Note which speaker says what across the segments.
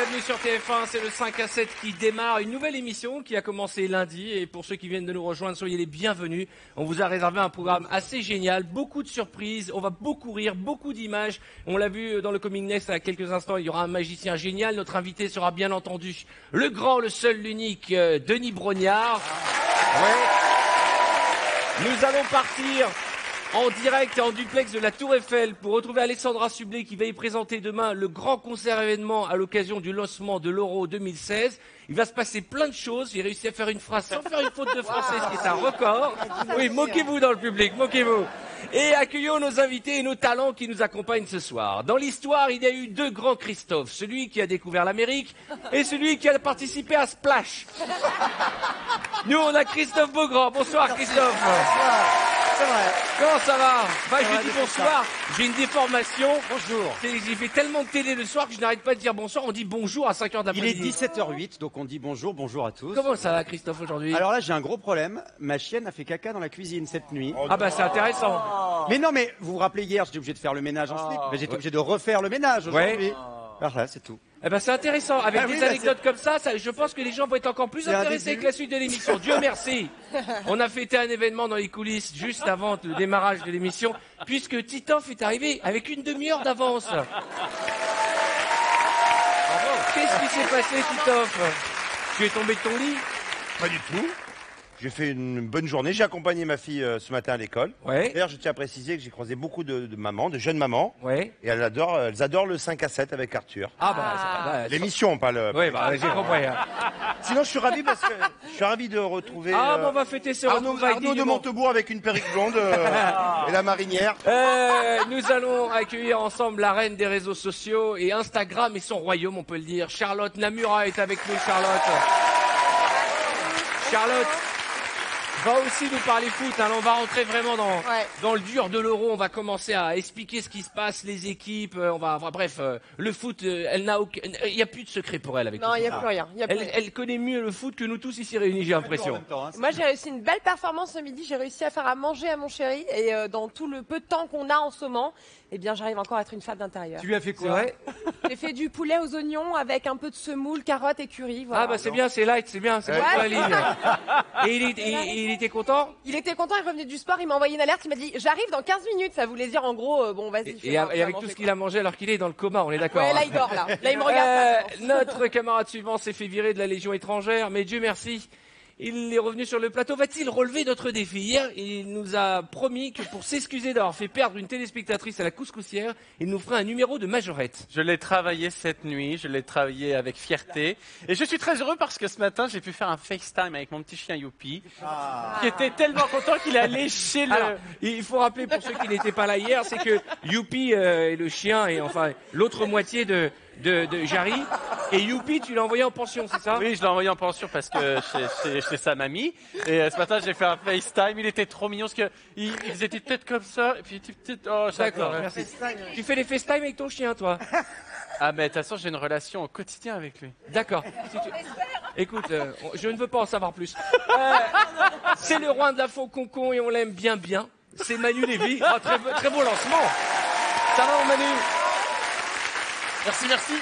Speaker 1: bienvenue sur TF1, c'est le 5 à 7 qui démarre, une nouvelle émission qui a commencé lundi et pour ceux qui viennent de nous rejoindre, soyez les bienvenus. On vous a réservé un programme assez génial, beaucoup de surprises, on va beaucoup rire, beaucoup d'images. On l'a vu dans le Coming Next il y a quelques instants, il y aura un magicien génial, notre invité sera bien entendu le grand, le seul, l'unique Denis Brognard. Ouais. Nous allons partir en direct et en duplex de la Tour Eiffel pour retrouver Alessandra Sublet qui va y présenter demain le grand concert événement à l'occasion du lancement de l'Euro 2016. Il va se passer plein de choses. J'ai réussi à faire une phrase sans faire une faute de français, ce qui est un record. Oui, moquez-vous dans le public, moquez-vous. Et accueillons nos invités et nos talents qui nous accompagnent ce soir. Dans l'histoire, il y a eu deux grands Christophe. Celui qui a découvert l'Amérique et celui qui a participé à Splash. Nous, on a Christophe Beaugrand. Bonsoir Christophe.
Speaker 2: C'est vrai.
Speaker 1: Comment ça va? Je dis bonsoir. J'ai une déformation.
Speaker 2: Bonjour.
Speaker 1: J'ai fait tellement de télé le soir que je n'arrête pas de dire bonsoir. On dit bonjour à 5h d'après-midi.
Speaker 2: Il est 17h08, donc on dit bonjour, bonjour à tous.
Speaker 1: Comment ça va, Christophe, aujourd'hui?
Speaker 2: Alors là, j'ai un gros problème. Ma chienne a fait caca dans la cuisine cette nuit.
Speaker 1: Ah bah c'est intéressant.
Speaker 2: Mais non, mais vous vous rappelez hier, j'étais obligé de faire le ménage en slip. Mais j'étais obligé de refaire le ménage aujourd'hui. Voilà, c'est tout.
Speaker 1: Eh ben c'est intéressant. Avec des anecdotes comme ça, je pense que les gens vont être encore plus intéressés avec la suite de l'émission. Dieu merci. On a fêté un événement dans les coulisses juste avant le démarrage de l'émission, puisque Titoff est arrivé avec une demi-heure d'avance. Qu'est-ce qui s'est passé, Titoff? Tu es tombé de ton lit?
Speaker 3: Pas du tout. J'ai fait une bonne journée. J'ai accompagné ma fille ce matin à l'école.
Speaker 1: Ouais.
Speaker 3: D'ailleurs, je tiens à préciser que j'ai croisé beaucoup de mamans, de jeunes mamans.
Speaker 1: Ouais.
Speaker 3: Et elles adorent le 5 à 7 avec Arthur.
Speaker 1: Ah bah,
Speaker 3: L'émission, pas le...
Speaker 1: oui, bah j'ai compris. Hein.
Speaker 3: Sinon, je suis ravi parce que je suis ravi de retrouver
Speaker 1: Bon, on va fêter ce retour
Speaker 3: Arnaud de Montebourg avec une perruque blonde et la marinière.
Speaker 1: Nous allons accueillir ensemble la reine des réseaux sociaux et Instagram et son royaume, on peut le dire. Charlotte Namura est avec nous, Charlotte. Charlotte va aussi nous parler foot. Hein. On va rentrer vraiment dans le dur de l'Euro. On va commencer à expliquer ce qui se passe, les équipes. Le foot, il n'y a plus de secret pour elle avec
Speaker 4: Non, il n'y a plus rien.
Speaker 1: Elle connaît mieux le foot que nous tous ici réunis, j'ai l'impression.
Speaker 4: Moi, j'ai réussi une belle performance ce midi. J'ai réussi à faire à manger à mon chéri. Et dans tout le peu de temps qu'on a en ce moment, eh bien, j'arrive encore à être une femme d'intérieur.
Speaker 2: Tu lui as fait quoi?
Speaker 1: C'est vrai?
Speaker 4: J'ai fait du poulet aux oignons avec un peu de semoule, carottes et curry. Voilà.
Speaker 1: Ah bah c'est bien, c'est light, c'est bien, c'est bon pour la ligne. Et il était content?
Speaker 4: Il était content, il revenait du sport, il m'a envoyé une alerte, il m'a dit j'arrive dans 15 minutes, ça voulait dire en gros bon vas-y.
Speaker 1: Et avec tout ce qu'il a mangé alors qu'il est dans le coma, on est d'accord?
Speaker 4: Ouais, là il dort là. Là il me regarde.
Speaker 1: Notre camarade suivant s'est fait virer de la Légion étrangère, mais Dieu merci, il est revenu sur le plateau. Va-t-il relever notre défi? Hier, il nous a promis que pour s'excuser d'avoir fait perdre une téléspectatrice à la couscoussière, il nous ferait un numéro de majorette.
Speaker 5: Je l'ai travaillé cette nuit, je l'ai travaillé avec fierté. Et je suis très heureux parce que ce matin, j'ai pu faire un FaceTime avec mon petit chien Youpi, qui était tellement content qu'il a léché le...
Speaker 1: Alors, il faut rappeler pour ceux qui n'étaient pas là hier, c'est que Youpi est le chien et enfin l'autre moitié de Jarry. Et Youpi, tu l'as envoyé en pension, c'est ça?
Speaker 5: Oui, je l'ai envoyé en pension parce que chez sa mamie. Et ce matin, j'ai fait un FaceTime. Il était trop mignon parce que il faisait des têtes comme ça. Et puis des petites... Oh,
Speaker 1: D'accord, merci. Tu fais des FaceTime avec ton chien, toi?
Speaker 5: Ah, mais de toute façon, j'ai une relation au quotidien avec lui.
Speaker 1: D'accord. Écoute, je ne veux pas en savoir plus. C'est le roi de la faux concon et on l'aime bien bien. C'est Manu Lévy. Oh, très beau lancement. Ça va, mon Manu?
Speaker 3: Merci, merci.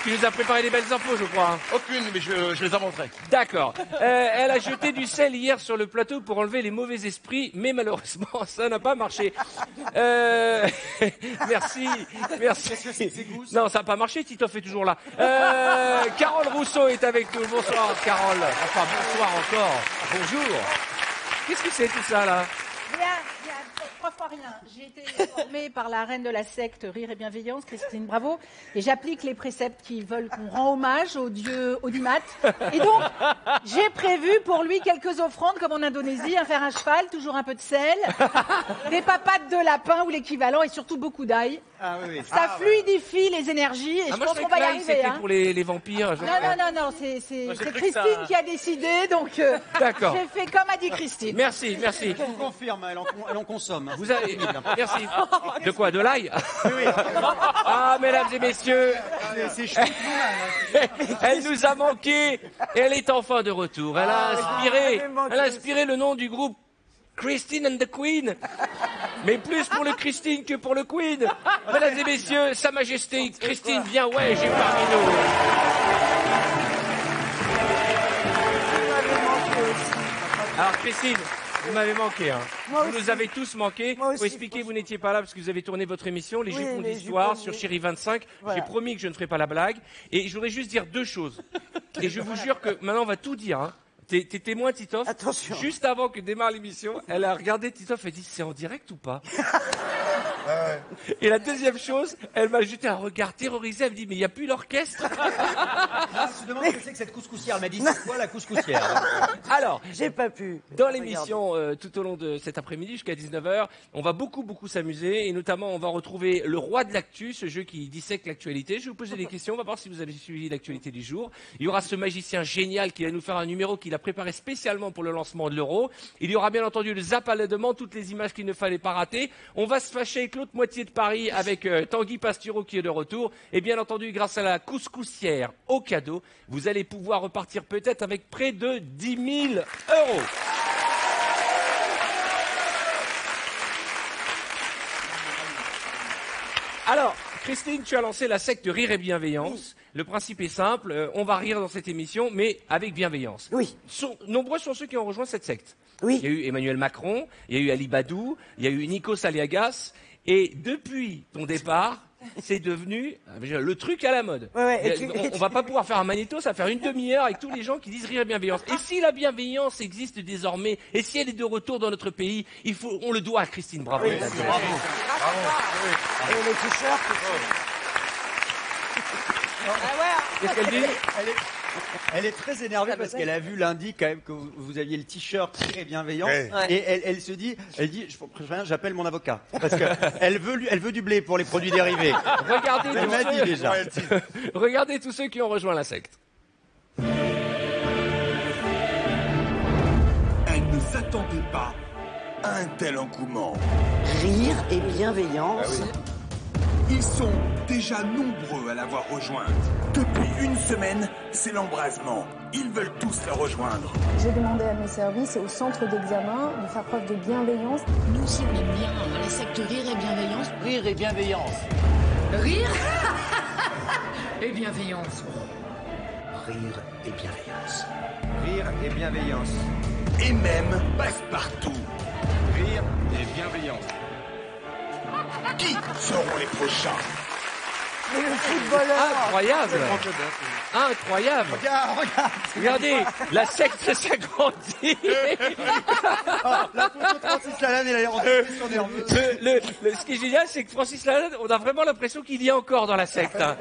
Speaker 1: Tu nous as préparé des belles infos, je crois.
Speaker 3: Aucune, mais je les inventerai.
Speaker 1: D'accord. Elle a jeté du sel hier sur le plateau pour enlever les mauvais esprits, mais malheureusement, ça n'a pas marché. Merci. Non, ça n'a pas marché, Titoff est toujours là. Carole Rousseau est avec nous. Bonsoir, Carole. Enfin, bonsoir encore. Bonjour. Qu'est-ce que c'est tout ça, là?
Speaker 6: Rien, trois fois rien. J'ai été formée par la reine de la secte Rire et Bienveillance, Christine Bravo, et j'applique les préceptes qui veulent qu'on rend hommage au dieu Audimat. Et donc, j'ai prévu pour lui quelques offrandes, comme en Indonésie, un fer à cheval, toujours un peu de sel, des papates de lapin ou l'équivalent, et surtout beaucoup d'ail.
Speaker 2: Ah oui.
Speaker 6: Ça fluidifie les énergies, et je pense qu'on va y arriver.
Speaker 1: C'était pour les vampires.
Speaker 6: Non, c'est Christine qui a décidé, donc
Speaker 1: D'accord.
Speaker 6: j'ai fait comme a dit Christine.
Speaker 1: Merci.
Speaker 2: Je vous confirme, elle en consomme.
Speaker 1: Vous avez... Merci. De quoi? De l'ail?
Speaker 2: Oui.
Speaker 1: Ah, mesdames et messieurs,
Speaker 2: C'est chou.
Speaker 1: elle nous a manqué et elle est enfin de retour. Elle a inspiré le nom du groupe Christine and the Queen. Mais plus pour le Christine que pour le Queen. Mesdames et messieurs, Sa Majesté Christine vient, ouais, j'ai parmi nous. Alors Christine, vous m'avez manqué. Hein. Vous nous avez tous manqué. Vous expliquez, vous n'étiez pas là parce que vous avez tourné votre émission, Les Jupons d'Histoire, sur Chérie 25. Voilà. J'ai promis que je ne ferai pas la blague. Et je voudrais juste dire 2 choses. Et je vous jure que maintenant on va tout dire. Hein. T'es témoin, Titoff. Attention. Juste avant que démarre l'émission, elle a regardé Titoff et dit, c'est en direct ou pas? Et la deuxième chose, elle m'a jeté un regard terrorisé. Elle me dit, mais il n'y a plus l'orchestre.
Speaker 2: Je me demande ce que c'est que cette couscoussière. Elle m'a dit, c'est quoi la couscoussière?
Speaker 1: Alors,
Speaker 7: j'ai pas pu.
Speaker 1: Dans l'émission, tout au long de cet après-midi, jusqu'à 19h, on va beaucoup s'amuser. Et notamment, on va retrouver le roi de l'actu, ce jeu qui dissèque l'actualité. Je vais vous poser des questions. On va voir si vous avez suivi l'actualité du jour. Il y aura ce magicien génial qui va nous faire un numéro qu'il a préparé spécialement pour le lancement de l'euro. Il y aura bien entendu le zap à la demande, toutes les images qu'il ne fallait pas rater. On va se fâcher avec l'autre moitié de Paris avec Tanguy Pastureau qui est de retour. Et bien entendu, grâce à la couscoussière au cadeau, vous allez pouvoir repartir peut-être avec près de 10 000 euros. Alors, Christine, tu as lancé la secte Rire et Bienveillance. Oui. Le principe est simple, on va rire dans cette émission, mais avec bienveillance.
Speaker 7: Oui.
Speaker 1: Nombreux sont ceux qui ont rejoint cette secte.
Speaker 7: Oui.
Speaker 1: Il y a eu Emmanuel Macron, il y a eu Ali Badou, il y a eu Nikos Aliagas, et depuis ton départ, c'est devenu le truc à la mode. On va pas pouvoir faire un magnéto, ça va faire une demi-heure avec tous les gens qui disent rire et bienveillance. Et si la bienveillance existe désormais, et si elle est de retour dans notre pays, on le doit à Christine Bravo.
Speaker 7: Oui, bravo. Et les t-shirts.
Speaker 1: Qu'est-ce qu'elle dit?
Speaker 2: Elle est très énervée parce qu'elle a vu lundi quand même que vous aviez le t-shirt très bienveillant et elle se dit, j'appelle mon avocat parce que elle veut du blé pour les produits dérivés.
Speaker 1: Regardez tous ceux qui ont rejoint la secte.
Speaker 8: Elle ne s'attendait pas à un tel engouement.
Speaker 7: Rire et bienveillance.
Speaker 8: Ah oui. Ils sont déjà nombreux à l'avoir rejointe. Depuis une semaine, c'est l'embrasement. Ils veulent tous la rejoindre.
Speaker 9: J'ai demandé à mes services et au centre d'examen de faire preuve de bienveillance.
Speaker 10: Nous aussi, on aime bien la secte Rire et Bienveillance.
Speaker 7: Rire et bienveillance.
Speaker 10: Rire et bienveillance.
Speaker 8: Rire et bienveillance.
Speaker 2: Rire et bienveillance.
Speaker 8: Et même passe-partout.
Speaker 3: Rire et bienveillance.
Speaker 8: Qui seront les prochains?
Speaker 7: Mais le footballeur.
Speaker 1: Incroyable. Incroyable. Regardez, la secte s'agrandit.
Speaker 2: La photo de Francis Lalanne, elle a l'air en dépression nerveuse.
Speaker 1: Ce qui est génial, c'est que Francis Lalanne, on a vraiment l'impression qu'il y est encore dans la secte. Hein.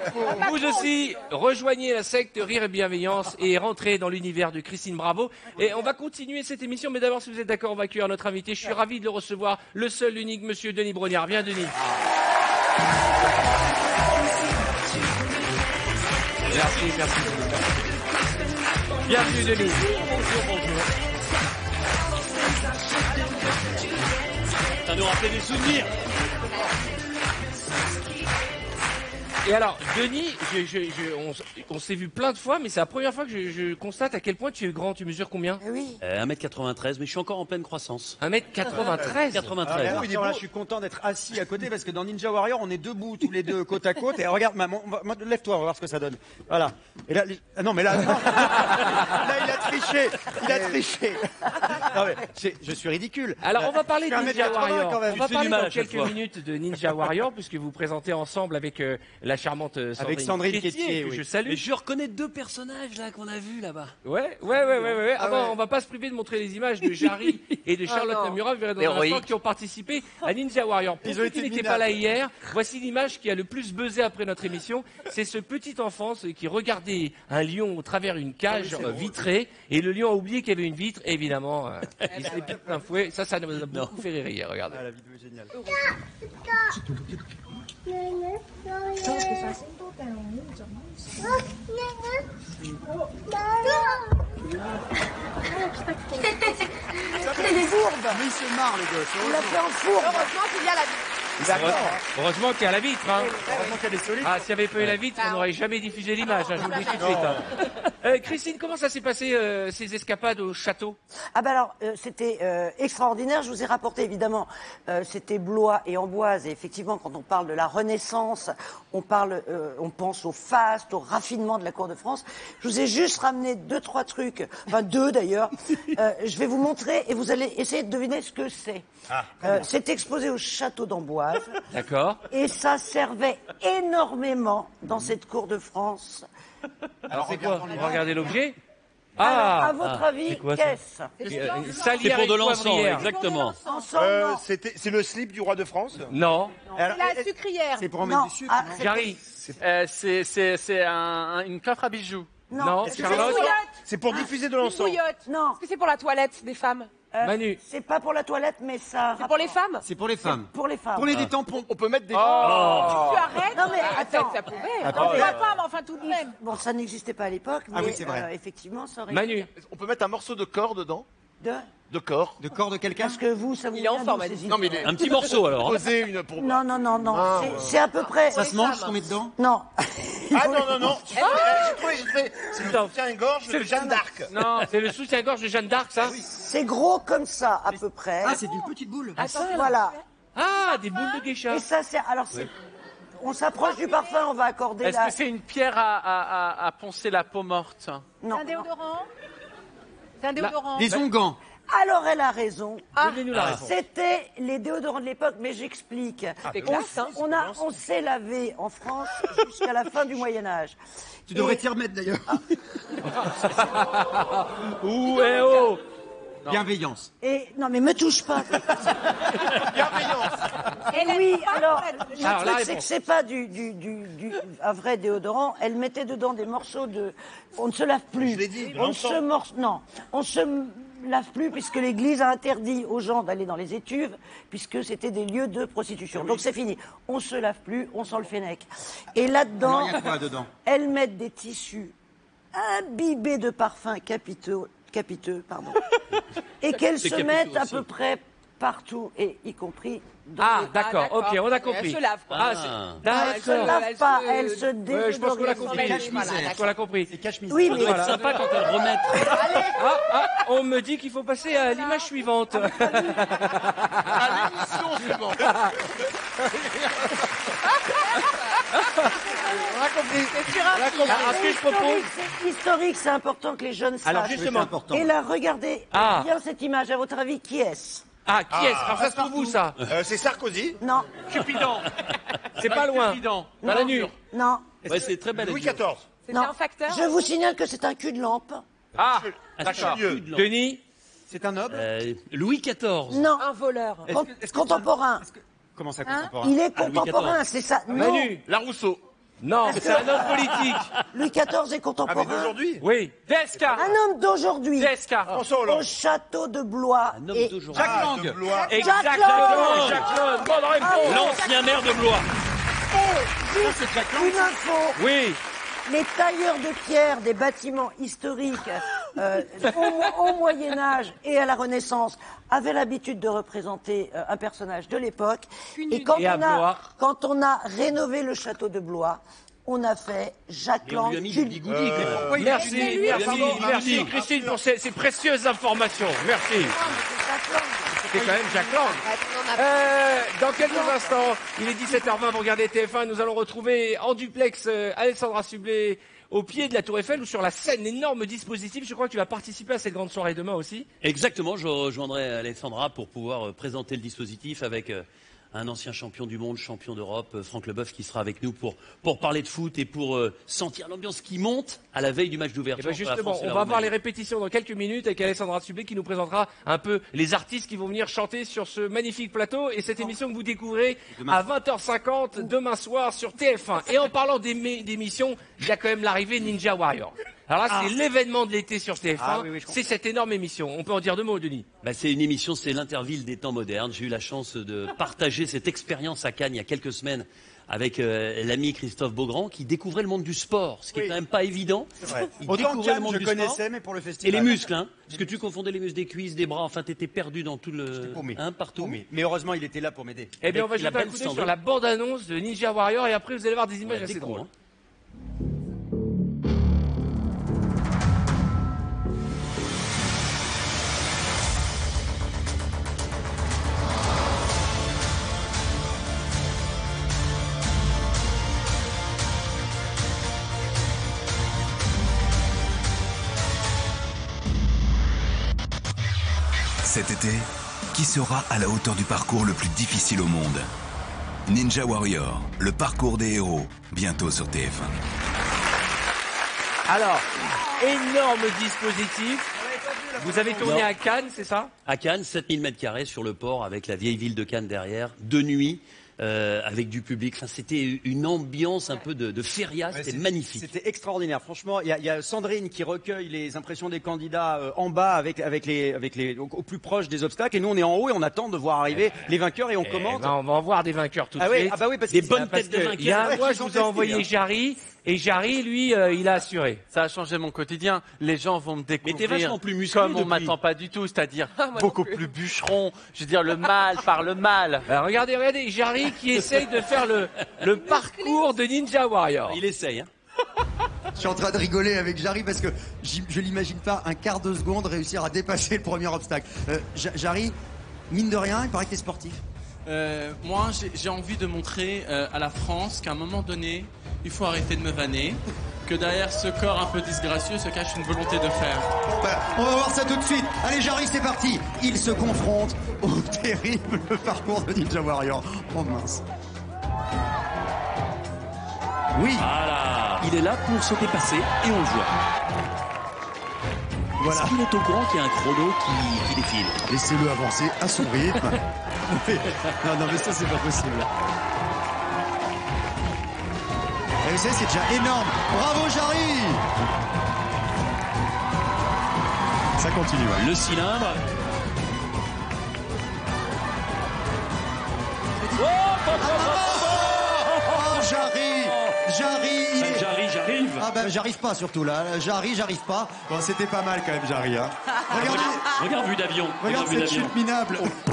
Speaker 1: Vous aussi, rejoignez la secte Rire et Bienveillance et rentrez dans l'univers de Christine Bravo. Et on va continuer cette émission, mais d'abord, si vous êtes d'accord, on va accueillir notre invité. Je suis ravi de le recevoir, le seul, l'unique, monsieur Denis Brognard. Viens, Denis. Merci. Bienvenue, Denis. Bonjour.
Speaker 11: Ça nous rappelle des souvenirs.
Speaker 1: Et alors, Denis, on s'est vu plein de fois, mais c'est la première fois que je constate à quel point tu es grand. Tu mesures combien?
Speaker 11: 1m93, mais je suis encore en pleine croissance.
Speaker 1: 1m93
Speaker 2: je suis content d'être assis à côté parce que dans Ninja Warrior, on est debout tous les deux côte à côte. Et regarde, maman, lève-toi, on va voir ce que ça donne. Voilà. Et là, non, mais là, non. Là, il a triché. Non, mais je suis ridicule.
Speaker 1: Alors, on va parler de Ninja Warrior.
Speaker 2: Quand même.
Speaker 1: On va parler dans quelques minutes de Ninja Warrior, puisque vous présentez ensemble avec la charmante Sandrine Quétier, que je salue.
Speaker 11: Mais je reconnais 2 personnages là qu'on a vus là-bas.
Speaker 1: Ouais. On va pas se priver de montrer les images de Jarry et de Charlotte Namura, vous verrez dans un instant, qui ont participé à Ninja Warrior. Pour ceux qui n'étaient pas là hier, voici l'image qui a le plus buzzé après notre émission. C'est ce petit enfant qui regardait un lion au travers une cage vitrée, et le lion a oublié qu'il y avait une vitre, et évidemment, il se l'est piqué d'un fouet. Ça nous a beaucoup fait rire hier, regardez.
Speaker 2: La vidéo est géniale.
Speaker 7: C'est des fourbes.
Speaker 2: Mais il se marre, le gosse.
Speaker 7: Il l'a fait en fourbe.
Speaker 4: Heureusement qu'il y a la
Speaker 1: D'accord. Heureusement qu'il y a la vitre. Hein.
Speaker 2: Heureusement qu'il y a des solides.
Speaker 1: Ah, s'il n'y avait pas eu la vitre, on n'aurait jamais diffusé l'image. Hein, je vous le dis tout de suite. Hein. Christine, comment ça s'est passé ces escapades au château?
Speaker 7: Ah ben alors, c'était extraordinaire. Je vous ai rapporté évidemment, c'était Blois et Amboise. Et effectivement, quand on parle de la Renaissance, on pense au faste, au raffinement de la cour de France. Je vous ai juste ramené 2-3 trucs, enfin 2 d'ailleurs. Je vais vous montrer et vous allez essayer de deviner ce que c'est. C'est exposé au château d'Amboise.
Speaker 1: D'accord.
Speaker 7: Et ça servait énormément dans cette cour de France.
Speaker 1: Alors c'est quoi? Regardez l'objet.
Speaker 7: Alors, à votre avis, qu'est-ce?
Speaker 11: C'est pour de l'encens, exactement.
Speaker 3: C'est le slip du roi de France?
Speaker 1: Non.
Speaker 6: C'est la sucrière.
Speaker 2: C'est pour en mettre du sucre.
Speaker 1: Jarry.
Speaker 5: C'est une coffre à bijoux.
Speaker 1: Non. Charlotte.
Speaker 3: C'est pour diffuser de l'encens.
Speaker 7: Non.
Speaker 4: Est-ce que c'est pour la toilette des femmes?
Speaker 1: Manu.
Speaker 7: C'est pas pour la toilette, mais ça.
Speaker 4: C'est pour les femmes?
Speaker 2: C'est pour les femmes.
Speaker 7: Pour les femmes.
Speaker 2: Pour les tampons.
Speaker 3: On peut mettre des...
Speaker 4: Tu arrêtes?
Speaker 7: Non mais attends.
Speaker 4: Ça pouvait.
Speaker 6: Attends, pas mais enfin tout de même.
Speaker 7: Bon, ça n'existait pas à l'époque, mais
Speaker 2: oui, c'est vrai.
Speaker 7: effectivement, ça aurait.
Speaker 1: Manu.
Speaker 3: On peut mettre un morceau de corps dedans?
Speaker 7: De
Speaker 3: corps.
Speaker 2: De corps de quelqu'un.
Speaker 7: Parce que vous, ça vous.
Speaker 4: Il est en
Speaker 7: vient
Speaker 4: forme,
Speaker 7: d'où,
Speaker 4: elle
Speaker 7: ces
Speaker 4: dit.
Speaker 7: idées
Speaker 3: Non, mais il est
Speaker 11: Un petit morceau alors.
Speaker 3: posé une pour...
Speaker 7: Non, non, non, non. C'est à peu près.
Speaker 2: Ça se mange ce qu'on met dedans?
Speaker 7: Non.
Speaker 3: Ah non. J'ai trouvé. C'est le soutien-gorge de Jeanne d'Arc.
Speaker 1: Non, c'est le soutien-gorge de Jeanne d'Arc, ça?
Speaker 7: C'est gros comme ça, à peu près.
Speaker 2: Ah, c'est d'une petite boule.
Speaker 7: Voilà.
Speaker 1: Ah, des boules de geisha.
Speaker 7: Et ça, c'est. Alors, c'est. On s'approche du parfum, on va accorder
Speaker 5: Est-ce
Speaker 7: la.
Speaker 5: que c'est une pierre à poncer la peau morte?
Speaker 7: Non.
Speaker 6: C'est un déodorant. C'est un déodorant.
Speaker 2: Des onguents.
Speaker 7: Alors, elle a raison.
Speaker 1: Donnez-nous la réponse.
Speaker 7: C'était les déodorants de l'époque, mais j'explique.
Speaker 4: C'est classe, hein.
Speaker 7: On s'est lavé en France jusqu'à la fin du Moyen-Âge.
Speaker 2: Tu devrais t'y remettre d'ailleurs.
Speaker 1: Ouh, eh oh.
Speaker 2: Bienveillance.
Speaker 7: Et non, mais me touche pas. Et oui, alors, le
Speaker 1: Alors, la
Speaker 7: truc, c'est que
Speaker 1: réponse.
Speaker 7: c'est pas un vrai déodorant. Elle mettait dedans des morceaux de. On ne se lave plus.
Speaker 3: Je l'ai dit, de
Speaker 7: on
Speaker 3: l'encens.
Speaker 7: on se lave plus puisque l'Église a interdit aux gens d'aller dans les étuves puisque c'était des lieux de prostitution. Donc c'est fini. On se lave plus, on sent le fennec. Et là-dedans,
Speaker 2: Alors, il y a quoi dedans?
Speaker 7: elles mettent des tissus imbibés de parfums capiteux, et qu'elles se
Speaker 11: capiteux
Speaker 7: mettent à
Speaker 11: aussi.
Speaker 7: peu près partout, et y compris dans
Speaker 1: Ah,
Speaker 7: les...
Speaker 1: d'accord, ok, on a compris.
Speaker 4: Elle se lave, quoi.
Speaker 1: Ah,
Speaker 7: Elle se
Speaker 1: d'accord.
Speaker 7: lave pas, elle se
Speaker 1: Ouais, je pense qu'on l'a
Speaker 7: désodorise.
Speaker 1: compris. Je pense qu'on l'a compris.
Speaker 2: C'est cache-misère.
Speaker 7: Oui,
Speaker 11: Ça
Speaker 7: mais
Speaker 11: doit être sympa quand elle remettre.
Speaker 1: On me dit qu'il faut passer à l'image suivante.
Speaker 3: À l'émission suivante.
Speaker 1: On a compris. Alors, ce que je propose...
Speaker 7: historique, c'est important que les jeunes sachent.
Speaker 1: Alors, justement.
Speaker 7: Et là, regardez bien cette image. À votre avis, qui est-ce?
Speaker 1: Ah, qui est-ce? Alors, ça se trouve où, ça?
Speaker 3: C'est Sarkozy.
Speaker 7: Non,
Speaker 1: Cupidon. C'est pas loin.
Speaker 5: Cupidon.
Speaker 1: Dans la nuit.
Speaker 7: non,
Speaker 11: Ouais, c'est très belle.
Speaker 3: Louis XIV.
Speaker 4: C'est
Speaker 7: non.
Speaker 4: un facteur?
Speaker 7: Je vous signale que c'est un cul de lampe.
Speaker 1: Ah,
Speaker 3: D'accord.
Speaker 1: Denis.
Speaker 2: C'est un noble.
Speaker 11: Louis XIV.
Speaker 7: Non,
Speaker 4: Un voleur.
Speaker 7: contemporain.
Speaker 2: Comment ça contemporain?
Speaker 7: Il est
Speaker 11: Louis
Speaker 7: contemporain,
Speaker 11: XIV.
Speaker 7: c'est ça. Non,
Speaker 1: Manu.
Speaker 3: La Rousseau.
Speaker 1: Non, c'est un homme politique.
Speaker 7: Louis XIV est
Speaker 3: Ah, mais
Speaker 7: contemporain.
Speaker 3: d'aujourd'hui.
Speaker 1: Oui.
Speaker 5: DSK.
Speaker 7: Un homme d'aujourd'hui.
Speaker 5: DSK.
Speaker 3: François
Speaker 7: Au
Speaker 3: Hollande.
Speaker 7: château de Blois.
Speaker 11: Un homme
Speaker 7: Et
Speaker 11: d'aujourd'hui.
Speaker 2: Jacques Lang.
Speaker 3: De Blois.
Speaker 1: Exactement. Jacques Lang. Bonne réponse.
Speaker 11: L'ancien maire de Blois.
Speaker 7: juste une info.
Speaker 1: Oui.
Speaker 7: Les tailleurs de pierre des bâtiments historiques au Moyen-Âge et à la Renaissance avaient l'habitude de représenter un personnage de l'époque. Et
Speaker 1: Et à Blois.
Speaker 7: quand on a rénové le château de Blois, on a fait Jacques
Speaker 11: Et on
Speaker 7: Lang.
Speaker 11: lui a mis des bigoudis quand même.
Speaker 1: Merci Christine pour ces précieuses informations. Merci. C'est quand même Jacques Lang. Dans quelques instants, il est 17h20, vous regardez TF1, nous allons retrouver en duplex Alessandra Sublet au pied de la Tour Eiffel ou sur la scène, énorme dispositif. Je crois que tu vas participer à cette grande soirée demain aussi.
Speaker 11: Exactement, je rejoindrai Alessandra pour pouvoir présenter le dispositif avec un ancien champion du monde, champion d'Europe, Franck Leboeuf, qui sera avec nous pour parler de foot et pour sentir l'ambiance qui monte à la veille du match
Speaker 1: Et
Speaker 11: d'ouverture.
Speaker 1: ben
Speaker 11: entre la
Speaker 1: justement,
Speaker 11: France et
Speaker 1: on
Speaker 11: la
Speaker 1: va voir les
Speaker 11: Roumanie.
Speaker 1: répétitions dans quelques minutes avec Alessandra Sublet qui nous présentera un peu les artistes qui vont venir chanter sur ce magnifique plateau et cette émission que vous découvrez à 20h50 demain soir sur TF1. Et en parlant d'émissions, il y a quand même l'arrivée Ninja Warrior. Alors là, c'est l'événement de l'été sur TF1.
Speaker 2: Ah, oui, je comprends.
Speaker 1: C'est cette énorme émission. On peut en dire deux mots, Denis.
Speaker 11: Bah, c'est une émission, c'est l'interville des temps modernes. J'ai eu la chance de partager cette expérience à Cannes il y a quelques semaines avec l'ami Christophe Beaugrand qui découvrait le monde du sport, ce qui est quand même pas évident.
Speaker 2: C'est vrai.
Speaker 11: Il
Speaker 2: Autant
Speaker 11: découvrait le
Speaker 2: Cannes,
Speaker 11: monde
Speaker 2: je
Speaker 11: du
Speaker 2: connaissais,
Speaker 11: sport.
Speaker 2: mais pour le
Speaker 11: Et
Speaker 2: festival.
Speaker 11: les muscles, hein. Parce que tu confondais les muscles des cuisses, des bras, enfin t'étais perdu dans tout le... partout.
Speaker 2: Mais heureusement, il était là pour m'aider.
Speaker 1: Eh bien, on va
Speaker 11: Avec la
Speaker 1: jeter un
Speaker 11: belle
Speaker 1: coup d'œil
Speaker 11: Sandrine.
Speaker 1: sur la bande-annonce de Ninja Warrior et après vous allez voir des images assez
Speaker 11: déco,
Speaker 1: drôles.
Speaker 11: hein.
Speaker 8: Cet été, qui sera à la hauteur du parcours le plus difficile au monde? Ninja Warrior, le parcours des héros, bientôt sur TF1.
Speaker 1: Alors, énorme dispositif. Vous avez tourné à Cannes, c'est ça?
Speaker 11: À Cannes, 7000 m² sur le port avec la vieille ville de Cannes derrière, de nuit. Avec du public, enfin, c'était une ambiance un peu de feria, c'était magnifique.
Speaker 2: C'était extraordinaire, franchement. Il y a Sandrine qui recueille les impressions des candidats en bas avec les au plus proche des obstacles, et nous on est en haut et on attend de voir arriver les vainqueurs et on commente.
Speaker 1: On va en voir des vainqueurs tout de
Speaker 2: Ah oui,
Speaker 1: suite.
Speaker 2: ah bah oui, parce
Speaker 1: des
Speaker 2: que-
Speaker 1: bonnes
Speaker 2: parce
Speaker 1: têtes
Speaker 2: que
Speaker 1: de
Speaker 2: il y a un
Speaker 1: vainqueurs. Moi, je vous ai envoyé Jarry, et Jarry, lui, il a assuré.
Speaker 5: Ça a changé mon quotidien. Les gens vont me découvrir.
Speaker 11: Mais t'es vachement plus musclé
Speaker 5: comme on
Speaker 11: depuis.
Speaker 5: m'attend pas du tout, c'est-à-dire beaucoup plus bûcheron. Je veux dire, le mal par le mal.
Speaker 1: Regardez, Jarry qui essaye de faire le parcours de Ninja Warrior.
Speaker 11: Il essaye, hein.
Speaker 12: Je suis en train de rigoler avec Jarry parce que je l'imagine pas un quart de seconde réussir à dépasser le premier obstacle. Jarry, mine de rien, il paraît que t'es sportif.
Speaker 13: Moi, j'ai envie de montrer à la France qu'à un moment donné, il faut arrêter de me vanner, que derrière ce corps un peu disgracieux se cache une volonté de faire.
Speaker 12: Bon, ben, on va voir ça tout de suite. Allez, Jarry, c'est parti. Il se confronte au terrible parcours de Ninja Warrior. Oh mince. Oui.
Speaker 11: Voilà. Il est là pour se dépasser et on le voit.
Speaker 12: Voilà.
Speaker 11: Est-ce qu'il est au courant qu'il y a un chrono qui défile?
Speaker 12: Laissez-le avancer à son rythme. Non, mais ça, c'est pas possible. Et vous savez, c'est déjà énorme. Bravo, Jarry. Ça continue. Ouais.
Speaker 11: Le cylindre.
Speaker 12: Oh, Jarry, il est...
Speaker 11: Jarry, j'arrive.
Speaker 12: Ah ben, j'arrive pas surtout là. Jarry, j'arrive pas. Bon, c'était pas mal quand même, Jarry. Hein. Regardez,
Speaker 11: Regarde vue d'avion.
Speaker 12: regarde
Speaker 11: vue
Speaker 12: cette
Speaker 11: d'avion.
Speaker 12: chute minable.
Speaker 1: C'est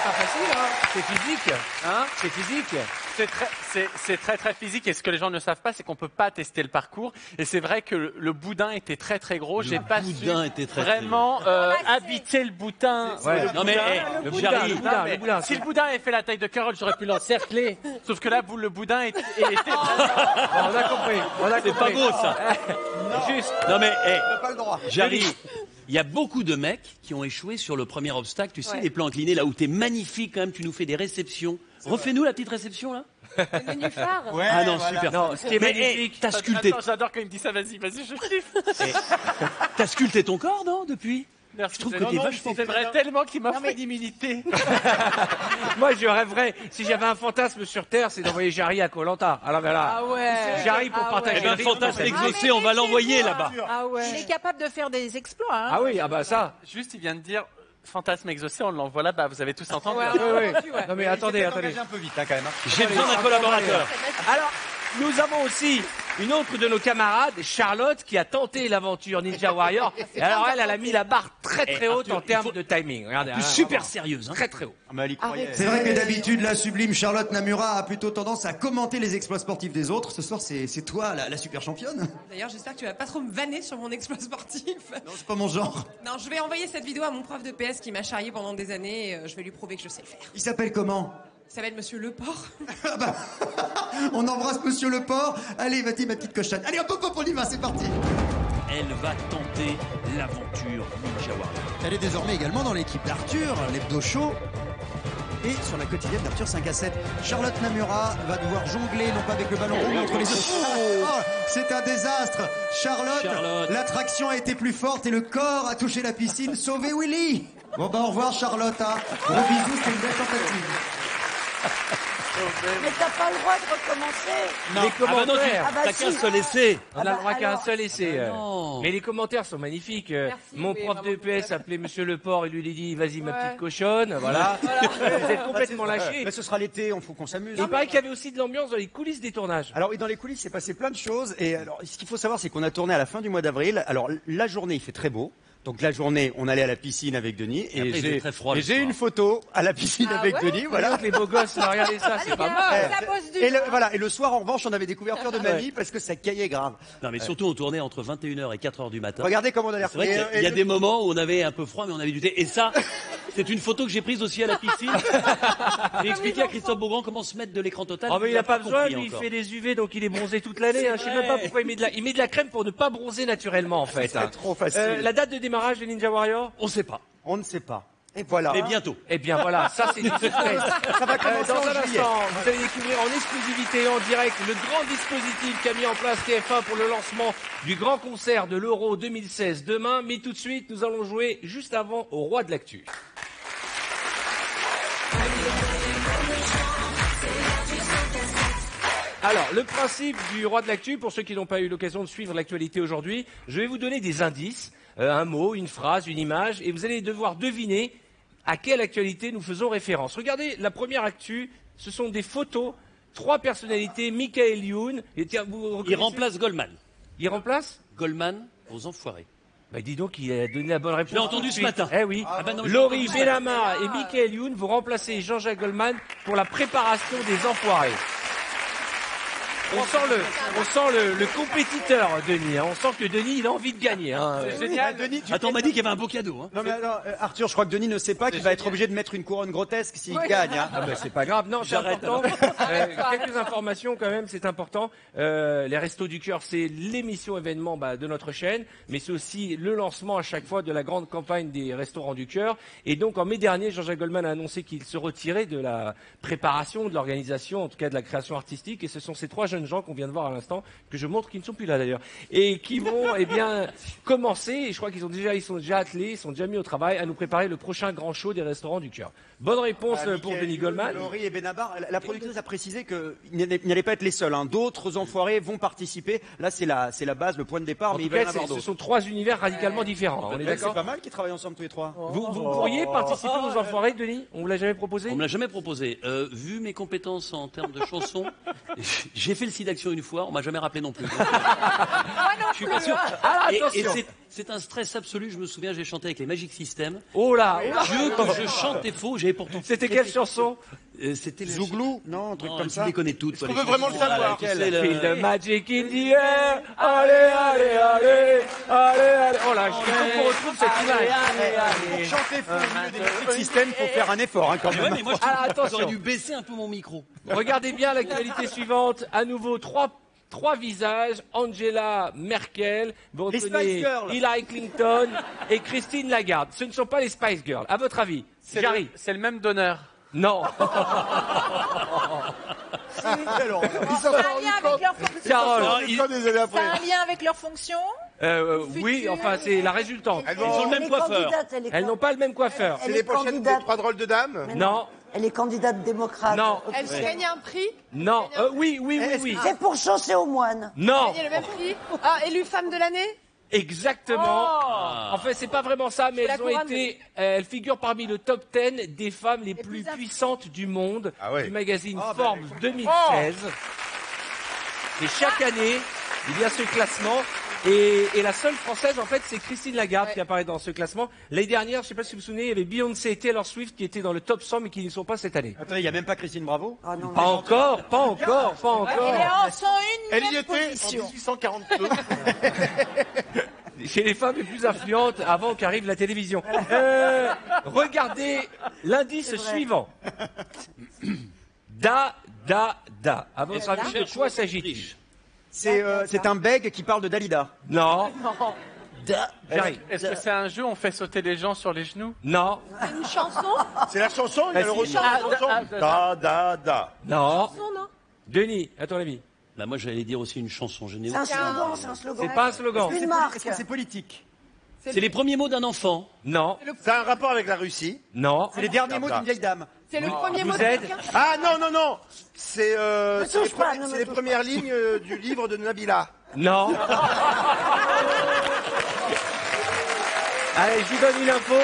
Speaker 1: pas facile, hein. C'est physique. Hein, c'est physique.
Speaker 5: C'est très très physique et ce que les gens ne savent pas, c'est qu'on peut pas tester le parcours. Et c'est vrai que le boudin était très très gros. J'ai pas su
Speaker 11: boudin était très,
Speaker 5: vraiment habiter le boudin.
Speaker 1: Ouais.
Speaker 11: Non mais,
Speaker 1: Le
Speaker 11: hey, Jarry,
Speaker 1: boudin.
Speaker 5: Si le boudin avait fait la taille de Carole, j'aurais pu l'encercler. Sauf que là, le boudin était
Speaker 1: On a compris.
Speaker 11: c'est pas beau ça.
Speaker 1: Juste.
Speaker 11: Non mais, hey,
Speaker 2: Pas le droit.
Speaker 11: Jarry, il y a beaucoup de mecs qui ont échoué sur le premier obstacle. Tu sais,
Speaker 4: Ouais.
Speaker 11: les plans inclinés, là où t'es magnifique quand même, tu nous fais des réceptions. Refais-nous la petite réception là.
Speaker 4: Le nénuphar.
Speaker 2: Ouais,
Speaker 11: Ah non,
Speaker 2: voilà.
Speaker 11: super.
Speaker 1: Non, ce qui est
Speaker 11: Mais,
Speaker 1: magnifique,
Speaker 11: hey, t'as sculpté,
Speaker 5: Attends, j'adore quand il me dit ça. Vas-y, je kiffe.
Speaker 11: t'as sculpté ton corps, non, depuis?
Speaker 5: Merci.
Speaker 11: Je trouve que
Speaker 5: Non,
Speaker 11: t'es
Speaker 5: non,
Speaker 11: vachement...
Speaker 5: J'aimerais tellement qu'il m'offre une immunité.
Speaker 1: moi, je rêverais, si j'avais un fantasme sur Terre, c'est d'envoyer Jarry à Koh-Lanta. Alors voilà.
Speaker 4: Ah ouais.
Speaker 1: Jarry pour
Speaker 4: Ah
Speaker 1: partager
Speaker 11: Eh ben,
Speaker 1: le rythme.
Speaker 11: fantasme
Speaker 1: Ah,
Speaker 11: exaucé, on va l'envoyer là-bas.
Speaker 4: Ah ouais.
Speaker 6: Il est capable de faire des exploits. Hein.
Speaker 1: Ah oui, ah bah ça.
Speaker 5: Juste, il vient de dire fantasme exaucé, on l'envoie là-bas. Vous avez tous entendu.
Speaker 1: Oui, oui.
Speaker 4: Ouais.
Speaker 1: Non mais attendez.
Speaker 2: Un peu vite, hein, quand même. Hein.
Speaker 11: J'ai besoin d'un collaborateur.
Speaker 1: Alors, nous avons aussi une autre de nos camarades, Charlotte, qui a tenté l'aventure Ninja Warrior. Et alors elle a mis la barre très très haute en termes de timing. Regardez,
Speaker 11: Plus
Speaker 1: hein,
Speaker 11: super
Speaker 1: vraiment.
Speaker 11: sérieuse. Hein.
Speaker 1: Très très haut.
Speaker 2: Ah, mais elle y croyait.
Speaker 12: C'est vrai que d'habitude, la sublime Charlotte Namura a plutôt tendance à commenter les exploits sportifs des autres. Ce soir, c'est toi, la super championne.
Speaker 14: D'ailleurs, j'espère que tu vas pas trop me vanner sur mon exploit sportif.
Speaker 12: Non, c'est pas mon genre.
Speaker 14: Non, je vais envoyer cette vidéo à mon prof de PS qui m'a charrié pendant des années et je vais lui prouver que je sais le faire.
Speaker 12: Il s'appelle comment?
Speaker 14: Il s'appelle Monsieur Leport.
Speaker 12: On embrasse Monsieur Leport. Allez, vas-y, ma petite cochonne. Allez, hop, on y va, c'est parti.
Speaker 11: Elle va tenter l'aventure Ninja Warrior.
Speaker 12: Elle est désormais également dans l'équipe d'Arthur, l'hebdo show. Et sur la quotidienne d'Arthur 5 à 7, Charlotte Namura va devoir jongler, non pas avec le ballon rond, mais entre les deux. Oh, c'est un désastre. Charlotte, l'attraction a été plus forte et le corps a touché la piscine. Sauvez Willy. Bon bah au revoir Charlotte. Hein. Gros bisous, c'était une belle tentative.
Speaker 7: Mais t'as pas le droit de recommencer.
Speaker 1: Les commentaires.
Speaker 7: Ah bah
Speaker 11: T'as
Speaker 7: si.
Speaker 11: qu'un seul essai.
Speaker 1: On a le droit qu'à un
Speaker 7: alors-
Speaker 1: seul essai.
Speaker 11: non.
Speaker 1: Mais les commentaires sont magnifiques. Mon
Speaker 4: oui,
Speaker 1: prof de
Speaker 4: vraiment,
Speaker 1: EPS appelait Monsieur Leport et lui dit vas-y ma
Speaker 4: Ouais.
Speaker 1: petite cochonne. Voilà. Vous êtes complètement lâchés.
Speaker 2: Mais ce sera l'été, il faut qu'on s'amuse.
Speaker 1: Et il paraît qu'il y avait aussi de l'ambiance dans les coulisses des tournages.
Speaker 2: Alors oui, dans les coulisses, c'est passé plein de choses. Et alors, ce qu'il faut savoir, c'est qu'on a tourné à la fin du mois d'avril. Alors la journée, il fait très beau. Donc la journée, on allait à la piscine avec Denis.
Speaker 11: Et après, il faisait très froid
Speaker 2: et
Speaker 11: le
Speaker 2: j'ai
Speaker 11: soir.
Speaker 2: une photo à la piscine
Speaker 4: Ah
Speaker 2: avec
Speaker 4: ouais
Speaker 2: Denis. Voilà.
Speaker 1: Voilà, les beaux gosses, là, regardez ça, c'est pas mal.
Speaker 4: Ça bosse du
Speaker 2: Et voilà. Et le soir, en revanche, on avait des couvertures de mamie parce que ça caillait grave.
Speaker 11: Non, mais surtout, on tournait entre 21h et 4h du matin.
Speaker 2: Regardez comment on a l'air.
Speaker 11: C'est vrai qu'il y a des moments où on avait un peu froid, mais on avait du thé. Et ça, c'est une photo que j'ai prise aussi à la piscine. J'ai expliqué à Christophe Beaugrand comment se mettre de l'écran total.
Speaker 1: Oh mais il a pas besoin,
Speaker 11: compris
Speaker 1: lui il
Speaker 11: encore.
Speaker 1: fait des UV donc il est bronzé toute l'année. Hein. Je sais même pas pourquoi il met de la crème pour ne pas bronzer naturellement en fait.
Speaker 2: C'est trop facile.
Speaker 1: La date de démarrage de Ninja Warrior
Speaker 11: On sait pas.
Speaker 2: On ne sait pas. Et voilà.
Speaker 11: Mais bientôt.
Speaker 1: Eh bien voilà, ça c'est du suspense.
Speaker 2: Ça va commencer
Speaker 1: Dans
Speaker 2: en
Speaker 1: un
Speaker 2: juillet.
Speaker 1: instant, vous allez découvrir en exclusivité en direct le grand dispositif qu'a mis en place TF1 pour le lancement du grand concert de l'Euro 2016 demain. Mais tout de suite, nous allons jouer juste avant au Roi de l'actu. Alors, le principe du Roi de l'actu, pour ceux qui n'ont pas eu l'occasion de suivre l'actualité aujourd'hui, je vais vous donner des indices, un mot, une phrase, une image, et vous allez devoir deviner à quelle actualité nous faisons référence. Regardez, la première actu, ce sont des photos, 3 personnalités, Michael Youn, et tiens, vous
Speaker 11: Il
Speaker 1: reconnaissez-
Speaker 11: remplace Goldman.
Speaker 1: Il remplace
Speaker 11: Goldman aux enfoirés.
Speaker 1: Bah dis donc, il a donné la bonne réponse.
Speaker 11: Je l'ai entendu
Speaker 1: tout de
Speaker 11: ce
Speaker 1: suite.
Speaker 11: matin.
Speaker 1: Eh oui.
Speaker 11: Ah bah non, je l'ai
Speaker 1: Laurie
Speaker 11: entendu ce matin.
Speaker 1: Bellama et Michael Youn vont remplacer Jean-Jacques Goldman pour la préparation des enfoirés. On sent le compétiteur, Denis. Hein. On sent que Denis, il a envie de gagner. Hein.
Speaker 2: C'est génial. Denis,
Speaker 11: Attends, on m'a dit qu'il y avait un beau cadeau. Hein.
Speaker 2: Non mais alors, Arthur, je crois que Denis ne sait pas qu'il va être obligé de mettre une couronne grotesque s'il gagne. Hein.
Speaker 1: Ah ben c'est pas grave, non, c'est
Speaker 11: J'arrête,
Speaker 1: important. Quelques informations quand même, c'est important. Les Restos du Cœur, c'est l'émission événement de notre chaîne, mais c'est aussi le lancement à chaque fois de la grande campagne des Restaurants du Cœur. Et donc en mai dernier, Jean-Jacques Goldman a annoncé qu'il se retirait de la préparation, de l'organisation, en tout cas de la création artistique. Et ce sont ces 3 jeunes gens qu'on vient de voir à l'instant, que je montre qui ne sont plus là d'ailleurs, et qui vont commencer, et je crois qu'ils sont déjà attelés, ils sont déjà mis au travail à nous préparer le prochain grand show des Restaurants du Cœur. Bonne réponse pour
Speaker 2: Michael
Speaker 1: Denis
Speaker 2: Youn,
Speaker 1: Goldman.
Speaker 2: Laurie et Benabar. La productrice a précisé qu'ils n'allaient pas être les seuls. Hein. D'autres enfoirés vont participer. Là, c'est la base, le point de départ,
Speaker 1: En
Speaker 2: mais
Speaker 1: tout
Speaker 2: il va y en
Speaker 1: cas,
Speaker 2: avoir
Speaker 1: ce
Speaker 2: d'autres.
Speaker 1: sont 3 univers radicalement différents. On est
Speaker 2: C'est
Speaker 1: d'accord
Speaker 2: pas mal qu'ils travaillent ensemble tous les 3.
Speaker 1: Vous pourriez participer aux enfoirés, Denis? On vous l'a jamais proposé?
Speaker 11: On me l'a jamais proposé. Vu mes compétences en termes de chansons, j'ai fait le site d'action une fois, on m'a jamais rappelé non plus. Je suis pas sûr.
Speaker 1: Ah,
Speaker 11: Et
Speaker 1: attention.
Speaker 11: c'est un stress absolu. Je me souviens, j'ai chanté avec les Magic System.
Speaker 1: Oh là!
Speaker 11: Dieu que je chantais faux, j'avais pourtant.
Speaker 1: C'était quelle chanson?
Speaker 11: C'était le
Speaker 2: Zouglou? Non, un truc comme ça.
Speaker 11: Tu les connais toutes.
Speaker 3: On veut vraiment le savoir.
Speaker 1: Feel the magic in the air. Allez, allez, allez, allez, allez. Oh là, il faut qu'on retrouve cette image.
Speaker 2: Pour chanter faux au milieu des musiques système, faut faire un effort hein, quand
Speaker 11: Ouais,
Speaker 2: même.
Speaker 11: mais moi, je
Speaker 1: Ah, attention.
Speaker 11: j'aurais dû baisser un peu mon micro.
Speaker 1: Regardez bien l'actualité suivante. À nouveau, trois visages. Angela Merkel, vous
Speaker 2: Les
Speaker 1: reconnaissez
Speaker 2: Spice Girls.
Speaker 1: Hillary Clinton et Christine Lagarde. Ce ne sont pas les Spice Girls. À votre avis? Jarry?
Speaker 5: C'est le même donneur.
Speaker 1: Non.
Speaker 6: Ça a un lien avec leur fonction.
Speaker 1: Carole?
Speaker 6: Ça a un lien avec leur fonction.
Speaker 1: Oui, enfin, c'est la résultante.
Speaker 7: Elle
Speaker 11: Ils ont le même
Speaker 7: est
Speaker 11: coiffeur.
Speaker 7: candidate, elle est
Speaker 1: Elles n'ont pas le même coiffeur.
Speaker 7: Elle
Speaker 3: Les
Speaker 7: est
Speaker 3: pochettes des
Speaker 7: candidate.
Speaker 3: 3 drôles de dames.
Speaker 1: Non,
Speaker 7: Elle est candidate démocrate.
Speaker 1: Non.
Speaker 7: Ok.
Speaker 4: Elle gagne un prix.
Speaker 1: non, oui, oui, oui, oui.
Speaker 7: C'est pour chancer aux moines.
Speaker 1: Non,
Speaker 4: Elle a le même prix. Ah, élue femme de l'année.
Speaker 1: exactement. En fait, c'est pas vraiment ça, mais
Speaker 4: la
Speaker 1: elles ont
Speaker 4: couronne,
Speaker 1: été, elles figurent parmi le top 10 des femmes les plus puissantes du monde
Speaker 3: Ah ouais.
Speaker 1: du magazine
Speaker 2: Ah,
Speaker 1: Forbes 2016. Et chaque année, il y a ce classement. Et la seule française, en fait, c'est Christine Lagarde qui apparaît dans ce classement. L'année dernière, je sais pas si vous vous souvenez, il y avait Beyoncé et Taylor Swift qui étaient dans le top 100, mais qui n'y sont pas cette année.
Speaker 2: Attendez, il n'y a même pas Christine Bravo.
Speaker 7: Ah non,
Speaker 1: Pas encore, pas encore, pas encore.
Speaker 6: Elle est en 101
Speaker 3: Elle y
Speaker 6: même
Speaker 3: était en
Speaker 6: position.
Speaker 3: 1842.
Speaker 1: Chez les femmes les plus influentes avant qu'arrive la télévision. Regardez l'indice suivant. Da. À votre avis, de quoi s'agit-il?
Speaker 2: C'est un bègue qui parle de Dalida.
Speaker 1: Non. J'arrive.
Speaker 5: Est-ce que c'est un jeu, on fait sauter les gens sur les genoux?
Speaker 1: Non.
Speaker 4: C'est une chanson.
Speaker 3: C'est la chanson, il y a le
Speaker 1: si.
Speaker 3: refrain de la chanson. Da.
Speaker 1: Non.
Speaker 4: Non, non.
Speaker 1: Denis, à ton avis?
Speaker 11: Bah, moi, j'allais dire aussi une chanson. Je n'ai
Speaker 7: C'est un
Speaker 11: aucun-
Speaker 7: slogan, c'est un slogan.
Speaker 1: C'est pas un slogan.
Speaker 7: Une marque.
Speaker 2: Est-ce que c'est politique?
Speaker 11: C'est les premiers mots d'un enfant.
Speaker 1: Non.
Speaker 3: Ça a un rapport avec la Russie.
Speaker 1: Non.
Speaker 2: C'est les derniers mots d'une vieille dame.
Speaker 14: C'est le premier mot de
Speaker 1: aide.
Speaker 14: quelqu'un.
Speaker 3: Ah non, non, non. C'est
Speaker 7: touche pas, ne me
Speaker 3: c'est les
Speaker 7: touche
Speaker 3: premières lignes du livre de Nabila.
Speaker 1: Non. Allez, je vous donne une info.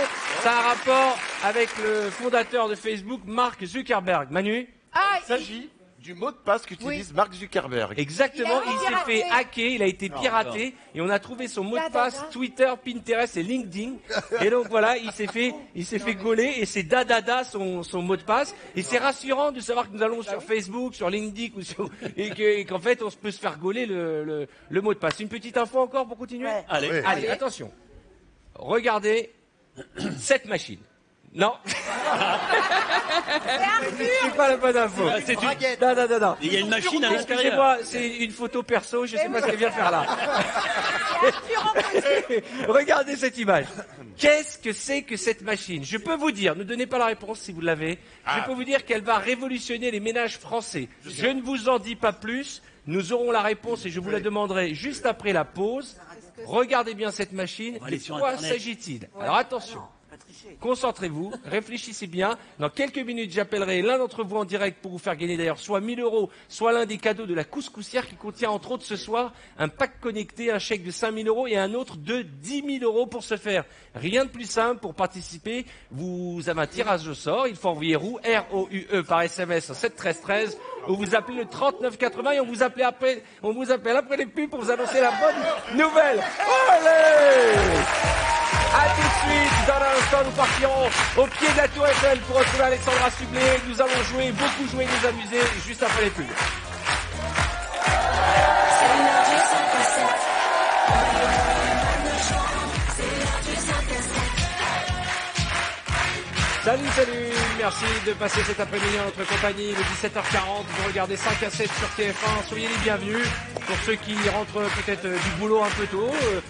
Speaker 1: Ça a un rapport avec le fondateur de Facebook, Mark Zuckerberg. Manu?
Speaker 3: Il s'agit du mot de passe qu'utilise Mark Zuckerberg.
Speaker 1: Exactement,
Speaker 14: Il a
Speaker 1: il
Speaker 14: été
Speaker 1: s'est fait
Speaker 14: piraté.
Speaker 1: hacker, il a été piraté et on a trouvé son mot de passe Twitter, Pinterest et LinkedIn. Et donc voilà, il s'est fait gauler et c'est dadada son mot de passe. Et c'est rassurant de savoir que nous allons sur Facebook, sur LinkedIn et qu'en fait on peut se faire gauler le mot de passe. Une petite info encore pour continuer?
Speaker 7: Ouais.
Speaker 11: Allez.
Speaker 3: Oui.
Speaker 1: Allez, attention. Regardez cette machine. Non. C'est pas la bonne info.
Speaker 11: C'est une...
Speaker 1: Non.
Speaker 11: Il y a une machine à l'intérieur.
Speaker 1: Excusez-moi, c'est une photo perso, je sais pas ce qu'elle vient faire là. Regardez cette image. Qu'est-ce que c'est que cette machine? Je peux vous dire, ne donnez pas la réponse si vous l'avez, je peux vous dire qu'elle va révolutionner les ménages français. Je ne vous en dis pas plus, nous aurons la réponse et je vous la demanderai juste après la pause. Regardez bien cette machine,
Speaker 11: aller
Speaker 1: de
Speaker 11: sur
Speaker 1: quoi
Speaker 11: Internet.
Speaker 1: s'agit-il? Alors attention. Concentrez-vous, réfléchissez bien. Dans quelques minutes, j'appellerai l'un d'entre vous en direct pour vous faire gagner d'ailleurs soit 1000 €, soit l'un des cadeaux de la couscoussière qui contient entre autres ce soir un pack connecté, un chèque de 5000 € et un autre de 10 000 € pour ce faire. Rien de plus simple pour participer. Vous avez un tirage au sort. Il faut envoyer ROUE, R-O-U-E par SMS au 7 13 13 ou vous appelez le 39 80 et on vous appelle après les pubs pour vous annoncer la bonne nouvelle. Allez! A tout de suite, dans l'instant, nous partirons au pied de la Tour Eiffel pour retrouver Alexandra Sublet. Nous allons jouer, beaucoup jouer, nous amuser, juste après les pubs. Salut, merci de passer cet après-midi en notre compagnie, il est 17h40, vous regardez 5 à 7 sur TF1, soyez les bienvenus. Pour ceux qui rentrent peut-être du boulot un peu tôt,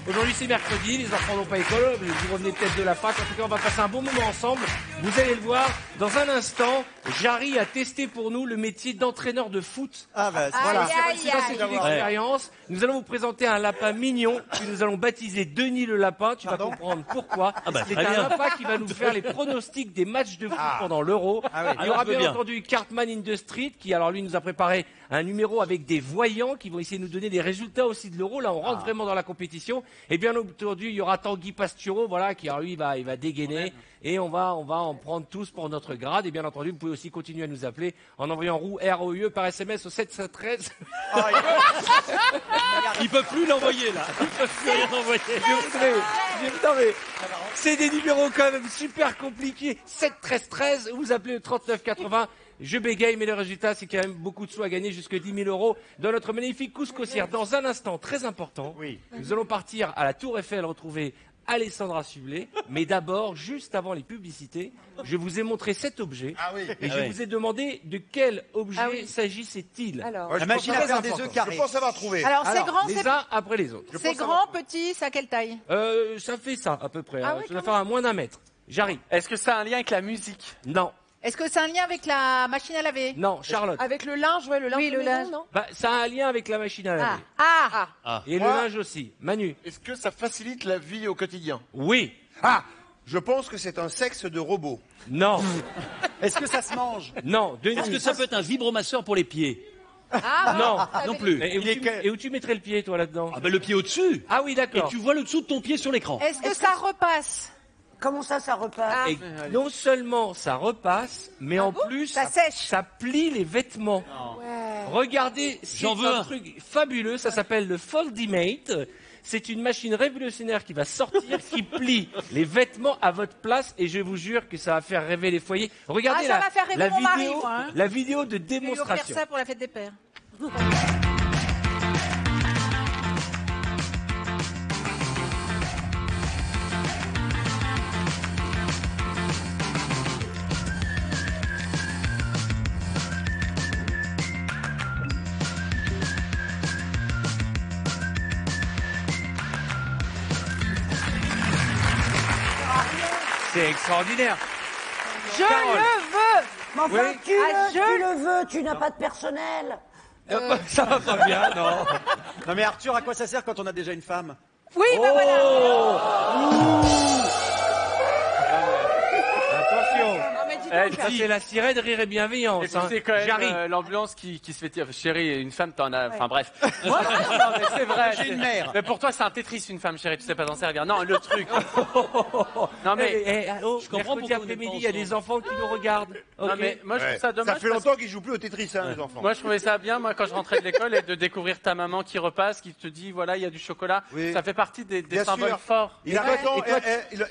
Speaker 1: aujourd'hui c'est mercredi, les enfants n'ont pas école, vous revenez peut-être de la fac, en tout cas on va passer un bon moment ensemble. Vous allez le voir, dans un instant, Jarry a testé pour nous le métier d'entraîneur de foot.
Speaker 2: Ah bah voilà.
Speaker 1: C'est une expérience. Nous allons vous présenter un lapin mignon que nous allons baptiser Denis le lapin. Tu vas comprendre pourquoi. C'est un lapin qui va nous faire les pronostics des matchs de foot pendant l'Euro. Il y aura bien entendu Cartman in the Street qui, alors lui, nous a préparé un numéro avec des voyants qui vont essayer de nous donner des résultats aussi de l'Euro. Là, on rentre vraiment dans la compétition. Et bien entendu, il y aura Tanguy Pastureau, voilà, qui, alors lui, il va dégainer. Et on va en prendre tous pour notre grade. Et bien entendu, vous pouvez aussi continuer à nous appeler en envoyant ROUE, R-O-U-E par SMS au 713.
Speaker 11: Ils peuvent plus l'envoyer, là. Ils peuvent plus rien envoyer.
Speaker 1: Non, mais c'est des numéros quand même super compliqués. 7 13 13, vous appelez le 39 80. Je bégaye, mais le résultat, c'est quand même beaucoup de sous à gagner, jusque 10 000 € dans notre magnifique couscoussière. Dans un instant très important, nous allons partir à la Tour Eiffel retrouver Alexandra Sublet. Mais d'abord, juste avant les publicités, je vous ai montré cet objet. Et je vous ai demandé de quel objet s'agissait-il.
Speaker 2: La machine à faire des œufs carrés.
Speaker 3: Je pense avoir trouvé.
Speaker 6: Alors, c'est grand,
Speaker 1: les uns après les autres.
Speaker 6: c'est grand, petit, c'est à quelle taille?
Speaker 1: Ça fait ça, à peu près. Ça doit faire à moins d'1 mètre. J'arrive.
Speaker 5: Est-ce que ça a un lien avec la musique?
Speaker 1: Non.
Speaker 6: Est-ce que c'est un lien avec la machine à laver?
Speaker 1: Non, Charlotte.
Speaker 4: Avec le linge, le linge.
Speaker 6: Oui,
Speaker 4: de
Speaker 6: le
Speaker 4: maison,
Speaker 6: linge.
Speaker 4: non?
Speaker 1: Bah, ça a un lien avec la machine à laver. Et le linge aussi. Manu.
Speaker 3: Est-ce que ça facilite la vie au quotidien?
Speaker 1: Oui.
Speaker 3: Je pense que c'est un sexe de robot.
Speaker 1: Non.
Speaker 2: Est-ce que ça se mange?
Speaker 1: Non. Denis.
Speaker 11: Est-ce que ça peut être un vibromasseur pour les pieds?
Speaker 1: Non,
Speaker 11: non plus.
Speaker 1: Et où tu mettrais le pied, toi, là-dedans?
Speaker 11: Ah ben le pied au-dessus.
Speaker 1: Ah oui, d'accord.
Speaker 11: Et tu vois le dessous de ton pied sur l'écran.
Speaker 6: Est-ce que ça repasse?
Speaker 7: Comment ça repasse?
Speaker 1: Et non seulement ça repasse, mais en plus,
Speaker 6: Ça sèche.
Speaker 1: ça plie les vêtements. Regardez, c'est
Speaker 11: J'en veux
Speaker 1: un
Speaker 11: un.
Speaker 1: truc fabuleux, ça s'appelle le Foldimate. C'est une machine révolutionnaire qui va sortir, qui plie les vêtements à votre place, et je vous jure que ça va faire rêver les foyers. Regardez
Speaker 6: ça va faire rêver
Speaker 1: la
Speaker 6: mon
Speaker 1: vidéo,
Speaker 6: mari, moi, hein.
Speaker 1: la vidéo de
Speaker 6: Je vais lui offrir
Speaker 1: démonstration.
Speaker 6: ça pour la fête des pères.
Speaker 1: C'est extraordinaire.
Speaker 7: Je
Speaker 1: Carole.
Speaker 7: le veux. Mais enfin,
Speaker 1: Oui.
Speaker 7: tu le veux, tu n'as pas de personnel.
Speaker 1: Ça va pas bien, non.
Speaker 2: Non mais Arthur, à quoi ça sert quand on a déjà une femme?
Speaker 6: Oui, bah voilà.
Speaker 1: Attention.
Speaker 4: mais dis donc,
Speaker 1: Ça, c'est la sirène rire et bienveillance.
Speaker 5: Et puis c'est quand même l'ambulance qui se fait dire, chérie, une femme, t'en as. Enfin bref. Non, mais c'est vrai.
Speaker 2: J'ai une mère.
Speaker 5: Mais pour toi, c'est un Tetris, une femme, chérie, tu sais pas t'en servir. Non, le truc. Non, mais.
Speaker 11: Je comprends
Speaker 1: mercredi
Speaker 11: pourquoi on est
Speaker 1: après-midi,
Speaker 11: pas
Speaker 1: il y a des enfants qui nous regardent.
Speaker 5: Non,
Speaker 1: Ok.
Speaker 5: mais moi, je trouve ça dommage.
Speaker 3: Ça fait longtemps qu'ils jouent plus au Tetris, hein, les enfants.
Speaker 5: Moi, je trouvais ça bien, moi, quand je rentrais de l'école, et de découvrir ta maman qui repasse, qui te dit, voilà, il y a du chocolat.
Speaker 3: Oui.
Speaker 5: Ça fait partie des
Speaker 3: Bien
Speaker 5: symboles
Speaker 3: sûr.
Speaker 5: forts.
Speaker 3: Il a raison.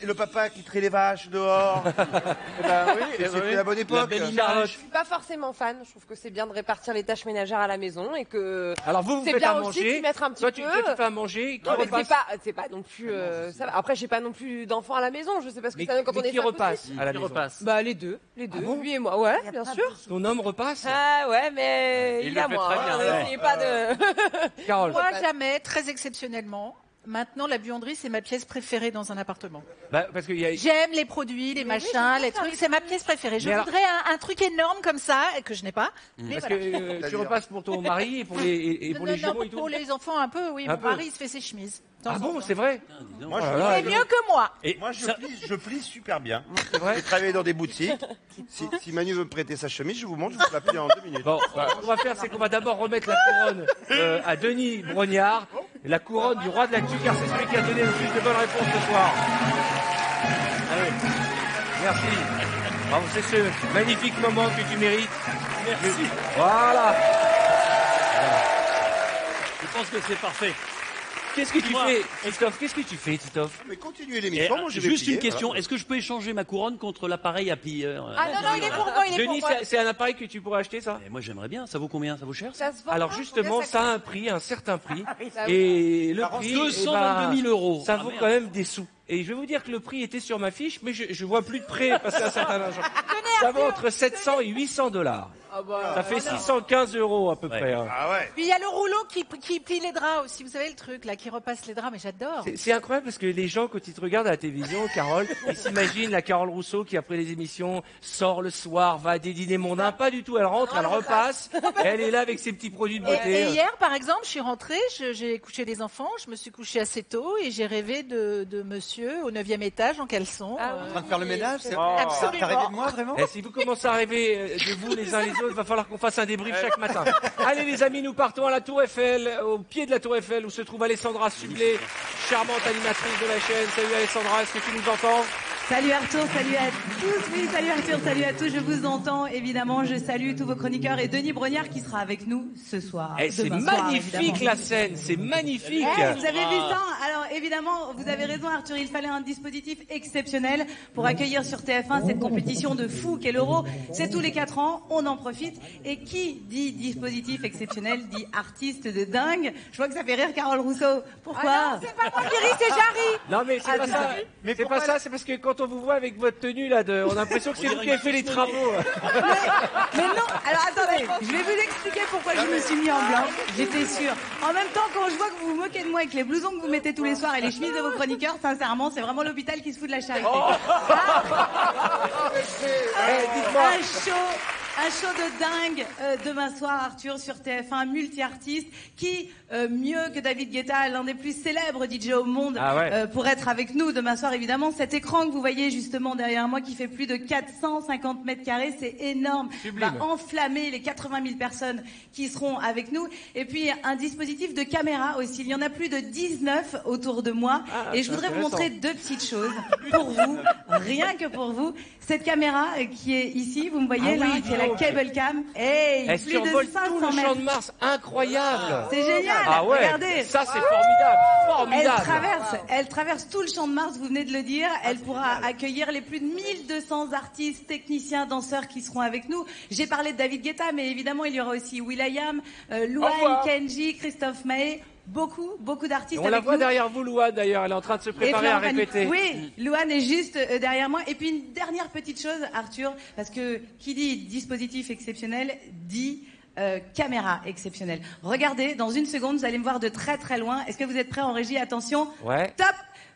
Speaker 3: Et le papa qui traite les vaches dehors.
Speaker 5: Eh ben, oui,
Speaker 3: C'était la bonne époque.
Speaker 4: Je suis pas forcément fan. Je trouve que c'est bien de répartir les tâches ménagères à la maison et que
Speaker 1: Alors vous
Speaker 4: c'est
Speaker 1: faites
Speaker 4: bien
Speaker 1: à
Speaker 4: aussi de
Speaker 1: manger.
Speaker 4: s'y mettre un petit
Speaker 1: Toi,
Speaker 4: peu.
Speaker 1: tu fais à manger. Qui
Speaker 4: Non, mais
Speaker 1: repasse
Speaker 4: c'est pas non plus. Ça va. Après, j'ai pas non plus d'enfants à la maison. Je sais pas ce que
Speaker 1: Mais-
Speaker 4: ça donne quand
Speaker 1: mais
Speaker 4: on est
Speaker 1: qui
Speaker 4: cinq
Speaker 1: repasse
Speaker 4: aussi.
Speaker 1: à la
Speaker 5: Qui
Speaker 1: maison
Speaker 5: repasse.
Speaker 4: Bah les deux, lui et moi. Ouais, bien sûr.
Speaker 1: Ton homme repasse
Speaker 4: Ah ouais, mais
Speaker 5: Il
Speaker 4: il
Speaker 5: le
Speaker 4: a
Speaker 5: fait
Speaker 4: moi.
Speaker 5: très bien, ouais.
Speaker 4: N'ayez pas de.
Speaker 1: Carole.
Speaker 6: Moi, jamais, très exceptionnellement. Maintenant, la buanderie, c'est ma pièce préférée dans un appartement.
Speaker 1: Bah, parce qu'il y a...
Speaker 6: J'aime les produits, les machins, les trucs. C'est ma pièce préférée. Je
Speaker 1: Mais alors-
Speaker 6: voudrais un truc énorme comme ça, que je n'ai pas. Mais
Speaker 1: Parce
Speaker 6: voilà.
Speaker 1: que tu repasses pour ton mari et pour les,
Speaker 6: Non,
Speaker 1: les
Speaker 6: non,
Speaker 1: jumeaux et tout.
Speaker 6: pour les enfants, un peu, oui.
Speaker 1: Un
Speaker 6: Mon
Speaker 1: peu.
Speaker 6: mari, il se fait ses chemises. de temps
Speaker 1: Ah
Speaker 6: en
Speaker 1: bon,
Speaker 6: temps.
Speaker 1: c'est vrai.
Speaker 3: Moi,
Speaker 1: Oh là là,
Speaker 6: C'est mieux que moi.
Speaker 11: Et
Speaker 3: Moi,
Speaker 11: ça-
Speaker 3: je plie super bien.
Speaker 1: c'est vrai.
Speaker 3: J'ai travaillé dans des boutiques. Si Manu veut me prêter sa chemise, je vous montre, je vous la plie en 2 minutes.
Speaker 1: Bon, ce qu'on va faire, c'est qu'on va d'abord remettre la couronne à Denis Brognard, la couronne du roi de l'actu, car c'est celui qui a donné le plus de bonnes réponses ce soir. Allez, merci. Bravo, c'est ce magnifique moment que tu mérites.
Speaker 11: Merci.
Speaker 1: Voilà.
Speaker 11: Je pense que c'est parfait.
Speaker 1: Qu'est-ce que tu
Speaker 11: Moi-
Speaker 1: fais, Titoff? Qu'est-ce que tu fais, Titoff?
Speaker 3: Mais continuez
Speaker 11: Et,
Speaker 3: l'émission, moi je vais
Speaker 11: juste
Speaker 3: plier,
Speaker 11: une question,
Speaker 3: voilà.
Speaker 11: est-ce que je peux échanger ma couronne contre l'appareil à plieur
Speaker 6: Ah non, non, il est pour moi, il est pour
Speaker 1: Denis,
Speaker 6: moi.
Speaker 1: c'est un appareil que tu pourrais acheter, ça?
Speaker 11: Et moi j'aimerais bien, ça vaut combien? Ça vaut cher?
Speaker 4: Ça se vend,
Speaker 1: Alors
Speaker 4: hein,
Speaker 1: justement,
Speaker 4: combien
Speaker 1: ça a un prix, un certain prix.
Speaker 4: Ça
Speaker 1: Et le prix,
Speaker 11: 222 000 euros.
Speaker 1: ça
Speaker 11: Ah,
Speaker 1: vaut
Speaker 11: merde.
Speaker 1: quand même des sous. Et je vais vous dire que le prix était sur ma fiche, mais je vois plus de près passer un certain argent. Ça vaut entre 700 et 800 $.
Speaker 4: Ah bah,
Speaker 1: Ça fait 615 € à peu
Speaker 11: Ouais.
Speaker 1: près. Hein.
Speaker 3: Ah ouais.
Speaker 6: Puis il y a le rouleau qui plie les draps aussi. Vous savez le truc là, qui repasse les draps, mais j'adore.
Speaker 1: C'est incroyable parce que les gens, quand ils te regardent à la télévision, Carole, ils s'imaginent la Carole Rousseau qui, après les émissions, sort le soir, va à des dîners mondains. Pas du tout. Elle rentre, elle repasse, et elle est là avec ses petits produits de
Speaker 6: Et
Speaker 1: beauté.
Speaker 6: hier, par exemple, je suis rentrée, j'ai couché les enfants, je me suis couchée assez tôt et j'ai rêvé de monsieur au 9e étage en caleçon.
Speaker 4: Ah
Speaker 2: En train de faire le ménage, c'est
Speaker 6: Absolument.
Speaker 2: T'as rêvé de moi vraiment
Speaker 1: Et si vous commencez à rêver de vous les uns les autres, il va falloir qu'on fasse un débrief chaque matin. Allez les amis, nous partons à la Tour Eiffel, au pied de la Tour Eiffel, où se trouve Alessandra Sublet, charmante animatrice de la chaîne. Salut Alessandra, est-ce que tu nous entends?
Speaker 15: Salut Arthur, salut à tous, oui, salut Arthur, salut à tous, je vous entends, évidemment, je salue tous vos chroniqueurs et Denis Brognard qui sera avec nous ce soir.
Speaker 1: Eh, c'est
Speaker 15: demain soir,
Speaker 1: magnifique
Speaker 15: évidemment.
Speaker 1: la scène, c'est magnifique.
Speaker 15: Eh, vous avez vu ça? Alors évidemment, vous avez raison Arthur, il fallait un dispositif exceptionnel pour accueillir sur TF1 cette compétition de fou qu'est l'Euro. C'est tous les 4 ans, on en profite. Et qui dit dispositif exceptionnel dit artiste de dingue. Je vois que ça fait rire Carole Rousseau. Pourquoi?
Speaker 4: Ah non, c'est pas moi qui ris, c'est Jarry.
Speaker 1: Non mais c'est
Speaker 15: Ah,
Speaker 1: pas
Speaker 15: c'est
Speaker 1: ça.
Speaker 15: ça.
Speaker 1: Mais c'est pas ça, c'est parce que quand on vous voit avec votre tenue là, on a l'impression que c'est vous qui avez fait les travaux.
Speaker 15: Mais non, alors attendez, je vais vous expliquer pourquoi je me suis mis en blanc. J'étais sûre. En même temps, quand je vois que vous vous moquez de moi avec les blousons que vous mettez tous les soirs et les chemises de vos chroniqueurs, sincèrement, c'est vraiment l'hôpital qui se fout de la charité.
Speaker 1: Dites-moi.
Speaker 15: Un show de dingue demain soir, Arthur, sur TF1, multi-artiste, qui, mieux que David Guetta, l'un des plus célèbres DJ au monde,
Speaker 1: Ah ouais.
Speaker 15: pour être avec nous demain soir, évidemment. Cet écran que vous voyez justement derrière moi, qui fait plus de 450 mètres carrés, c'est énorme.
Speaker 1: Sublime.
Speaker 15: Va enflammer les 80 000 personnes qui seront avec nous. Et puis, un dispositif de caméra aussi. Il y en a plus de 19 autour de moi.
Speaker 1: Ah,
Speaker 15: et je
Speaker 1: c'est
Speaker 15: voudrais vous
Speaker 1: intéressant.
Speaker 15: montrer deux petites choses pour vous, rien que pour vous. Cette caméra qui est ici, vous me voyez
Speaker 1: Ah
Speaker 15: là,
Speaker 1: oui,
Speaker 15: qui est la
Speaker 1: donc.
Speaker 15: cable cam. Hey,
Speaker 1: Elle
Speaker 15: plus de
Speaker 1: survole
Speaker 15: 500
Speaker 1: tout le champ
Speaker 15: mètres.
Speaker 1: de Mars, incroyable.
Speaker 15: C'est génial.
Speaker 1: Ah ouais,
Speaker 15: Regardez.
Speaker 1: ça c'est formidable,
Speaker 15: Elle traverse tout le champ de Mars, vous venez de le dire. Elle pourra accueillir les plus de 1200 artistes, techniciens, danseurs qui seront avec nous. J'ai parlé de David Guetta, mais évidemment, il y aura aussi will.i.am, Louane,
Speaker 1: revoir.
Speaker 15: Kenji, Christophe Maé. Beaucoup d'artistes
Speaker 1: On la
Speaker 15: avec
Speaker 1: voit
Speaker 15: nous.
Speaker 1: derrière vous, Louane, d'ailleurs. Elle est en train de se
Speaker 15: Et
Speaker 1: préparer à
Speaker 15: Florent
Speaker 1: répéter.
Speaker 15: Oui, Louane est juste derrière moi. Et puis une dernière petite chose, Arthur, parce que qui dit dispositif exceptionnel dit caméra exceptionnelle. Regardez, dans une seconde, vous allez me voir de très très loin. Est-ce que vous êtes prêts en régie? Attention.
Speaker 1: Ouais.
Speaker 15: Top.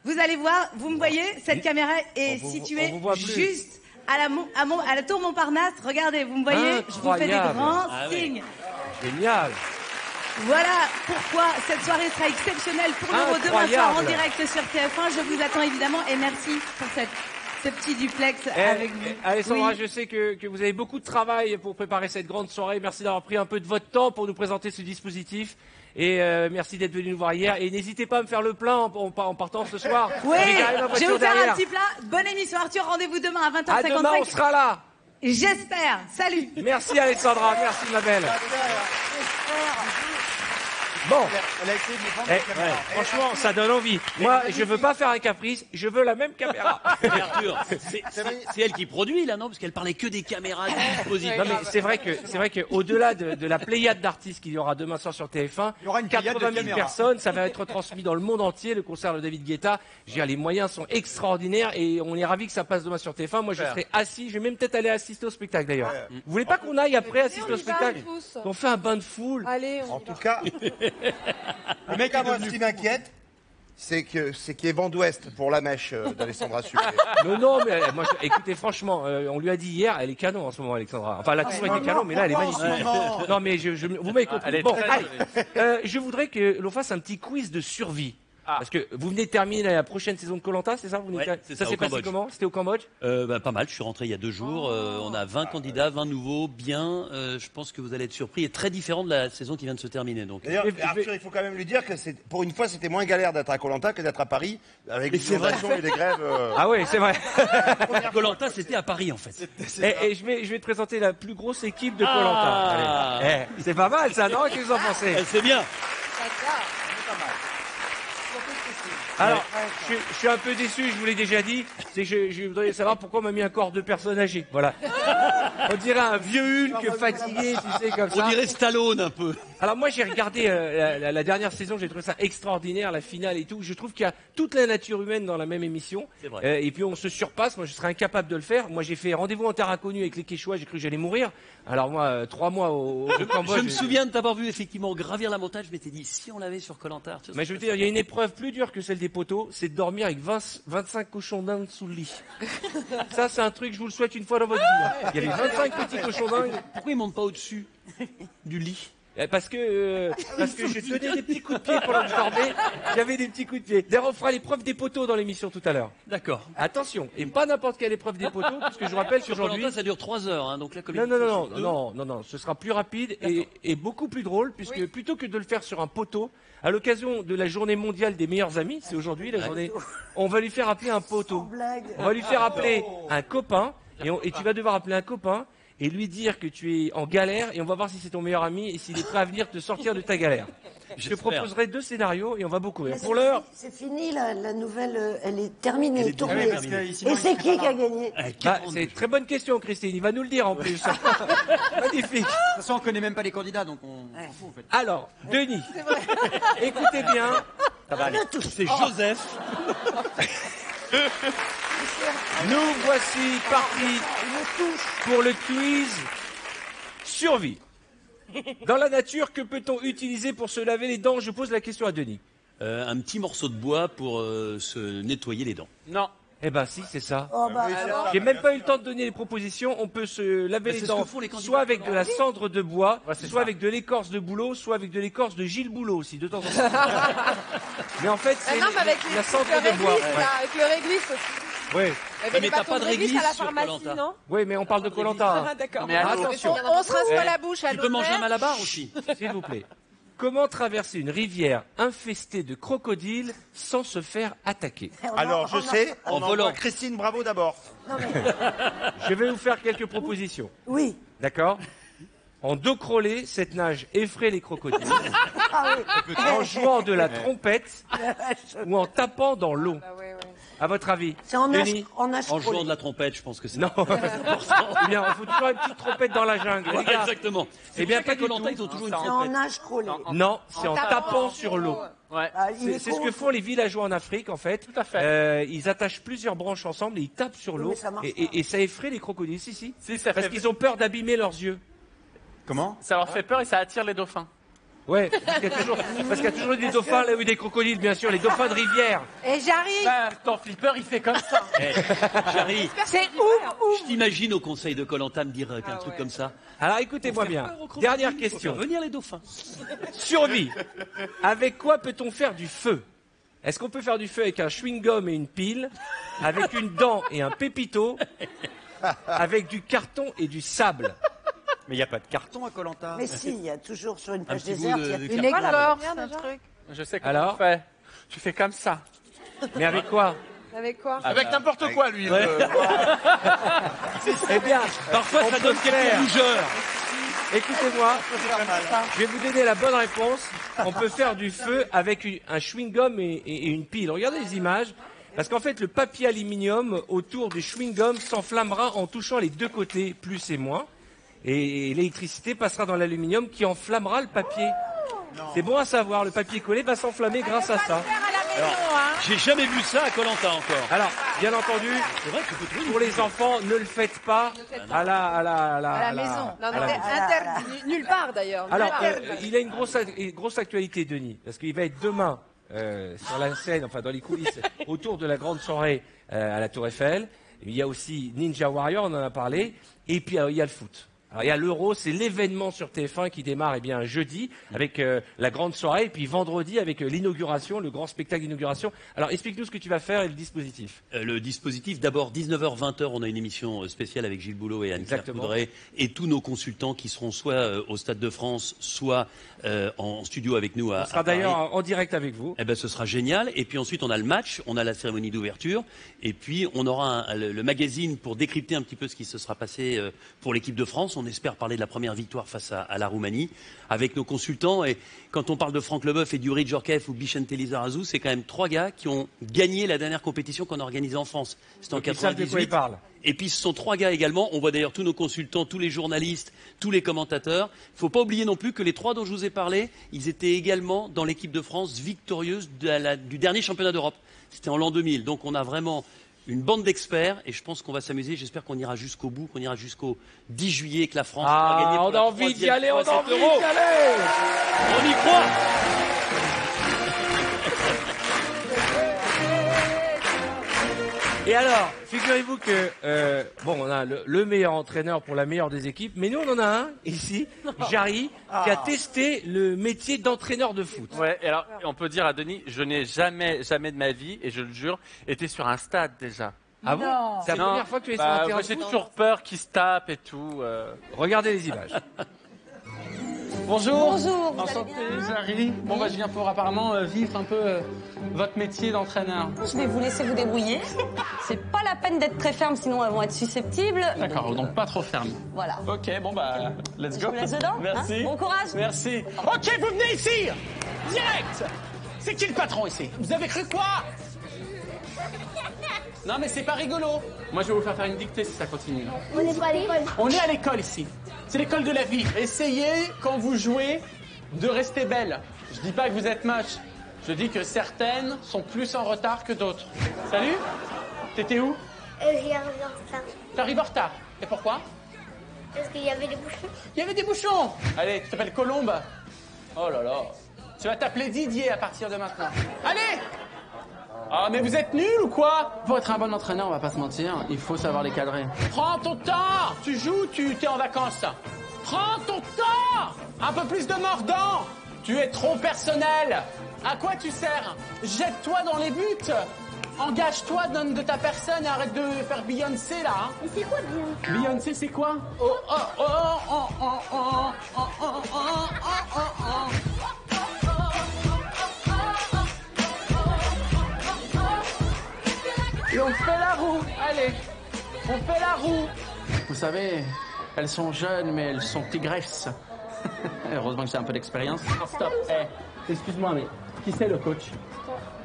Speaker 15: Vous allez voir, vous me voyez, cette caméra est
Speaker 1: on
Speaker 15: située
Speaker 1: vous voit plus.
Speaker 15: juste à la tour Montparnasse. Regardez, vous me voyez, je vous fais des
Speaker 1: Incroyable.
Speaker 15: grands
Speaker 11: Ah oui.
Speaker 15: signes.
Speaker 1: Génial.
Speaker 15: Voilà pourquoi cette soirée sera exceptionnelle pour l'Euro demain soir en direct sur TF1. Je vous attends évidemment et merci pour ce petit duplex avec vous.
Speaker 1: Alessandra,
Speaker 15: Oui.
Speaker 1: je sais que vous avez beaucoup de travail pour préparer cette grande soirée. Merci d'avoir pris un peu de votre temps pour nous présenter ce dispositif. Et merci d'être venu nous voir hier. Et n'hésitez pas à me faire le plein en partant ce soir.
Speaker 15: Oui,
Speaker 1: Avec la
Speaker 15: je vais
Speaker 1: voiture
Speaker 15: vous faire
Speaker 1: derrière.
Speaker 15: un petit plat. Bonne émission Arthur, rendez-vous demain à 20h55.
Speaker 1: À demain, on sera là.
Speaker 15: J'espère. Salut.
Speaker 1: Merci Alessandra, merci ma belle. Bon,
Speaker 2: Elle a essayé de nous prendre la caméra.
Speaker 1: franchement, ça donne envie. Moi, je veux pas faire un caprice, je veux la même caméra.
Speaker 11: Mais Arthur, c'est elle qui produit là, non? Parce qu'elle parlait que des caméras, du dispositif.
Speaker 1: Non mais c'est vrai que au-delà de la pléiade d'artistes qu'il y aura demain soir sur TF1,
Speaker 2: Il y aura une pléiade de
Speaker 1: 80 000
Speaker 2: caméras.
Speaker 1: personnes, ça va être transmis dans le monde entier, le concert de David Guetta. Je veux dire, les moyens sont extraordinaires et on est ravis que ça passe demain sur TF1. Moi, je serai assis, je vais même peut-être aller assister au spectacle d'ailleurs. Vous voulez pas qu'on aille après assister au spectacle? On fait un bain de foule.
Speaker 4: Allez,
Speaker 3: En tout cas,
Speaker 2: Le mec,
Speaker 3: moi, ce qui m'inquiète, c'est qu'il y ait vent d'ouest pour la mèche d'Alessandra Sublet.
Speaker 1: Non, mais moi, écoutez, franchement, on lui a dit hier, elle est canon en ce moment, Alexandra. Enfin, elle a toujours été canon, mais là, elle est magnifique. Non, mais vous m'avez compris.
Speaker 5: Elle est
Speaker 1: Bon,
Speaker 5: très
Speaker 1: allez, je voudrais que l'on fasse un petit quiz de survie. Parce que vous venez de terminer la prochaine saison de Koh-Lanta, c'est ça? Vous venez
Speaker 11: Ouais,
Speaker 1: de-
Speaker 11: c'est
Speaker 1: ça
Speaker 11: ça,
Speaker 1: s'est
Speaker 11: au
Speaker 1: passé
Speaker 11: Cambodge.
Speaker 1: comment? C'était au Cambodge?
Speaker 11: Pas mal, je suis rentré il y a 2 jours. On a 20 candidats, 20 nouveaux, bien. Je pense que vous allez être surpris et très différent de la saison qui vient de se terminer. Donc.
Speaker 3: D'ailleurs, Arthur, il faut quand même lui dire que pour une fois, c'était moins galère d'être à Koh-Lanta que d'être à Paris, avec
Speaker 11: Mais
Speaker 3: des
Speaker 11: c'est vrai.
Speaker 3: inondations et des grèves.
Speaker 1: Ah oui, c'est vrai.
Speaker 11: Koh-Lanta, c'était à Paris en fait.
Speaker 1: Et je vais te présenter la plus grosse équipe de
Speaker 11: Ah.
Speaker 1: Koh-Lanta. Allez. C'est pas mal ça, non? Qu'est-ce que vous en pensez?
Speaker 11: C'est bien.
Speaker 1: Alors, je suis un peu déçu, je vous l'ai déjà dit, c'est que je voudrais savoir pourquoi on m'a mis un corps de personne âgée. Voilà. On dirait un vieux Hulk fatigué, tu sais, comme ça.
Speaker 11: On dirait Stallone un peu.
Speaker 1: Alors moi j'ai regardé la dernière saison, j'ai trouvé ça extraordinaire, la finale et tout. Je trouve qu'il y a toute la nature humaine dans la même émission.
Speaker 11: C'est vrai.
Speaker 1: Et puis on se surpasse, moi je serais incapable de le faire. Moi j'ai fait rendez-vous en terre inconnue avec les Quechua, j'ai cru que j'allais mourir. Alors moi, 3 mois au Cambodge.
Speaker 11: Je me souviens de t'avoir vu effectivement gravir la montagne. Je m'étais dit, si on l'avait sur Koh-Lanta.
Speaker 1: Mais je veux dire, il y a une épreuve plus dure que celle des poteaux, c'est de dormir avec 25 cochons d'Inde sous le lit. Ça, c'est un truc, je vous le souhaite une fois dans votre vie. hein. Il y avait 25 petits cochons d'Inde.
Speaker 11: Pourquoi ils montent pas au-dessus du lit?
Speaker 1: Parce que je tenais des petits coups de pied pendant que je dormais. J'avais des petits coups de pied. D'ailleurs, on fera l'épreuve des poteaux dans l'émission tout à l'heure.
Speaker 11: D'accord.
Speaker 1: Attention, et pas n'importe quelle épreuve des poteaux, parce que je vous rappelle
Speaker 11: Sur
Speaker 1: qu'aujourd'hui...
Speaker 11: Koh-Lanta, ça dure 3 heures. Hein, donc là, comme
Speaker 1: Non, ce sera plus rapide et beaucoup plus drôle, puisque plutôt que de le faire sur un poteau, à l'occasion de la journée mondiale des meilleurs amis, c'est aujourd'hui la journée, on va lui faire appeler un poteau. On va lui faire appeler un copain, et tu vas devoir appeler un copain, et lui dire que tu es en galère, et on va voir si c'est ton meilleur ami, et s'il est prêt à venir te sortir de ta galère. Je te proposerai 2 scénarios, et on va beaucoup rire. Pour l'heure...
Speaker 7: C'est fini, la nouvelle, elle est terminée,
Speaker 11: Elle est
Speaker 7: tournée.
Speaker 11: terminée.
Speaker 7: Et c'est qui a gagné?
Speaker 1: C'est une très bonne question, Christine, il va nous le dire en plus. Magnifique.
Speaker 2: De toute façon, on connaît même pas les candidats, donc on s'en fout, en fait.
Speaker 1: Alors, Denis, écoutez bien. Ça va aller.
Speaker 11: C'est Joseph.
Speaker 1: Nous voici partis pour le quiz survie. Dans la nature, que peut-on utiliser pour se laver les dents? Je pose la question à Denis.
Speaker 11: Un petit morceau de bois pour se nettoyer les dents.
Speaker 1: Non. Eh ben si, c'est ça.
Speaker 7: Oh, bah, alors.
Speaker 1: J'ai même pas eu le temps de donner les propositions. On peut se laver les
Speaker 11: c'est ce
Speaker 1: dents
Speaker 11: que font les candidats.
Speaker 1: soit avec de la cendre de bois, soit avec de l'écorce de bouleau, soit avec de l'écorce de Gilles Boulot aussi, de temps en temps. Mais en fait, c'est
Speaker 4: non, mais avec
Speaker 1: la cendre de bois.
Speaker 4: réglisse, là, avec le réglisse aussi.
Speaker 1: Oui.
Speaker 4: Il y avait
Speaker 11: mais
Speaker 4: des
Speaker 11: t'as
Speaker 4: bâtons
Speaker 11: pas de réglisse
Speaker 4: à la
Speaker 11: sur
Speaker 4: pharmacie,
Speaker 11: Koh-Lanta.
Speaker 4: non?
Speaker 1: Oui, mais on parle de Koh-Lanta.
Speaker 4: Ah, d'accord.
Speaker 5: Mais alors,
Speaker 1: Attention.
Speaker 4: On se rince pas la bouche à
Speaker 11: Tu peux manger un malabar aussi.
Speaker 1: S'il vous plaît. Comment traverser une rivière infestée de crocodiles sans se faire attaquer?
Speaker 3: Alors, je sais, on
Speaker 11: En
Speaker 3: envoie
Speaker 11: volant.
Speaker 3: Christine Bravo d'abord.
Speaker 1: Je vais vous faire quelques propositions.
Speaker 7: Oui.
Speaker 1: D'accord? En dos crawlé, cette nage effraie les crocodiles.
Speaker 7: Ah oui.
Speaker 1: En jouant de la trompette ou en tapant dans l'eau. À votre avis?
Speaker 7: C'est en nage,
Speaker 1: Denis?
Speaker 11: En jouant de la trompette, je pense que c'est.
Speaker 1: Non. Eh bien, il faut toujours une petite trompette dans la jungle.
Speaker 11: Ouais,
Speaker 1: les gars.
Speaker 11: exactement.
Speaker 1: Eh bien,
Speaker 11: pas
Speaker 1: pas du
Speaker 11: Koh-Lanta,
Speaker 1: tout.
Speaker 11: ils ont toujours une
Speaker 7: C'est en
Speaker 11: trompette.
Speaker 7: nage crawlé.
Speaker 1: Non, c'est en tapant sur l'eau.
Speaker 5: Ouais.
Speaker 7: Ah, il est
Speaker 1: C'est ce
Speaker 7: con.
Speaker 1: que font les villageois en Afrique, en fait.
Speaker 5: Tout à fait.
Speaker 1: Ils attachent plusieurs branches ensemble et ils tapent sur l'eau.
Speaker 7: mais ça marche
Speaker 1: Et ça effraie les crocodiles. Si, si.
Speaker 5: Si, ça
Speaker 1: Parce
Speaker 5: fait-
Speaker 1: qu'ils ont peur d'abîmer leurs yeux.
Speaker 2: Comment?
Speaker 5: Ça leur fait peur et ça attire les dauphins.
Speaker 1: Ouais, parce qu'il y a toujours eu des dauphins là où il y a eu des crocodiles, bien sûr, les dauphins de rivière.
Speaker 6: Et j'arrive.
Speaker 5: Bah, ton flipper, il fait comme ça.
Speaker 11: J'arrive.
Speaker 6: C'est ouf.
Speaker 11: Je t'imagine au conseil de Koh-Lanta me dire un truc comme ça.
Speaker 1: Alors écoutez-moi bien. Dernière question.
Speaker 11: Faut faire venir les dauphins.
Speaker 1: Survie. Avec quoi peut-on faire du feu? Est-ce qu'on peut faire du feu avec un chewing-gum et une pile, avec une dent et un pépito, avec du carton et du sable?
Speaker 2: Mais il n'y a pas de carton à Koh-Lanta.
Speaker 7: Mais si, il y a toujours sur une plage
Speaker 11: petit bout
Speaker 7: déserte,
Speaker 11: de-
Speaker 7: il y a
Speaker 11: de
Speaker 7: plus
Speaker 6: Une
Speaker 7: carton.
Speaker 6: écorce, un truc.
Speaker 5: Je sais comment
Speaker 1: Alors
Speaker 5: tu fais. Tu fais comme ça.
Speaker 1: Mais avec quoi?
Speaker 4: Avec quoi?
Speaker 3: Avec n'importe quoi, lui.
Speaker 1: Eh bien,
Speaker 11: Parfois, ça donne quelques rougeurs.
Speaker 1: écoutez-moi, je vais vous donner la bonne réponse. On peut faire du feu avec un chewing-gum et une pile. Regardez les images. Parce qu'en fait, le papier aluminium autour du chewing-gum s'enflammera en touchant les deux côtés, plus et moins. Et l'électricité passera dans l'aluminium qui enflammera le papier. C'est bon à savoir, le papier collé va s'enflammer grâce à ça.
Speaker 11: J'ai jamais vu ça à Koh-Lanta encore.
Speaker 1: Alors, bien entendu,
Speaker 11: C'est vrai, tu peux trouver.
Speaker 1: pour les enfants, ne le faites pas à la
Speaker 6: maison.
Speaker 4: Non, non,
Speaker 1: à la-
Speaker 4: c'est interdit. Nulle part d'ailleurs.
Speaker 1: Alors,
Speaker 4: Nulle part.
Speaker 1: il a une grosse actualité, Denis, parce qu'il va être demain sur la scène, enfin dans les coulisses, autour de la grande soirée à la Tour Eiffel. Il y a aussi Ninja Warrior, on en a parlé, et puis il y a le foot. Alors, il y a l'Euro, c'est l'événement sur TF1 qui démarre jeudi avec la grande soirée, et puis vendredi avec l'inauguration, le grand spectacle d'inauguration. Alors explique-nous ce que tu vas faire et le dispositif.
Speaker 11: Le dispositif, d'abord 19h-20h, on a une émission spéciale avec Gilles Boulot et Anne-Claire
Speaker 1: Exactement.
Speaker 11: Coudray et tous nos consultants qui seront soit au Stade de France, soit en studio avec nous à
Speaker 1: On sera
Speaker 11: Paris.
Speaker 1: d'ailleurs en direct avec vous.
Speaker 11: Eh ben, ce sera génial. Et puis ensuite, on a le match, on a la cérémonie d'ouverture, et puis on aura le magazine pour décrypter un petit peu ce qui se sera passé pour l'équipe de France. On espère parler de la première victoire face à la Roumanie avec nos consultants. Et quand on parle de Franck Leboeuf et du Djurij Djorkaeff ou Bichente Lizarazu, c'est quand même 3 gars qui ont gagné la dernière compétition qu'on a organisée en France. C'était en
Speaker 1: Donc, ils savent de quoi ils
Speaker 11: 98.
Speaker 1: parlent.
Speaker 11: Et puis ce sont 3 gars également. On voit d'ailleurs tous nos consultants, tous les journalistes, tous les commentateurs. Il ne faut pas oublier non plus que les 3 dont je vous ai parlé, ils étaient également dans l'équipe de France victorieuse du dernier championnat d'Europe. C'était en l'an 2000. Donc on a vraiment une bande d'experts et je pense qu'on va s'amuser. J'espère qu'on ira jusqu'au bout, qu'on ira jusqu'au 10 juillet et que la France pourra gagner pour
Speaker 1: on
Speaker 11: la
Speaker 1: a envie d'y
Speaker 11: 3e
Speaker 1: aller, on
Speaker 11: fois
Speaker 1: a
Speaker 11: cet
Speaker 1: envie
Speaker 11: Euro.
Speaker 1: d'y aller.
Speaker 11: On y croit.
Speaker 1: Et alors, figurez-vous que on a le meilleur entraîneur pour la meilleure des équipes, mais nous on en a un ici, Jarry, qui a testé le métier d'entraîneur de foot.
Speaker 5: Ouais, et alors, on peut dire à Denis, je n'ai jamais de ma vie, et je le jure, été sur un stade déjà.
Speaker 1: Ah bon?
Speaker 6: Non.
Speaker 1: C'est la
Speaker 5: Non,
Speaker 1: première fois que tu es sur un terrain
Speaker 5: moi,
Speaker 1: de
Speaker 5: j'ai
Speaker 1: foot?
Speaker 5: toujours peur qu'ils se tapent et tout.
Speaker 1: Regardez les images.
Speaker 5: Bonjour.
Speaker 9: Bonjour, vous allez
Speaker 5: Enchanté,
Speaker 9: bien
Speaker 5: Jarry. Bon, bah, je viens pour apparemment vivre un peu votre métier d'entraîneur.
Speaker 9: Je vais vous laisser vous débrouiller. C'est pas la peine d'être très ferme, sinon elles vont être susceptibles.
Speaker 5: D'accord, donc pas trop ferme.
Speaker 9: Voilà.
Speaker 5: Ok, bon bah, let's
Speaker 9: Je
Speaker 5: go.
Speaker 9: vous laisse dedans.
Speaker 5: Merci.
Speaker 9: Hein. Bon courage.
Speaker 5: Merci.
Speaker 16: Ok, vous venez ici direct. C'est qui le patron ici? Vous avez cru quoi? Non mais c'est pas rigolo.
Speaker 5: Moi, je vais vous faire une dictée si ça continue.
Speaker 16: On n'est pas à l'école. On est à l'école ici. C'est l'école de la vie.
Speaker 5: Essayez, quand vous jouez, de rester belle. Je dis pas que vous êtes moche. Je dis que certaines sont plus en retard que d'autres. Salut. T'étais où?
Speaker 17: J'y arrive en retard.
Speaker 5: T'arrives en retard. Et pourquoi?
Speaker 17: Parce qu'il y avait des bouchons.
Speaker 5: Il y avait des bouchons. Allez, tu t'appelles Colombe. Oh là là. Tu vas t'appeler Didier à partir de maintenant. Allez. Ah, mais vous êtes nuls ou quoi? Pour être un bon entraîneur, on va pas se mentir, il faut savoir les cadrer.
Speaker 16: Prends ton temps. Tu joues, t'es en vacances. Prends ton temps. Un peu plus de mordant. Tu es trop personnel. À quoi tu sers? Jette-toi dans les buts. Engage-toi, donne de ta personne et arrête de faire Beyoncé là. Hein.
Speaker 17: Mais c'est quoi bien?
Speaker 16: Beyoncé, c'est quoi? Oh, oh, oh, oh, oh, oh, oh, oh, oh, oh, oh.
Speaker 5: Et on fait la roue, allez, on fait la roue. Vous savez, elles sont jeunes, mais elles sont tigresses. Heureusement que j'ai un peu d'expérience. Stop, excuse-moi, mais qui c'est le coach?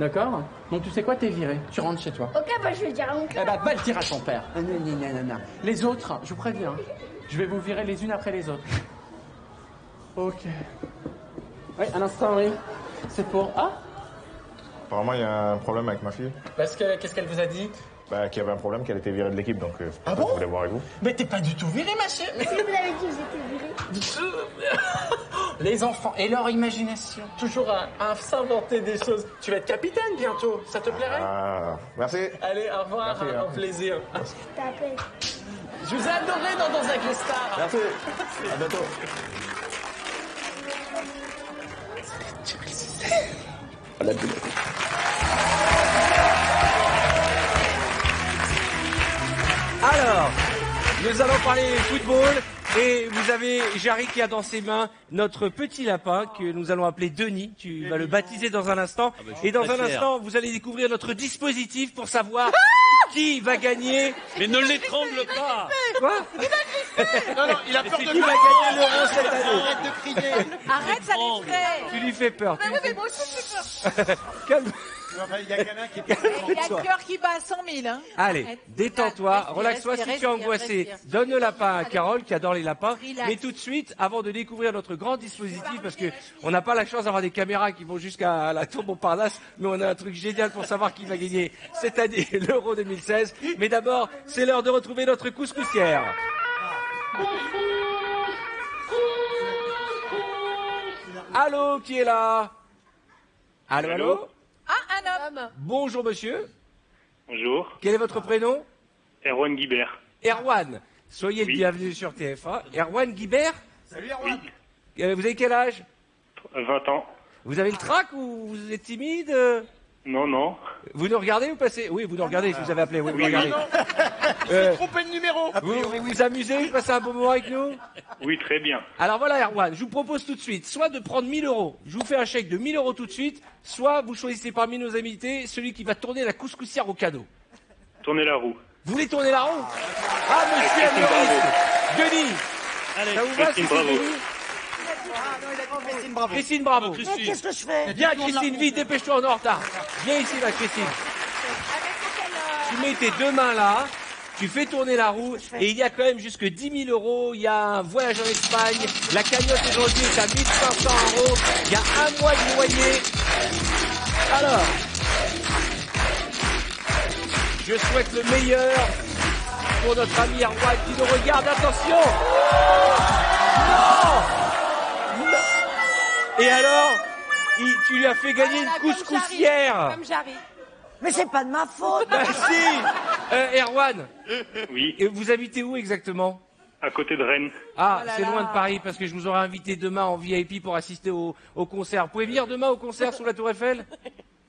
Speaker 5: D'accord? Donc tu sais quoi, t'es viré, tu rentres chez toi.
Speaker 17: Ok, bah je vais le dire à mon père.
Speaker 5: Eh ben, va le dire à ton père. Les autres, je vous préviens, je vais vous virer les unes après les autres. Ok. Oui, un instant, oui. C'est pour... Ah?
Speaker 18: Apparemment, il y a un problème avec ma fille.
Speaker 5: Parce que, qu'est-ce qu'elle vous a dit?
Speaker 18: Bah, qu'il y avait un problème, qu'elle était virée de l'équipe, donc
Speaker 16: Ah bon?
Speaker 18: je voulais voir avec vous.
Speaker 16: Mais t'es pas du tout viré, ma chérie.
Speaker 17: Si vous avez dit que j'étais virée.
Speaker 16: Les enfants et leur imagination. Toujours à s'inventer des choses. Tu vas être capitaine bientôt. Ça te plairait?
Speaker 18: Ah, merci.
Speaker 16: Allez, au revoir.
Speaker 18: Merci,
Speaker 16: un plaisir.
Speaker 17: Je t'appelle.
Speaker 16: Je vous ai adoré dans Danse avec les stars.
Speaker 18: Merci. À bientôt.
Speaker 1: Alors, nous allons parler football et vous avez Jarry qui a dans ses mains notre petit lapin que nous allons appeler Denis. Tu vas le baptiser dans un instant. Et dans un instant, vous allez découvrir notre dispositif pour savoir qui va gagner.
Speaker 11: Mais ne l'étrangle pas.
Speaker 1: Quoi?
Speaker 2: Non, non, il a peur
Speaker 1: C'est
Speaker 2: de
Speaker 1: qui va gagner l'euro cette année?
Speaker 2: Arrête de crier.
Speaker 6: Arrête, ça l'effraie.
Speaker 1: Tu lui fais peur.
Speaker 6: Mais oui, mais moi aussi j'ai peur.
Speaker 1: Calme.
Speaker 2: Il y a quelqu'un qui est
Speaker 6: Il y a le cœur qui bat à 100 000. Hein.
Speaker 1: Allez,
Speaker 6: Arrête.
Speaker 1: détends-toi,
Speaker 6: Respire,
Speaker 1: relaxe-toi. Si
Speaker 6: respire,
Speaker 1: tu es
Speaker 6: respire,
Speaker 1: angoissé,
Speaker 6: respire.
Speaker 1: donne le lapin à Carole qui adore les lapins.
Speaker 6: Relax.
Speaker 1: Mais tout de suite, avant de découvrir notre grand dispositif, parce que on n'a pas la chance d'avoir des caméras qui vont jusqu'à la tour Montparnasse, mais on a un truc génial pour savoir qui va gagner cette année l'Euro 2016. Mais d'abord, c'est l'heure de retrouver notre couscoussière. Allô, qui est là? Allô, allô?
Speaker 6: Ah, un homme.
Speaker 1: Bonjour monsieur.
Speaker 19: Bonjour,
Speaker 1: Quel est votre prénom?
Speaker 19: Erwan Guibert.
Speaker 1: Erwan. Soyez le
Speaker 19: Oui.
Speaker 1: bienvenu sur TF1. Erwan Guibert?
Speaker 2: Salut Erwan.
Speaker 1: Vous avez quel âge?
Speaker 19: 20 ans.
Speaker 1: Vous avez le trac ou vous êtes timide?
Speaker 19: Non, non.
Speaker 1: Vous nous regardez ou passez? Oui, vous nous regardez si vous avez appelé. Oui, vous
Speaker 19: Oui,
Speaker 1: regardez.
Speaker 2: Il s'est trompé de numéro.
Speaker 1: Vous vous amusez? Vous passez un bon moment avec nous?
Speaker 19: Oui, très bien.
Speaker 1: Alors voilà, Erwan, je vous propose tout de suite, soit de prendre 1000 euros, je vous fais un chèque de 1000 euros tout de suite, soit vous choisissez parmi nos invités celui qui va tourner la couscoussière au cadeau.
Speaker 19: Tournez la roue.
Speaker 1: Vous voulez tourner la roue? Ah, monsieur
Speaker 19: Christine,
Speaker 1: Amélis, Denis,
Speaker 11: Allez,
Speaker 1: ça vous va si
Speaker 19: Christine,
Speaker 1: c'est
Speaker 19: bravo.
Speaker 1: Denis?
Speaker 2: Christine, bravo.
Speaker 1: Christine, bravo.
Speaker 7: Mais qu'est-ce que je fais?
Speaker 1: Viens Christine, vite, dépêche-toi, on est en retard. Viens ici là, Christine. Tu mets tes deux mains là, tu fais tourner la roue, et il y a quand même jusque 10 000 euros, il y a un voyage en Espagne, la cagnotte aujourd'hui est à 1 500 euros, il y a un mois de loyer. Alors, je souhaite le meilleur pour notre ami Erwan qui nous regarde, attention. Non. Et alors, tu lui as fait gagner une couscoussière.
Speaker 4: Comme Jarry.
Speaker 7: Mais c'est pas de ma faute.
Speaker 1: Bah si. Erwan,
Speaker 19: Oui,
Speaker 1: et vous habitez où exactement?
Speaker 19: à côté de Rennes.
Speaker 1: Ah,
Speaker 4: Oh là
Speaker 1: c'est
Speaker 4: là.
Speaker 1: loin de Paris parce que je vous aurais invité demain en VIP pour assister au concert. Vous pouvez venir demain au concert sous la Tour Eiffel?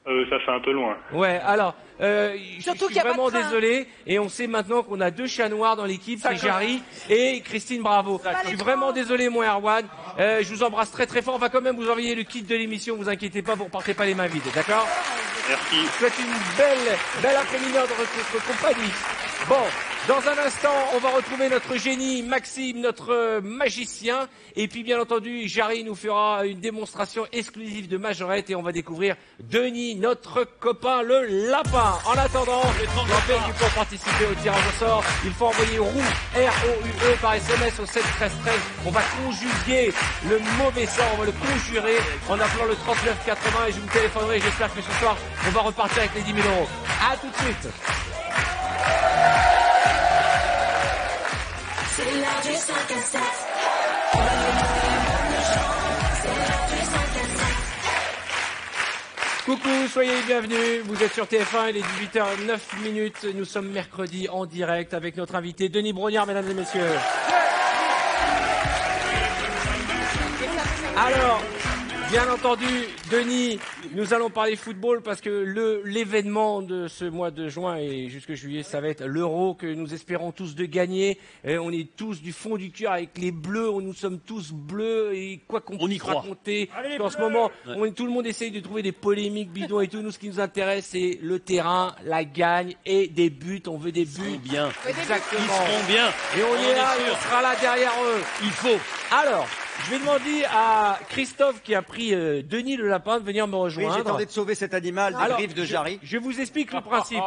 Speaker 19: Ça fait un peu loin.
Speaker 1: Ouais, alors, je
Speaker 4: Surtout
Speaker 1: suis
Speaker 4: qu'il y a pas de
Speaker 1: vraiment
Speaker 4: train.
Speaker 1: désolé et on sait maintenant qu'on a deux chats noirs dans l'équipe, c'est Jarry et Christine Bravo. Je suis vraiment désolé, mon Erwan. Je vous embrasse très très fort. On va quand même vous envoyer le kit de l'émission, vous inquiétez pas, vous repartez pas les mains vides, d'accord?
Speaker 19: Merci.
Speaker 1: Je vous souhaite une belle après-midi dans votre compagnie. Bon, dans un instant, on va retrouver notre génie Maxime, notre magicien. Et puis, bien entendu, Jarry nous fera une démonstration exclusive de majorette et on va découvrir Denis, notre copain, le lapin. En attendant, je rappelle qu'il faut participer au tirage au sort. Il faut envoyer roue, R-O-U-E, par SMS au 7 13 13. On va conjuguer le mauvais sort, on va le conjurer en appelant le 39 80 et je vous téléphonerai. J'espère que ce soir, on va repartir avec les 10 000 euros. À tout de suite.
Speaker 20: C'est l'heure du 5 à 7.
Speaker 1: Coucou, soyez les bienvenus. Vous êtes sur TF1, il est 18h09. Nous sommes mercredi en direct avec notre invité Denis Brognard, mesdames et messieurs. Alors, bien entendu, Denis, nous allons parler football parce que l'événement de ce mois de juin et jusque juillet, ça va être l'Euro que nous espérons tous de gagner. Et on est tous du fond du cœur avec les bleus, nous sommes tous bleus et quoi qu'on puisse raconter. En ce moment, tout le monde essaye de trouver des polémiques bidons et tout. Nous, ce qui nous intéresse, c'est le terrain, la gagne et des buts. On veut des buts.
Speaker 11: Bien.
Speaker 1: Exactement.
Speaker 11: Ils seront bien.
Speaker 1: Et on est là,
Speaker 11: sûr.
Speaker 1: et on sera là derrière eux.
Speaker 11: Il faut.
Speaker 1: Alors, je vais demander à Christophe qui a pris Denis le lapin de venir me
Speaker 2: Oui,
Speaker 1: rejoindre.
Speaker 2: j'ai tenté de sauver cet animal des
Speaker 1: Alors,
Speaker 2: griffes de Jarry.
Speaker 1: Je vous explique le principe.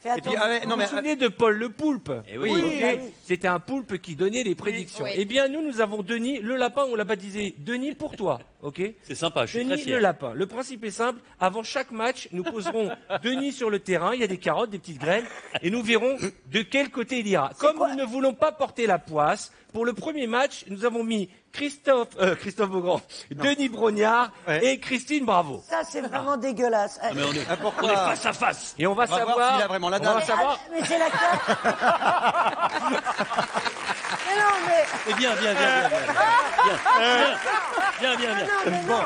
Speaker 2: Et puis, ah ouais, non,
Speaker 1: Vous
Speaker 2: mais,
Speaker 1: vous souvenez de Paul le poulpe?
Speaker 11: oui.
Speaker 1: Ok. C'était un poulpe qui donnait les prédictions.
Speaker 4: Oui.
Speaker 1: Eh bien, nous avons Denis le lapin, on l'a baptisé Denis pour toi. ok?
Speaker 11: C'est sympa, je suis très
Speaker 1: Denis
Speaker 11: fier.
Speaker 1: le lapin. Le principe est simple. Avant chaque match, nous poserons Denis sur le terrain. Il y a des carottes, des petites graines, et nous verrons de quel côté il ira. Comme nous ne voulons pas porter la poisse, pour le premier match, nous avons mis Christophe Beaugrand, Denis Brognard et Christine Bravo.
Speaker 7: Ça, c'est vraiment dégueulasse.
Speaker 11: Ah, mais on est face à face.
Speaker 1: Et on va
Speaker 2: On va
Speaker 1: savoir.
Speaker 2: voir s'il a vraiment la
Speaker 1: on va
Speaker 2: dalle.
Speaker 1: savoir.
Speaker 7: Mais c'est la carte. Mais non, mais...
Speaker 11: Eh bien, viens.
Speaker 1: Bon,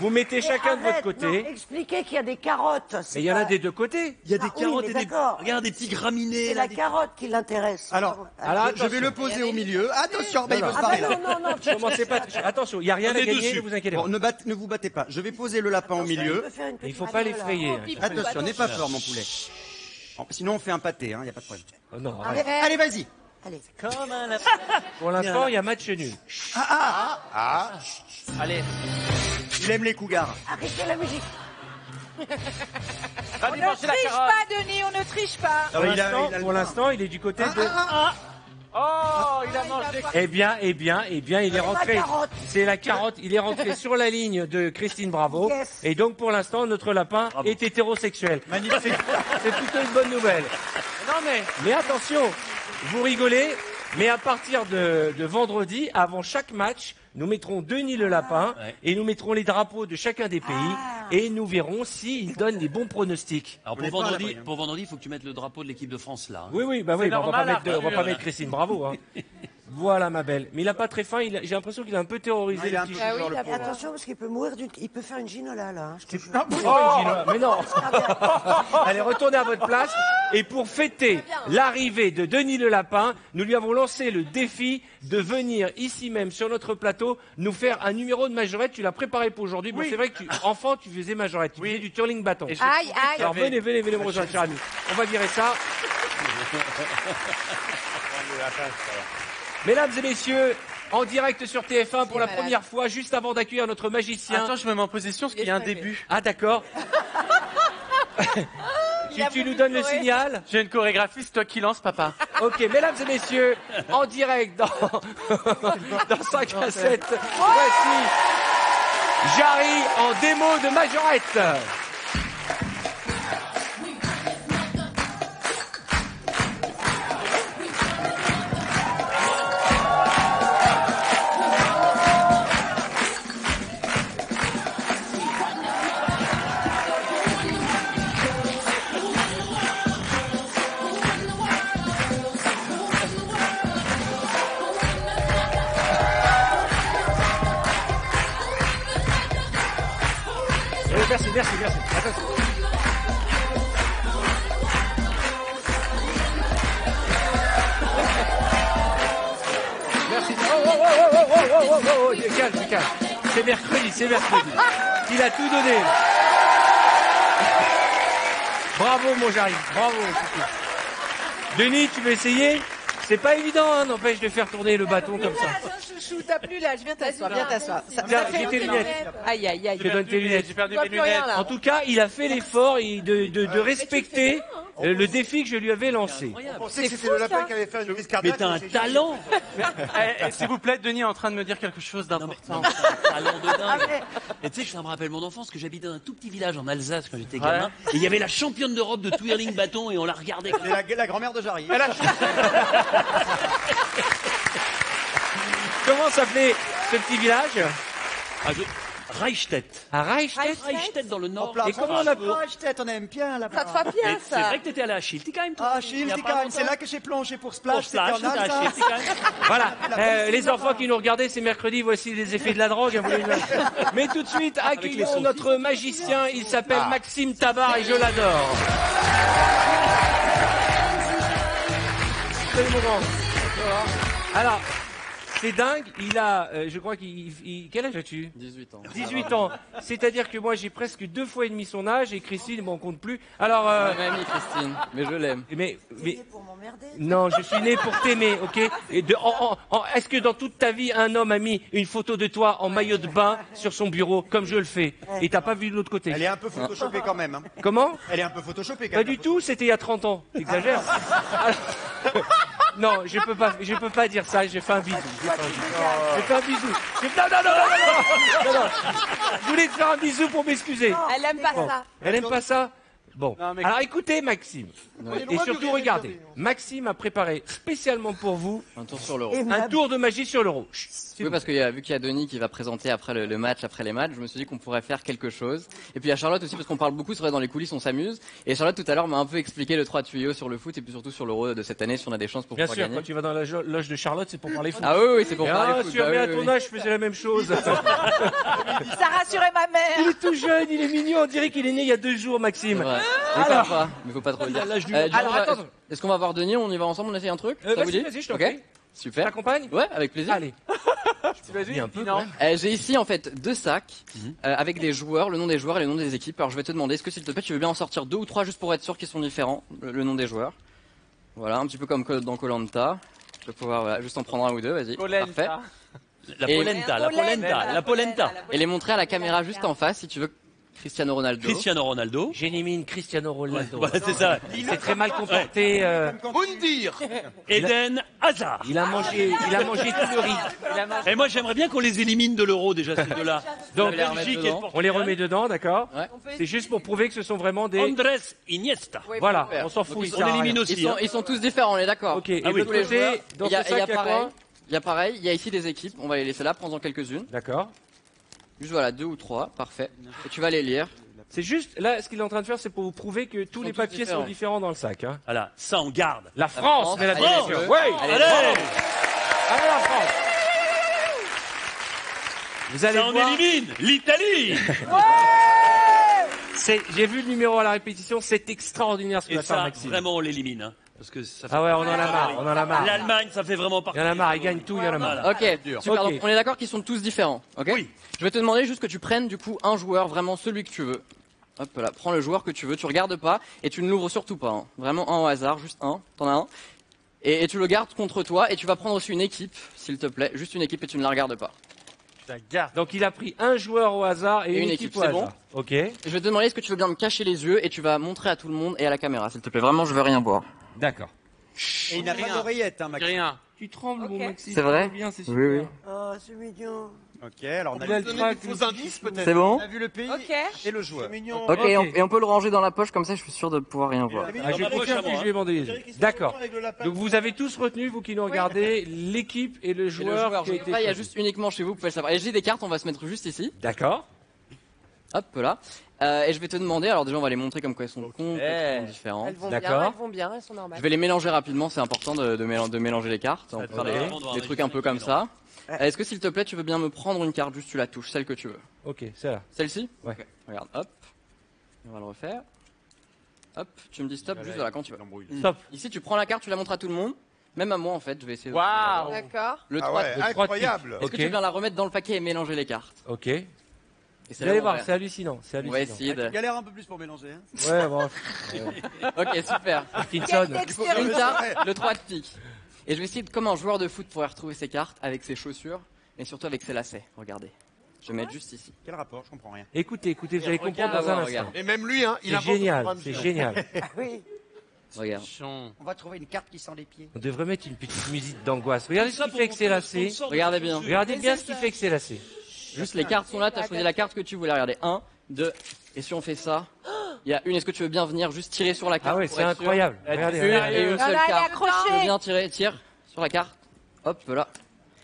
Speaker 1: vous mettez chacun de votre
Speaker 7: Arrête,
Speaker 1: côté.
Speaker 7: non, expliquez qu'il y a des carottes.
Speaker 1: Et il y en a des deux côtés.
Speaker 11: Il y a des
Speaker 7: Ah oui,
Speaker 11: carottes
Speaker 7: mais
Speaker 11: et des...
Speaker 7: d'accord.
Speaker 11: Regarde, des petits graminées.
Speaker 7: C'est
Speaker 11: là,
Speaker 7: la
Speaker 11: des-
Speaker 7: carotte qui l'intéresse.
Speaker 2: Alors, je vais le poser au milieu. Attention, il faut se
Speaker 7: Ah
Speaker 2: barrer
Speaker 7: bah
Speaker 2: là.
Speaker 7: non,
Speaker 1: Commencez pas. Attention, il n'y a rien
Speaker 11: On
Speaker 1: à
Speaker 11: est
Speaker 1: gagner,
Speaker 11: dessus.
Speaker 1: ne vous inquiétez
Speaker 2: Bon,
Speaker 1: pas.
Speaker 2: ne vous battez pas. Je vais poser le lapin au milieu.
Speaker 1: Il ne faut pas l'effrayer.
Speaker 2: Attention, n'aie pas peur, mon poulet. Sinon, on fait un pâté, il n'y a pas de problème.
Speaker 1: Oh non,
Speaker 7: Arrête.
Speaker 2: Allez, vas-y.
Speaker 7: Allez.
Speaker 1: pour l'instant, il y a match nul.
Speaker 16: Allez,
Speaker 2: Il aime les cougars.
Speaker 7: Arrêtez la musique.
Speaker 16: va
Speaker 6: On
Speaker 16: lui
Speaker 6: ne
Speaker 16: manger la
Speaker 6: triche
Speaker 16: carotte.
Speaker 6: pas, Denis, on ne triche pas.
Speaker 1: Pour l'instant, il est du côté de.
Speaker 16: Oh, il a mangé.
Speaker 1: Eh bien, il est rentré.
Speaker 7: carotte.
Speaker 1: C'est la carotte. Il est rentré sur la ligne de Christine Bravo.
Speaker 7: Yes.
Speaker 1: Et donc, pour l'instant, notre lapin est hétérosexuel.
Speaker 2: Magnifique.
Speaker 1: C'est plutôt une bonne nouvelle. Mais attention, vous rigolez, mais à partir de vendredi, avant chaque match, nous mettrons Denis le lapin et nous mettrons les drapeaux de chacun des pays et nous verrons s'il donne les bons pronostics.
Speaker 11: Alors
Speaker 2: On est pas à l'abri, hein.
Speaker 11: pour vendredi, il faut que tu mettes le drapeau de l'équipe de France là.
Speaker 1: Oui, on va
Speaker 16: normal,
Speaker 1: pas mettre,
Speaker 16: Arthur.
Speaker 1: Christine Bravo. Hein. Voilà, ma belle. Mais il a pas très faim. J'ai l'impression qu'il a un peu terrorisé
Speaker 2: Il
Speaker 1: le
Speaker 2: a un
Speaker 1: petit
Speaker 2: peu
Speaker 1: chou.
Speaker 2: peur, le
Speaker 7: Et
Speaker 2: pauvre.
Speaker 7: attention, parce qu'il peut mourir il peut faire une ginola, là. hein, je te jure.
Speaker 1: Mais non. Allez, retournez à votre place. Et pour fêter l'arrivée de Denis le lapin, nous lui avons lancé le défi de venir ici même sur notre plateau nous faire un numéro de majorette. Tu l'as préparé pour aujourd'hui. Bon, c'est vrai que enfant, tu faisais majorette. Tu faisais du twirling bâton.
Speaker 16: Et j'ai
Speaker 4: Aïe,
Speaker 16: trouvé
Speaker 4: aïe.
Speaker 16: qu'il y
Speaker 1: Alors
Speaker 16: avait-
Speaker 1: venez me rejoindre, cher ami. On va virer ça. Mesdames et messieurs, en direct sur TF1 pour la
Speaker 4: malade.
Speaker 1: première fois, juste avant d'accueillir notre magicien.
Speaker 16: Attends, je me mets en position parce qu'il y a un
Speaker 4: Il est
Speaker 16: début.
Speaker 1: Ah d'accord. tu nous donnes le signal?
Speaker 16: J'ai une chorégraphie, c'est toi qui lance, papa.
Speaker 1: Ok, mesdames et messieurs, en direct dans 5 à 7, voici Jarry en démo de majorette. Merci. Attention. Merci. Oh, calme. C'est mercredi. Il a tout donné. Bravo, mon Jarry. Bravo. Denis, tu veux essayer? C'est pas évident, hein, n'empêche de faire tourner le bâton comme ça.
Speaker 6: Chouchou, t'as plus l'âge, viens t'asseoir, viens t'asseoir.
Speaker 1: Tiens, j'ai tes lunettes.
Speaker 4: Aïe.
Speaker 1: Je te donne tes lunettes.
Speaker 16: J'ai perdu
Speaker 4: Tu vois
Speaker 16: mes
Speaker 4: plus rien,
Speaker 16: lunettes.
Speaker 4: là.
Speaker 1: En tout cas, il a fait l'effort de respecter le défi que je lui avais lancé.
Speaker 3: On pensait que c'était le lapin qui avait fait une crise cardiaque.
Speaker 11: Mais t'as un talent.
Speaker 16: S'il vous plaît, Denis est en train de me dire quelque chose d'important.
Speaker 11: Talent de dingue. Et tu sais que ça me rappelle mon enfance, que j'habitais dans un tout petit village en Alsace quand j'étais gamin. Et il y avait la championne d'Europe de twirling bâton et on la regardait.
Speaker 2: C'est la grand-mère de Jarry.
Speaker 1: Comment s'appelait ce petit village?
Speaker 11: Reichstätt.
Speaker 1: À Reichstätt.
Speaker 11: Reichstätt dans le nord.
Speaker 2: Et comment on appelle Reichstätt, on aime bien là-bas.
Speaker 4: Ça te va bien,
Speaker 11: Et c'est
Speaker 4: ça.
Speaker 11: vrai que t'étais allé à Schiltigheim, toi.
Speaker 2: Ah,
Speaker 11: Il y a pas
Speaker 2: Schiltigheim, c'est
Speaker 11: longtemps.
Speaker 2: là que j'ai plongé pour
Speaker 11: Pour
Speaker 2: Splash, c'était
Speaker 11: Splash,
Speaker 2: en
Speaker 11: t'étais à
Speaker 2: Alsace.
Speaker 11: Schiltigheim.
Speaker 1: Voilà, les enfants qui nous regardaient, c'est mercredi, voici les effets de la drogue. Hein, vous les- Mais tout de suite, accueillons notre magicien, il s'appelle Maxime Tabar et je l'adore. Salut mon grand. Alors, c'est dingue, il a, je crois quel âge as-tu?
Speaker 5: 18 ans.
Speaker 1: 18 ans. C'est-à-dire que moi j'ai presque 2 fois et demi son âge et Christine, bon, on compte plus. Alors,
Speaker 5: Même Christine, mais je l'aime.
Speaker 1: mais, non, je suis né pour t'aimer, ok? Et est-ce que dans toute ta vie, un homme a mis une photo de toi en maillot de bain sur son bureau, comme je le fais, et t'as pas vu de l'autre côté?
Speaker 2: Elle est un peu photoshopée quand même. Hein.
Speaker 1: Comment?
Speaker 2: Elle est un peu photoshopée quand
Speaker 1: Pas
Speaker 2: même.
Speaker 1: du tout, c'était il y a 30 ans. T'exagères. Non, je peux pas dire ça. J'ai fait un bisou. J'ai fait un bisou. Non. Je voulais te faire un bisou pour m'excuser.
Speaker 4: Elle aime pas ça.
Speaker 1: Elle aime pas ça. Bon. Alors écoutez, Maxime. Et surtout, regardez. Maxime a préparé spécialement pour vous
Speaker 21: un tour sur l'euro.
Speaker 1: Un tour de magie sur l'euro.
Speaker 21: Oui, parce que vu qu'il y a Denis qui va présenter après le match, après les matchs, je me suis dit qu'on pourrait faire quelque chose. Et puis il y a Charlotte aussi, parce qu'on parle beaucoup, c'est vrai, dans les coulisses, on s'amuse. Et Charlotte, tout à l'heure, m'a un peu expliqué le 3 tuyaux sur le foot et puis surtout sur l'euro de cette année, si on a des chances pour
Speaker 1: Bien
Speaker 21: pouvoir
Speaker 1: sûr,
Speaker 21: gagner.
Speaker 1: quand tu vas dans la loge de Charlotte, c'est pour parler foot.
Speaker 21: Ah oui, c'est pour parler foot.
Speaker 1: Sûr,
Speaker 21: bah
Speaker 1: mais
Speaker 21: oui,
Speaker 1: à
Speaker 21: oui,
Speaker 1: ton
Speaker 21: oui.
Speaker 1: âge, je faisais la même chose.
Speaker 6: Ça rassurait ma mère.
Speaker 1: Il est tout jeune, il est mignon. On dirait qu'il est né il y a 2 jours, Maxime.
Speaker 21: Ouais.
Speaker 1: Alors,
Speaker 21: Sympa, mais faut pas trop le dire.
Speaker 1: l'âge du-
Speaker 21: Du coup,
Speaker 1: Alors, attends.
Speaker 21: est-ce qu'on va voir Denis? On y va ensemble, on essaye un truc? Ça vous
Speaker 1: Vas-y,
Speaker 21: dit?
Speaker 1: vas-y, je t'en
Speaker 21: Ok.
Speaker 1: prie.
Speaker 21: Super.
Speaker 1: T'accompagnes?
Speaker 21: Ouais, avec plaisir.
Speaker 1: Allez. Vas-y, un peu.
Speaker 21: J'ai ici en fait 2 sacs avec des joueurs, le nom des joueurs et le nom des équipes. Alors je vais te demander, est-ce que s'il te plaît tu veux bien en sortir 2 ou 3 juste pour être sûr qu'ils sont différents, le nom des joueurs. Voilà, un petit peu comme dans Koh-Lanta. Je vais pouvoir juste en prendre un ou deux, vas-y. Parfait.
Speaker 11: La polenta.
Speaker 21: Et les montrer à la caméra juste en face si tu veux. Cristiano Ronaldo.
Speaker 1: J'élimine Cristiano Ronaldo.
Speaker 11: Ouais, c'est ça.
Speaker 1: Il s'est très mal comporté.
Speaker 11: Moundir. Eden Hazard.
Speaker 1: Il a mangé tout le riz.
Speaker 11: Et moi, j'aimerais bien qu'on les élimine de l'euro, déjà, ces deux-là.
Speaker 1: Donc,
Speaker 11: La Belgique et le
Speaker 1: on
Speaker 11: Portugal.
Speaker 1: les remet dedans, d'accord?
Speaker 21: Ouais.
Speaker 1: C'est juste pour prouver que ce sont vraiment des...
Speaker 11: Andrés Iniesta.
Speaker 1: Voilà,
Speaker 21: Super.
Speaker 1: on s'en fout.
Speaker 21: Donc,
Speaker 1: il sert à rien.
Speaker 11: élimine aussi.
Speaker 21: Ils sont tous différents, on est d'accord.
Speaker 1: Ok, et
Speaker 21: Ah
Speaker 1: de l'autre
Speaker 21: tous les
Speaker 1: côté,
Speaker 21: joueurs.
Speaker 1: dans
Speaker 21: Il y a,
Speaker 1: ce sac, il y a
Speaker 21: pareil.
Speaker 1: quoi?
Speaker 21: Il y a pareil, il y a ici des équipes, on va les laisser là, prends-en quelques-unes.
Speaker 1: D'accord.
Speaker 21: Juste voilà, 2 ou 3, parfait. Et tu vas les lire.
Speaker 1: C'est juste, là, ce qu'il est en train de faire, c'est pour vous prouver que tous les
Speaker 21: tous
Speaker 1: papiers
Speaker 21: différents.
Speaker 1: sont différents dans le sac. Hein.
Speaker 11: Voilà, ça on garde.
Speaker 1: La France, mesdames et
Speaker 21: France.
Speaker 1: messieurs.
Speaker 21: Allez,
Speaker 1: Oui,
Speaker 21: allez,
Speaker 1: allez,
Speaker 21: bravo.
Speaker 1: allez la France. Vous allez
Speaker 11: Ça on
Speaker 1: voir.
Speaker 11: élimine l'Italie.
Speaker 1: J'ai vu le numéro à la répétition, c'est extraordinaire ce que
Speaker 11: Et
Speaker 1: va faire
Speaker 11: ça,
Speaker 1: Maxime.
Speaker 11: vraiment, on l'élimine. Hein, parce que ça fait
Speaker 1: Ah ouais, on en a marre,
Speaker 11: L'Allemagne, ça fait vraiment partie.
Speaker 1: Il y en a marre, il gagne tout, il y en a marre.
Speaker 11: Voilà.
Speaker 21: Ok, super.
Speaker 1: Ok.
Speaker 21: Donc on est d'accord qu'ils sont tous différents, ok?
Speaker 11: Oui.
Speaker 21: Je vais te demander juste que tu prennes du coup un joueur, vraiment celui que tu veux. Hop là, prends le joueur que tu veux, tu regardes pas et tu ne l'ouvres surtout pas. Hein. Vraiment un au hasard, juste un, t'en as un. Et tu le gardes contre toi et tu vas prendre aussi une équipe, s'il te plaît, juste une équipe et tu ne la regardes pas.
Speaker 1: Donc il a pris un joueur au hasard et une équipe au
Speaker 21: c'est
Speaker 1: hasard.
Speaker 21: bon?
Speaker 1: Ok.
Speaker 21: Je vais te demander est-ce que tu veux bien me cacher les yeux et tu vas montrer à tout le monde et à la caméra, s'il te plaît. Vraiment, je veux rien voir.
Speaker 1: D'accord.
Speaker 2: Et il n'a pas d'oreillette, hein, Maxime.
Speaker 13: Rien.
Speaker 1: Tu trembles, mon Maxime.
Speaker 21: C'est vrai?
Speaker 1: Bien, c'est
Speaker 21: Oui,
Speaker 1: super.
Speaker 21: oui.
Speaker 7: Oh, c'est mignon.
Speaker 2: Ok, alors on a
Speaker 1: Il a
Speaker 2: vu
Speaker 1: le trac,
Speaker 2: des faux indices peut-être.
Speaker 21: C'est bon?
Speaker 2: On a vu le pays
Speaker 4: Ok.
Speaker 2: et le joueur.
Speaker 21: Ok, et on peut le ranger dans la poche comme ça, je suis sûr de pouvoir rien voir.
Speaker 1: Ah, je confirme que je lui ai demandé les yeux. D'accord. Donc vous avez tous retenu, vous qui nous regardez, l'équipe et le
Speaker 21: Et le
Speaker 1: joueur
Speaker 21: joueur,
Speaker 1: qui a été
Speaker 21: il y a
Speaker 1: choisi.
Speaker 21: juste uniquement chez vous, vous pouvez le savoir. Et j'ai des cartes, on va se mettre juste ici.
Speaker 1: D'accord.
Speaker 21: Hop là. Et je vais te demander, alors déjà on va les montrer comme quoi elles sont complètement différentes.
Speaker 4: Elles vont bien,
Speaker 1: D'accord.
Speaker 4: elles vont bien, elles sont normales.
Speaker 21: Je vais les mélanger rapidement, c'est important de mélanger les cartes. On peut faire des trucs un peu comme ça. Est-ce que s'il te plaît tu veux bien me prendre une carte, juste tu la touches, celle que tu veux.
Speaker 1: Ok, c'est là.
Speaker 21: Celle-ci?
Speaker 1: Ouais.
Speaker 21: Ok. Regarde, hop. On va le refaire. Hop, tu me dis stop juste voilà quand tu veux.
Speaker 1: Stop.
Speaker 21: Ici tu prends la carte, tu la montres à tout le monde. Même à moi en fait, je vais essayer de...
Speaker 13: Waouh.
Speaker 4: D'accord.
Speaker 21: Le
Speaker 3: Ah
Speaker 21: 3
Speaker 3: ouais,
Speaker 21: le 3 de
Speaker 3: incroyable.
Speaker 21: pique. Est-ce que tu veux bien la remettre dans le paquet et mélanger les cartes?
Speaker 1: Ok.
Speaker 21: Et
Speaker 1: Vous
Speaker 21: là,
Speaker 1: allez
Speaker 21: on
Speaker 1: voir,
Speaker 21: va-
Speaker 1: c'est hallucinant. C'est
Speaker 21: On va
Speaker 1: hallucinant.
Speaker 21: essayer de...
Speaker 2: Galère un peu plus pour mélanger. Hein.
Speaker 1: Ouais, bon.
Speaker 21: Ok, super.
Speaker 1: Parkinson.
Speaker 21: Il faut une carte, le 3 de pique. Et je vais essayer de, comme un joueur de foot pourrait retrouver ses cartes avec ses chaussures, mais surtout avec ses lacets. Regardez. Je vais mettre juste ici.
Speaker 2: Quel rapport? Je comprends rien.
Speaker 1: Écoutez, vous allez comprendre dans un instant.
Speaker 21: Regarde.
Speaker 3: Et même lui, hein, il
Speaker 1: C'est
Speaker 3: invente au
Speaker 1: génial,
Speaker 3: fur et à
Speaker 1: c'est
Speaker 3: mesure.
Speaker 1: génial.
Speaker 7: Oui.
Speaker 21: Regarde.
Speaker 2: On va trouver une carte qui sent les pieds.
Speaker 1: On devrait mettre une petite musique d'angoisse. Regardez ce qui fait que c'est lacé.
Speaker 21: Regardez bien.
Speaker 1: Regardez bien ce qui fait que c'est lacé.
Speaker 21: Juste les cartes sont là, tu as choisi la carte que tu voulais. Regardez. 1, 2. Et si on fait ça, il y a une. Est-ce que tu veux bien venir juste tirer sur la carte?
Speaker 1: Ah ouais,
Speaker 21: pour
Speaker 1: c'est
Speaker 21: être sûr
Speaker 1: incroyable. Regardez,
Speaker 21: Une
Speaker 1: regardez.
Speaker 21: et une
Speaker 4: Voilà,
Speaker 21: seule
Speaker 4: elle est
Speaker 21: carte.
Speaker 4: accrochée.
Speaker 21: Tu veux bien tirer, tire sur la carte. Hop, voilà.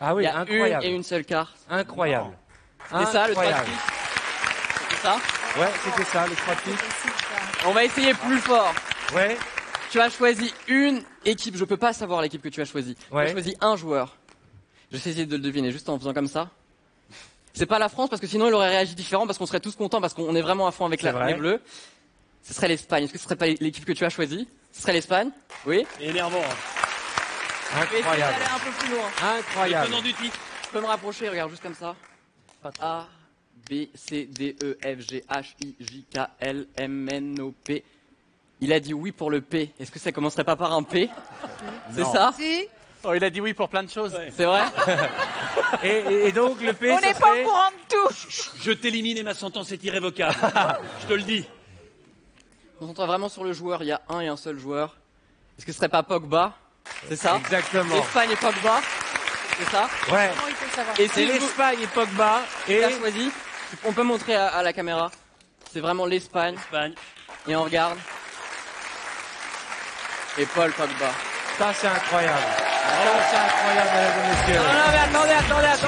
Speaker 1: Ah
Speaker 21: Il
Speaker 1: oui,
Speaker 21: y a
Speaker 1: incroyable.
Speaker 21: une et une seule carte.
Speaker 1: Incroyable.
Speaker 21: C'était ça, le 3 de
Speaker 1: Incroyable.
Speaker 21: pique. C'était ça.
Speaker 1: Ouais, c'était ça, le 3 de pique.
Speaker 21: On va essayer plus fort.
Speaker 1: Ouais.
Speaker 21: Tu as choisi une équipe. Je peux pas savoir l'équipe que tu as choisie.
Speaker 1: Ouais.
Speaker 21: Tu as choisi un joueur. Je vais essayer de le deviner juste en faisant comme ça. C'est pas la France parce que sinon il aurait réagi différent parce qu'on serait tous contents parce qu'on est vraiment à fond avec
Speaker 1: C'est vrai.
Speaker 21: les bleus. Ce serait l'Espagne. Est-ce que ce serait pas l'équipe que tu as choisie? Ce serait l'Espagne? Oui.
Speaker 11: Énervant. Hein.
Speaker 21: Je vais essayer
Speaker 1: Incroyable.
Speaker 21: d'aller un peu plus loin.
Speaker 11: Le
Speaker 1: Incroyable.
Speaker 11: tenant du titre.
Speaker 21: Je peux me rapprocher, regarde juste comme ça. A, B, C, D, E, F, G, H, I, J, K, L, M, N, O, P. Il a dit oui pour le P. Est-ce que ça commencerait pas par un P? C'est ça?
Speaker 4: Si.
Speaker 13: Oh, il a dit oui pour plein de choses.
Speaker 21: C'est vrai?
Speaker 1: Et donc, le P,
Speaker 6: On
Speaker 1: ça
Speaker 6: n'est pas
Speaker 1: serait...
Speaker 6: au courant de tout.
Speaker 11: Je t'élimine et ma sentence est irrévocable. Je te le dis.
Speaker 21: Concentre vraiment sur le joueur. Il y a un et un seul joueur. Est-ce que ce serait pas Pogba? C'est ça.
Speaker 1: Exactement.
Speaker 21: Espagne et Pogba. C'est ça.
Speaker 1: Ouais.
Speaker 6: Comment il faut savoir
Speaker 21: Et
Speaker 1: C'est
Speaker 21: si
Speaker 1: l'Espagne et Pogba.
Speaker 21: et
Speaker 1: Et
Speaker 21: choisi, on peut montrer à la caméra. C'est vraiment l'Espagne. Et on regarde. Et Paul Pogba.
Speaker 1: ça, c'est incroyable. Ça, c'est incroyable, mesdames et messieurs.
Speaker 21: Non,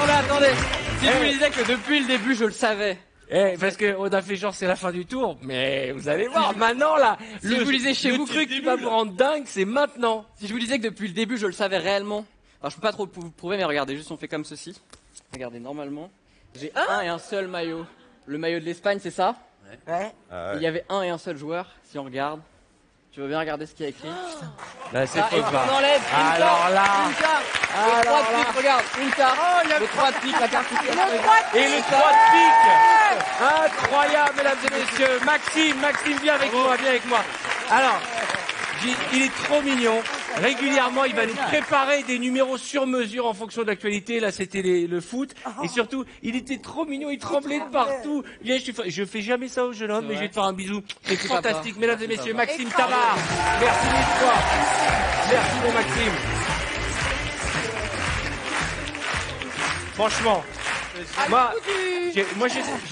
Speaker 21: mais attendez. Si je vous disais que depuis le début, je le savais.
Speaker 1: Parce qu'on a fait genre c'est la fin du tour, mais vous allez voir, maintenant là,
Speaker 21: Si je vous disais chez vous
Speaker 1: truc qui va vous rendre dingue, c'est maintenant.
Speaker 21: Si je vous disais que depuis le début, je le savais réellement. Alors, je peux pas trop vous prouver, mais regardez, juste on fait comme ceci. Regardez, normalement, j'ai un et un seul maillot. Le maillot de l'Espagne, c'est ça?
Speaker 7: Ouais.
Speaker 21: Il y avait un et un seul joueur, si on regarde. Tu veux bien regarder ce qu'il y a écrit?
Speaker 1: Là, c'est
Speaker 21: Ah, et
Speaker 1: Pogba.
Speaker 21: on enlève une
Speaker 1: Alors
Speaker 21: carte,
Speaker 1: là.
Speaker 21: une carte, le 3 de pique, regarde, une carte, le 3 de pique, la carte qui
Speaker 1: Et le 3 de pique. Incroyable, mesdames et messieurs. Maxime, viens avec moi. Alors, il est trop mignon. Régulièrement, il va nous préparer des numéros sur mesure en fonction de l'actualité. Là, c'était le foot. Et surtout, il était trop mignon, il tremblait de partout. Viens, je fais jamais ça aux jeunes hommes, mais je vais te faire un bisou. C'est fantastique, mesdames et messieurs. Maxime Tabar. Merci mille fois. Merci, mon Maxime. Franchement,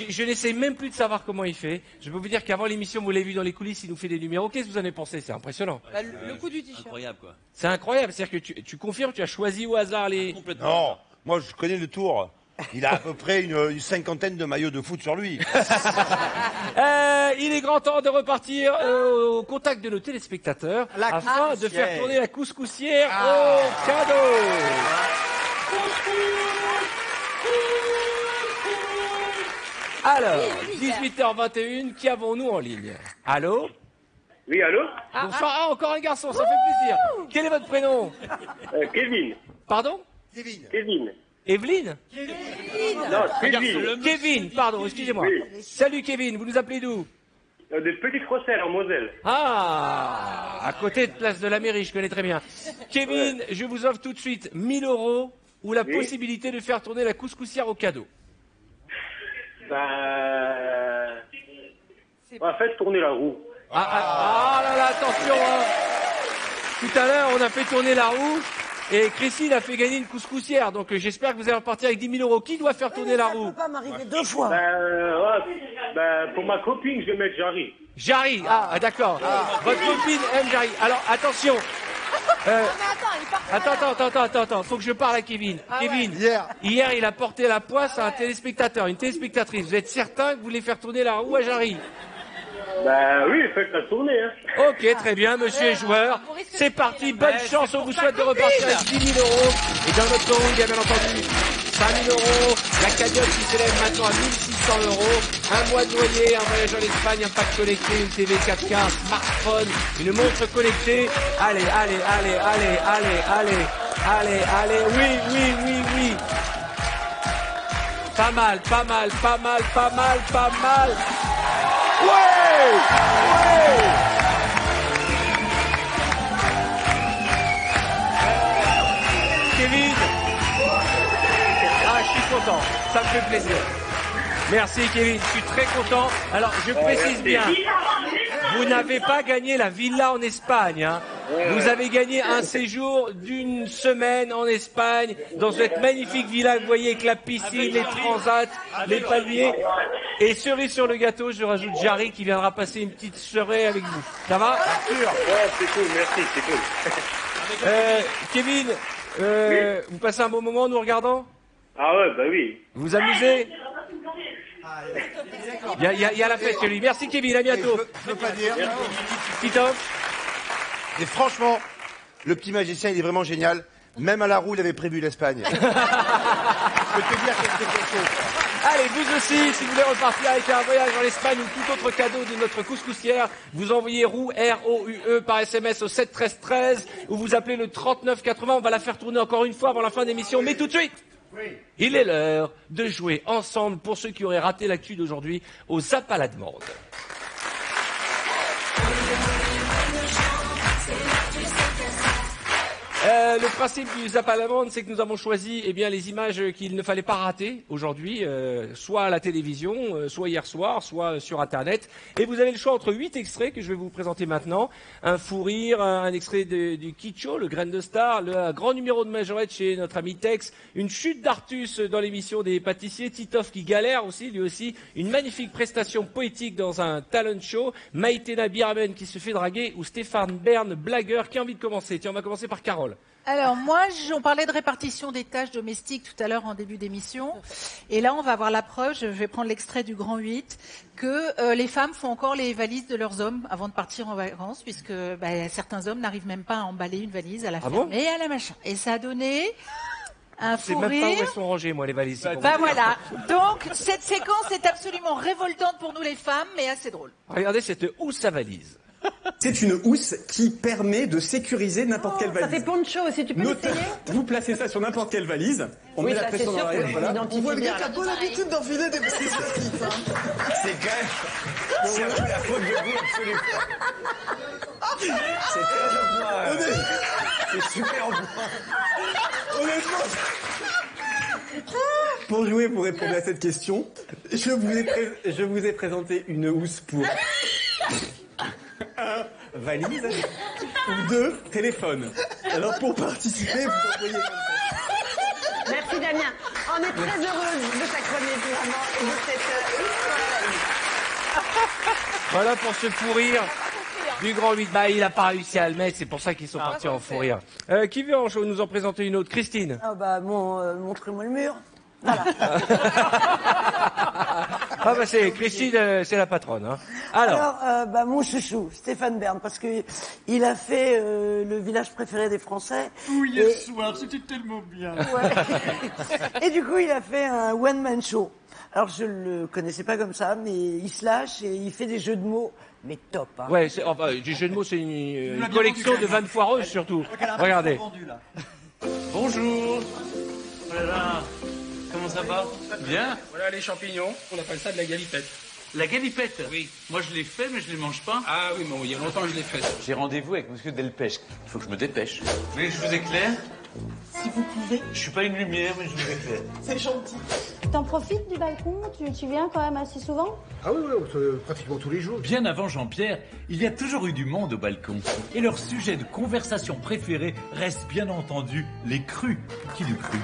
Speaker 1: je n'essaie même plus de savoir comment il fait. Je peux vous dire qu'avant l'émission, vous l'avez vu dans les coulisses, il nous fait des numéros. Qu'est-ce que vous en avez pensé? C'est impressionnant.
Speaker 4: Le coup du t-shirt.
Speaker 11: Incroyable, quoi.
Speaker 1: C'est incroyable. C'est-à-dire que tu confirmes, tu as choisi au hasard les...
Speaker 3: Non, moi je connais le tour. Il a à peu près une cinquantaine de maillots de foot sur lui.
Speaker 1: Il est grand temps de repartir au contact de nos téléspectateurs afin de faire tourner la couscoussière au cadeau. Alors, 18h21, qui avons-nous en ligne? Allô?
Speaker 19: Oui, allô?
Speaker 1: Bonsoir. Encore un garçon, ça fait plaisir. Quel est votre prénom?
Speaker 19: Kevin.
Speaker 1: Pardon?
Speaker 19: Kevin.
Speaker 1: Evelyne?
Speaker 19: Non, Kevin.
Speaker 1: Kevin, pardon, excusez-moi.
Speaker 19: Oui.
Speaker 1: Salut Kevin, vous nous appelez d'où?
Speaker 19: De Petite Rosselle, en Moselle.
Speaker 1: Ah, à côté de Place de la Mairie, je connais très bien. Kevin, je vous offre tout de suite 1000 € ou la possibilité de faire tourner la couscoussière au cadeau.
Speaker 19: En fait, tourner la roue.
Speaker 1: Ah là là, attention, hein. Tout à l'heure, on a fait tourner la roue et Christine a fait gagner une couscoussière. Donc j'espère que vous allez repartir avec 10 000 €. Qui doit faire tourner la roue?
Speaker 7: Ça peut pas m'arriver deux fois.
Speaker 19: Pour ma copine, je vais mettre Jarry.
Speaker 1: Jarry, d'accord. Votre copine aime Jarry. Alors attention. Attends, faut que je parle à Kevin. Kevin, hier il a porté la poisse à un téléspectateur, une téléspectatrice. Vous êtes certain que vous voulez faire tourner la roue à Jarry?
Speaker 19: Oui, faites-la tourner, hein.
Speaker 1: Ok, très bien, monsieur est joueur. C'est parti, bonne chance, on vous souhaite de repartir avec 10 000 €. Et dans notre ronde, il y a bien entendu 5 000 €, la cagnotte qui s'élève maintenant à 1 600 €, un mois de loyer, un voyage en Espagne, un pack connecté, une TV 4K, un smartphone, une montre connectée. Allez, oui. Pas mal. Ouais! Kevin! Je suis content, ça me fait plaisir. Merci Kevin, je suis très content. Alors je précise bien, vous n'avez pas gagné la villa en Espagne, hein. Vous avez gagné un séjour d'une semaine en Espagne, dans cette magnifique villa, vous voyez, avec la piscine, les transats, les palmiers. Et cerise sur le gâteau, je rajoute Jarry qui viendra passer une petite soirée avec vous. Ça va?
Speaker 19: Ouais, c'est cool, merci, c'est cool.
Speaker 1: Kevin, vous passez un bon moment en nous regardant?
Speaker 19: Ah ouais, bah oui.
Speaker 1: Vous vous amusez? Il y a la fête chez lui. Merci Kevin, à bientôt.
Speaker 3: Je peux pas dire.
Speaker 1: Titoff.
Speaker 3: Et franchement, le petit magicien, il est vraiment génial. Même à la roue, il avait prévu l'Espagne. Je peux te dire que c'est quelque chose.
Speaker 1: Allez, vous aussi, si vous voulez repartir avec un voyage en Espagne ou tout autre cadeau de notre couscoussière, vous envoyez roue, R-O-U-E, par SMS au 7 13 13 ou vous appelez le 39 80. On va la faire tourner encore une fois avant la fin de l'émission. Mais tout de suite, il est l'heure de jouer ensemble, pour ceux qui auraient raté l'actu d'aujourd'hui, au Zap à la demande. Le principe du Zap à l'amande, c'est que nous avons choisi les images qu'il ne fallait pas rater aujourd'hui, soit à la télévision, soit hier soir, soit sur Internet. Et vous avez le choix entre 8 extraits que je vais vous présenter maintenant. Un fou rire, un extrait du Kitcho, le grain de star, un grand numéro de majorette chez notre ami Tex, une chute d'Artus dans l'émission des pâtissiers, Titoff qui galère aussi, lui aussi, une magnifique prestation poétique dans un talent show, Maïtena Biraben qui se fait draguer ou Stéphane Bern, blagueur. Qui a envie de commencer? Tiens, on va commencer par Carole.
Speaker 6: Alors moi, on parlait de répartition des tâches domestiques tout à l'heure en début d'émission. Et là, on va avoir la preuve, je vais prendre l'extrait du Grand 8, que les femmes font encore les valises de leurs hommes avant de partir en vacances, puisque certains hommes n'arrivent même pas à emballer une valise, à la fermer et à la machin. Et ça a donné un
Speaker 1: C'est
Speaker 6: fou
Speaker 1: même pas où
Speaker 6: rire.
Speaker 1: elles sont rangées, moi, les valises.
Speaker 6: Voilà. Donc, cette séquence est absolument révoltante pour nous les femmes, mais assez drôle.
Speaker 1: Regardez cette housse à valise.
Speaker 10: C'est une housse qui permet de sécuriser n'importe quelle valise.
Speaker 9: Ça fait poncho aussi, tu peux l'essayer?
Speaker 10: Vous placez ça sur n'importe quelle valise, on met la pression dans l'arrière, voilà. On voit le gars qui a pas l'habitude d'enfiler des petits sacs. C'est quand même... C'est un peu la faute de vous, absolument. C'est très en point. C'est super en point. Honnêtement... Pour jouer, pour répondre à cette question, je vous ai présenté une housse pour... 1. Valise ou 2. Téléphone. Alors pour participer, vous envoyez comme ça.
Speaker 9: Merci Damien. On est très heureuse de ta chronique vraiment et de cette
Speaker 1: Voilà pour ce fou rire du Grand 8. Il a pas réussi à le mettre, c'est pour ça qu'ils sont partis en fou rire. Qui veut nous en présenter une autre? Christine.
Speaker 7: Montrez-moi le mur. Voilà.
Speaker 1: C'est Christine, c'est la patronne. Hein. Alors,
Speaker 7: mon chouchou, Stéphane Bern, parce que il a fait le village préféré des Français.
Speaker 2: Oui, hier soir, c'était tellement bien.
Speaker 7: Ouais. Et du coup, il a fait un one-man show. Alors, je le connaissais pas comme ça, mais il se lâche et il fait des jeux de mots, mais top. Hein.
Speaker 1: Ouais, du jeu de mots, c'est une collection de vannes foireuses surtout. Regardez.
Speaker 22: Bonjour. Oh là là. Comment ça va? Bien.
Speaker 23: Voilà les champignons, on appelle ça de la galipette.
Speaker 22: La galipette?
Speaker 23: Oui.
Speaker 22: Moi je l'ai fait mais je les mange pas.
Speaker 23: Ah oui, mais il y a longtemps que je l'ai fait.
Speaker 22: J'ai rendez-vous avec monsieur Delpech. Il faut que je me dépêche. Vous voulez que je vous éclaire?
Speaker 17: Si vous pouvez.
Speaker 22: Je suis pas une lumière mais je vous éclaire.
Speaker 17: C'est gentil. T'en profites du balcon? Tu viens quand même assez souvent?
Speaker 22: Ah oui, pratiquement tous les jours. Bien avant Jean-Pierre, il y a toujours eu du monde au balcon. Et leur sujet de conversation préféré reste bien entendu les crus. Qui du cru?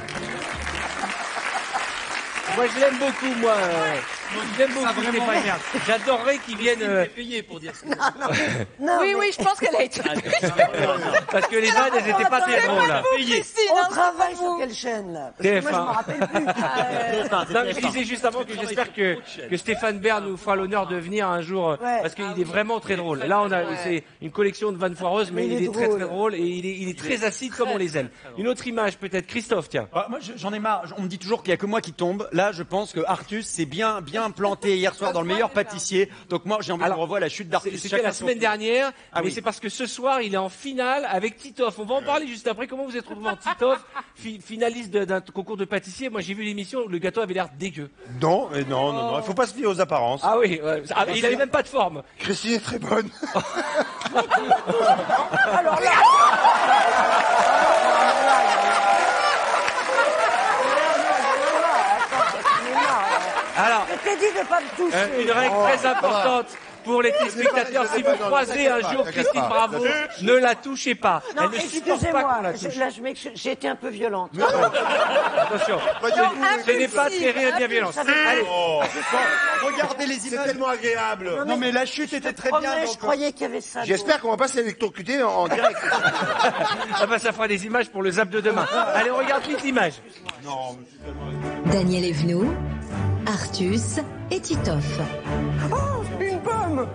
Speaker 1: Moi, je l'aime beaucoup, moi. J'aime beaucoup Stéphane Bern. J'adorerais qu'il vienne...
Speaker 23: payé pour dire ça.
Speaker 6: Oui, je pense qu'elle a été
Speaker 1: Parce que les vannes, elles étaient pas très drôles. Là.
Speaker 7: On travaille sur quelle chaîne là? Parce que moi, je me rappelle plus.
Speaker 1: Non, je disais juste avant que j'espère que Stéphane Bern nous fera l'honneur de venir un jour, parce qu'il est vraiment très drôle. Là, c'est une collection de vannes foireuses, mais il est très très drôle et il est très acide comme on les aime. Une autre image, peut-être, Christophe, tiens.
Speaker 2: Moi, j'en ai marre. On me dit toujours qu'il y a que moi qui tombe. Là, je pense que Artus s'est bien planté hier soir dans le meilleur pâtissier. Donc moi, j'ai envie qu'on revoie la chute d'Artus.
Speaker 1: C'était la semaine dernière, mais
Speaker 2: oui.
Speaker 1: c'est parce que ce soir, il est en finale avec Titoff. On va en parler juste après. Comment vous êtes trouvé en Titoff, finaliste d'un concours de pâtissier? Moi, j'ai vu l'émission, le gâteau avait l'air dégueu.
Speaker 3: Non, il faut pas se fier aux apparences.
Speaker 1: Ah oui, il avait même pas de forme.
Speaker 3: Christine est très bonne.
Speaker 7: Alors là...
Speaker 1: Alors,
Speaker 7: je t'ai dit de pas me toucher.
Speaker 1: une règle très importante pour les téléspectateurs, si vous croisez un jour Christine Bravo, ne la touchez pas.
Speaker 7: Non,
Speaker 1: Elle ne supporte pas qu'on la touche.
Speaker 7: là, j'ai été un peu violente.
Speaker 1: Attention, ce n'est pas très bien violent. Allez,
Speaker 2: regardez les images.
Speaker 3: C'est tellement agréable.
Speaker 2: Non, mais la chute était très bien.
Speaker 7: Je croyais qu'il y avait ça.
Speaker 3: J'espère qu'on va pas s'électrocuter en direct.
Speaker 1: ça fera des images pour le zap de demain. Allez, on regarde vite l'image.
Speaker 24: Daniel Evenou, Artus et Titoff.
Speaker 7: Oh, une pomme.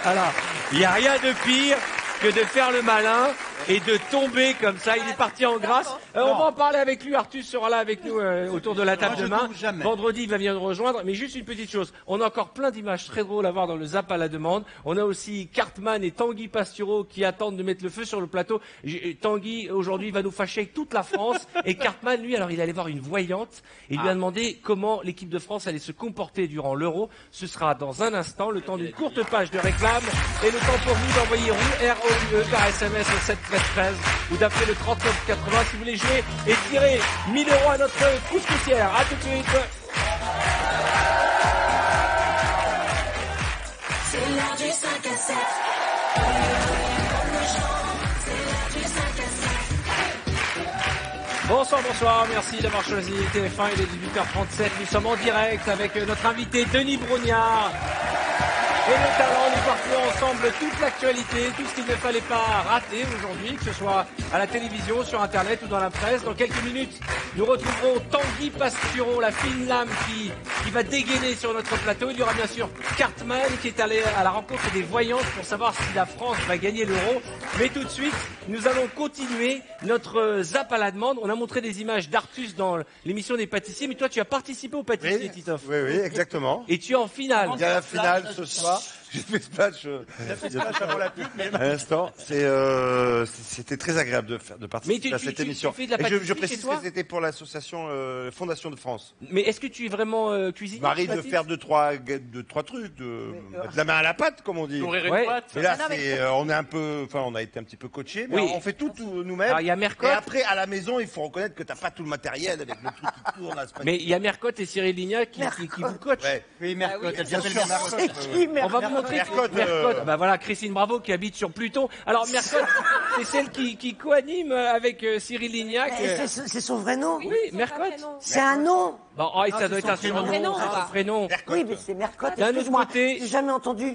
Speaker 1: Alors, il n'y a rien de pire que de faire le malin et de tomber comme ça. Il est parti en grâce. On va en parler avec lui. Artus sera là avec nous autour de la table demain. Vendredi, il va venir nous rejoindre. Mais juste une petite chose. On a encore plein d'images très drôles à voir dans le Zap à la demande. On a aussi Cartman et Tanguy Pastureau qui attendent de mettre le feu sur le plateau. Tanguy, aujourd'hui, va nous fâcher avec toute la France. Et Cartman, lui, alors il allait voir une voyante et lui a demandé comment l'équipe de France allait se comporter durant l'Euro. Ce sera dans un instant, le temps d'une courte page de réclame et le temps pour vous d'envoyer ROUE par SMS au 7 13 13 ou d'appeler le 39 80 si vous voulez jouer et tirer 1000 € à notre couscoussière. À tout de suite.
Speaker 20: C'est l'heure du 5 à 7.
Speaker 1: Bonsoir, merci d'avoir choisi TF1, il est 18h37, nous sommes en direct avec notre invité Denis Brognard. Et le talent, nous parcourons ensemble toute l'actualité, tout ce qu'il ne fallait pas rater aujourd'hui, que ce soit à la télévision, sur Internet ou dans la presse. Dans quelques minutes, nous retrouverons Tanguy Pastureau, la fine lame qui va dégainer sur notre plateau. Il y aura bien sûr Cartman qui est allé à la rencontre des voyantes pour savoir si la France va gagner l'Euro. Mais tout de suite, nous allons continuer notre Zap à la demande. On a montré des images d'Artus dans l'émission des pâtissiers, mais toi tu as participé au pâtissier, Titoff.
Speaker 3: Oui, exactement.
Speaker 1: Et tu es en finale.
Speaker 3: Il y a la finale ce soir. J'ai fait splash.
Speaker 2: Avant la pub, mais...
Speaker 3: À l'instant, c'était très agréable de participer à cette émission.
Speaker 1: Tu fais de la pâtisserie
Speaker 3: je précise
Speaker 1: chez toi
Speaker 3: que c'était pour l'association Fondation de France.
Speaker 1: Mais est-ce que tu es vraiment cuisinier?
Speaker 3: M'arrive de faire deux, trois trucs, mettre la main à la pâte, comme on dit.
Speaker 1: Ouais.
Speaker 3: Mais là, on est un peu, on a été un petit peu coachés, mais on fait tout nous-mêmes.
Speaker 1: Alors, il y a Mercotte.
Speaker 3: Et après, à la maison, il faut reconnaître que t'as pas tout le matériel avec le truc qui tourne.
Speaker 1: Mais il y a Mercotte et Cyril Lignac qui vous coachent.
Speaker 3: Ouais.
Speaker 2: Oui, Mercotte.
Speaker 3: Bien sûr,
Speaker 1: On va vous montrer Mercotte. Bah voilà, Christine Bravo qui habite sur Pluton. Alors Mercotte, c'est celle qui co-anime avec Cyril Lignac.
Speaker 7: C'est son vrai nom.
Speaker 1: Oui, Mercotte.
Speaker 7: C'est un nom.
Speaker 1: Bon, ça doit être un surnom, un prénom.
Speaker 7: Oui, mais c'est Mercotte.
Speaker 1: D'un autre côté,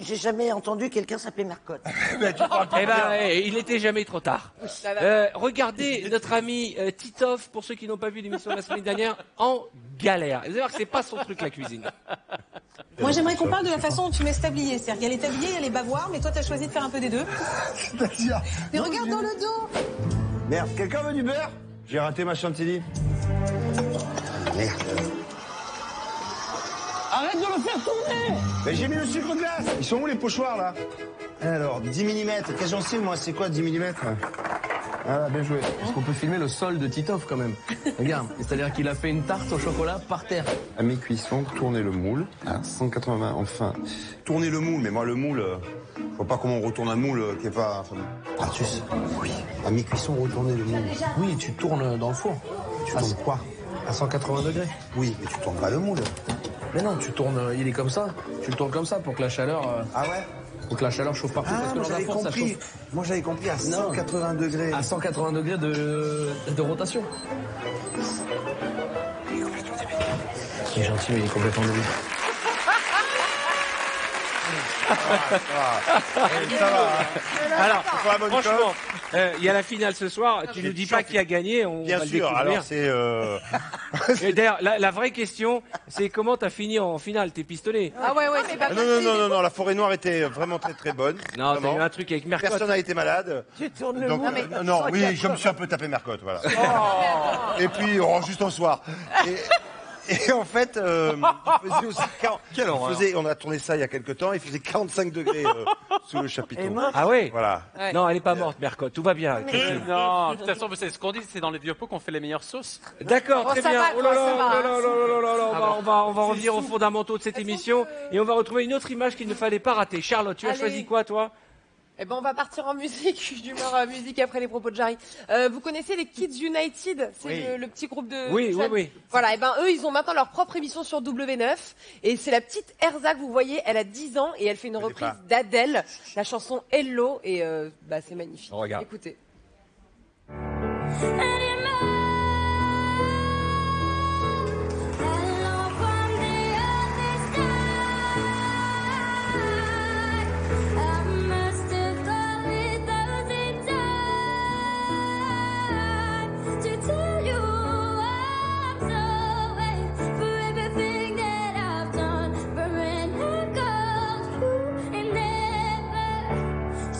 Speaker 7: j'ai jamais entendu quelqu'un s'appeler Mercotte.
Speaker 1: Eh ben, il n'était jamais trop tard. Regardez notre ami Titoff, pour ceux qui n'ont pas vu l'émission de la semaine dernière, en galère. Vous allez voir que c'est pas son truc la cuisine.
Speaker 8: Moi, j'aimerais qu'on parle de la façon dont tu mets ce tablier. C'est-à-dire qu'il y a les tabliers, il y a les bavoirs, mais toi, t'as choisi de faire un peu des deux.
Speaker 3: C'est-à-dire.
Speaker 8: Mais regarde dans le dos.
Speaker 3: Merde, quelqu'un veut du beurre? J'ai raté ma chantilly. Merde.
Speaker 8: Arrête de le faire tourner.
Speaker 3: Mais j'ai mis le sucre glace. Ils sont où les pochoirs là? Alors, 10 mm. Quel gencive, moi, c'est quoi 10 mm? Ah, bien joué.
Speaker 12: Est-ce qu'on peut filmer le sol de Titoff quand même? Regarde, c'est-à-dire qu'il a fait une tarte au chocolat par terre.
Speaker 3: À mi-cuisson, tournez le moule à 180, enfin. Tournez le moule, mais moi le moule, je vois pas comment on retourne un moule qui est pas... Artus, oui. À mi-cuisson, retournez le moule.
Speaker 12: Oui, tu tournes dans le four.
Speaker 3: Tu tournes quoi?
Speaker 12: À 180 degrés.
Speaker 3: Oui, mais tu tournes pas le moule.
Speaker 12: Mais non, tu tournes, il est comme ça. Tu le tournes comme ça pour que la chaleur...
Speaker 3: Ah ouais?
Speaker 12: Pour que la chaleur chauffe partout.
Speaker 3: Ah,
Speaker 12: parce que
Speaker 3: moi
Speaker 12: dans la
Speaker 3: j'avais
Speaker 12: four, ça
Speaker 3: compris.
Speaker 12: chauffe.
Speaker 3: Moi j'avais compris à 180 degrés.
Speaker 12: À 180 degrés de rotation.
Speaker 3: Il est complètement débile.
Speaker 12: Il est gentil, mais il est complètement débile.
Speaker 1: Alors, franchement, il y a la finale ce soir. Tu nous dis pas qui a gagné, on
Speaker 3: Bien
Speaker 1: va le
Speaker 3: sûr,
Speaker 1: découvrir.
Speaker 3: alors c'est...
Speaker 1: Et d'ailleurs, la vraie question, c'est comment t'as fini en finale, tes pistolets?
Speaker 4: Ah ouais, c'est pas
Speaker 3: Non, la forêt noire était vraiment très très bonne.
Speaker 1: Non, t'as
Speaker 3: vraiment.
Speaker 1: eu un truc avec Mercotte.
Speaker 3: Personne n'a été malade.
Speaker 7: Tu tournes le
Speaker 3: Donc,
Speaker 7: moule.
Speaker 3: non, oui, je me suis un peu tapé Mercotte, voilà. Et puis, juste en soir. Et en fait, il faisait aussi on a tourné ça il y a quelques temps, il faisait 45 degrés sous le chapiteau.
Speaker 1: Ah oui?
Speaker 3: Voilà.
Speaker 4: Ouais.
Speaker 1: Non, elle est pas morte, Mercotte, tout va bien.
Speaker 13: Non, de toute façon, vous savez ce qu'on dit, c'est dans les vieux pots qu'on fait les meilleures sauces.
Speaker 1: D'accord,
Speaker 4: Oh,
Speaker 1: très
Speaker 4: ça
Speaker 1: bien.
Speaker 4: va,
Speaker 1: Oh là là,
Speaker 4: ça va.
Speaker 1: oh là là, oh là là, on va revenir aux fondamentaux de cette émission et on va retrouver une autre image qu'il ne fallait pas rater. Charlotte, tu as
Speaker 4: Allez.
Speaker 1: choisi quoi, toi?
Speaker 4: Eh ben, on va partir en musique, d'humeur à musique après les propos de Jarry. Vous connaissez les Kids United? C'est
Speaker 2: Oui.
Speaker 4: le petit groupe de...
Speaker 1: Oui.
Speaker 4: Voilà, et ben, eux, ils ont maintenant leur propre émission sur W9. Et c'est la petite Erza que vous voyez, elle a 10 ans et elle fait une reprise d'Adèle, la chanson Hello, et c'est magnifique.
Speaker 1: On regarde.
Speaker 4: Écoutez.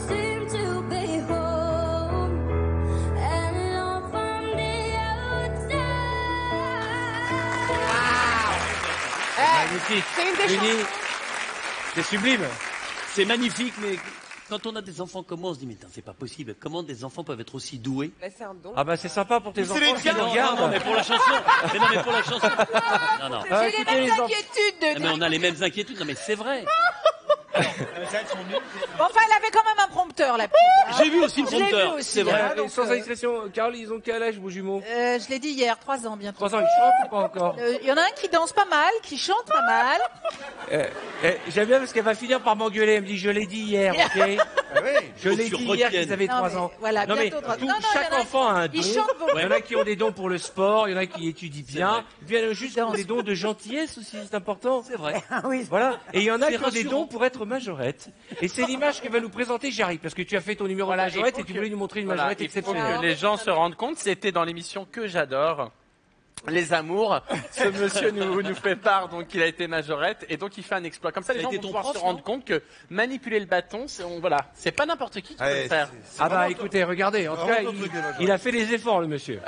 Speaker 20: Seem to be home.
Speaker 1: magnifique.
Speaker 4: C'est une des
Speaker 1: Denis,
Speaker 4: chansons.
Speaker 1: c'est sublime.
Speaker 11: C'est magnifique, mais quand on a des enfants comme moi, on se dit, mais c'est pas possible. Comment des enfants peuvent être aussi doués?
Speaker 4: Bah, c'est un don.
Speaker 1: Ah bah c'est sympa pour tes
Speaker 11: C'est
Speaker 1: enfants
Speaker 11: les
Speaker 1: qui
Speaker 11: tiens.
Speaker 1: regardent.
Speaker 11: Non, mais pour la chanson. Mais non, mais pour la chanson. Non, non.
Speaker 4: J'ai les
Speaker 1: écoutez,
Speaker 4: mêmes
Speaker 1: les enfants.
Speaker 4: inquiétudes de
Speaker 11: Ah, mais on a les mêmes inquiétudes. Non, mais c'est vrai.
Speaker 6: Bon, enfin, elle avait quand même un prompteur, la petite.
Speaker 11: J'ai vu aussi le
Speaker 6: Je l'ai
Speaker 11: prompteur.
Speaker 6: vu aussi,
Speaker 11: C'est vrai.
Speaker 6: hein,
Speaker 1: Et
Speaker 6: donc,
Speaker 1: sans indiscrétion, Carole, ils ont quel âge vos jumeaux?
Speaker 6: je l'ai dit hier, 3 ans bientôt.
Speaker 1: 3 ans, ils chantent ou pas encore?
Speaker 6: Il y en a un qui danse pas mal, qui chante pas mal.
Speaker 1: J'aime bien parce qu'elle va finir par m'engueuler. Elle me dit, je l'ai dit hier, ok? Je l'ai
Speaker 11: Faut que
Speaker 1: dit
Speaker 11: tu
Speaker 1: hier
Speaker 11: retiennes.
Speaker 1: qu'ils avaient
Speaker 6: Non,
Speaker 1: 3
Speaker 6: mais
Speaker 1: ans.
Speaker 6: voilà,
Speaker 1: non, mais
Speaker 6: bientôt 3 ans.
Speaker 1: tout-
Speaker 6: Non, non,
Speaker 1: chaque
Speaker 6: il y en a
Speaker 1: enfant a un don.
Speaker 6: qui chantent beaucoup.
Speaker 1: Il y en a qui ont des dons pour le sport, il y en a qui étudient bien. Puis il y en a juste qui ont des dons de gentillesse aussi, c'est important.
Speaker 11: C'est vrai.
Speaker 7: Oui.
Speaker 1: Voilà. Et il y en a
Speaker 11: C'est
Speaker 1: qui ont des
Speaker 11: rassurant.
Speaker 1: dons pour être majorette. Et c'est l'image que va nous présenter Jarry, parce que tu as fait ton numéro de majorette et tu voulais nous montrer une
Speaker 13: Voilà,
Speaker 1: majorette
Speaker 13: il faut
Speaker 1: exceptionnelle.
Speaker 13: que les gens se rendent compte, c'était dans l'émission que j'adore. Les amours, ce monsieur nous fait part, donc il a été majorette, et donc il fait un exploit. Comme ça, les
Speaker 11: Ça a
Speaker 13: gens
Speaker 11: été
Speaker 13: vont
Speaker 11: ton
Speaker 13: pouvoir
Speaker 11: prof,
Speaker 13: se rendre compte que manipuler le bâton, voilà, c'est pas n'importe qui peut le faire.
Speaker 1: Ah bah écoutez, regardez, en tout cas, il a fait des efforts, le monsieur.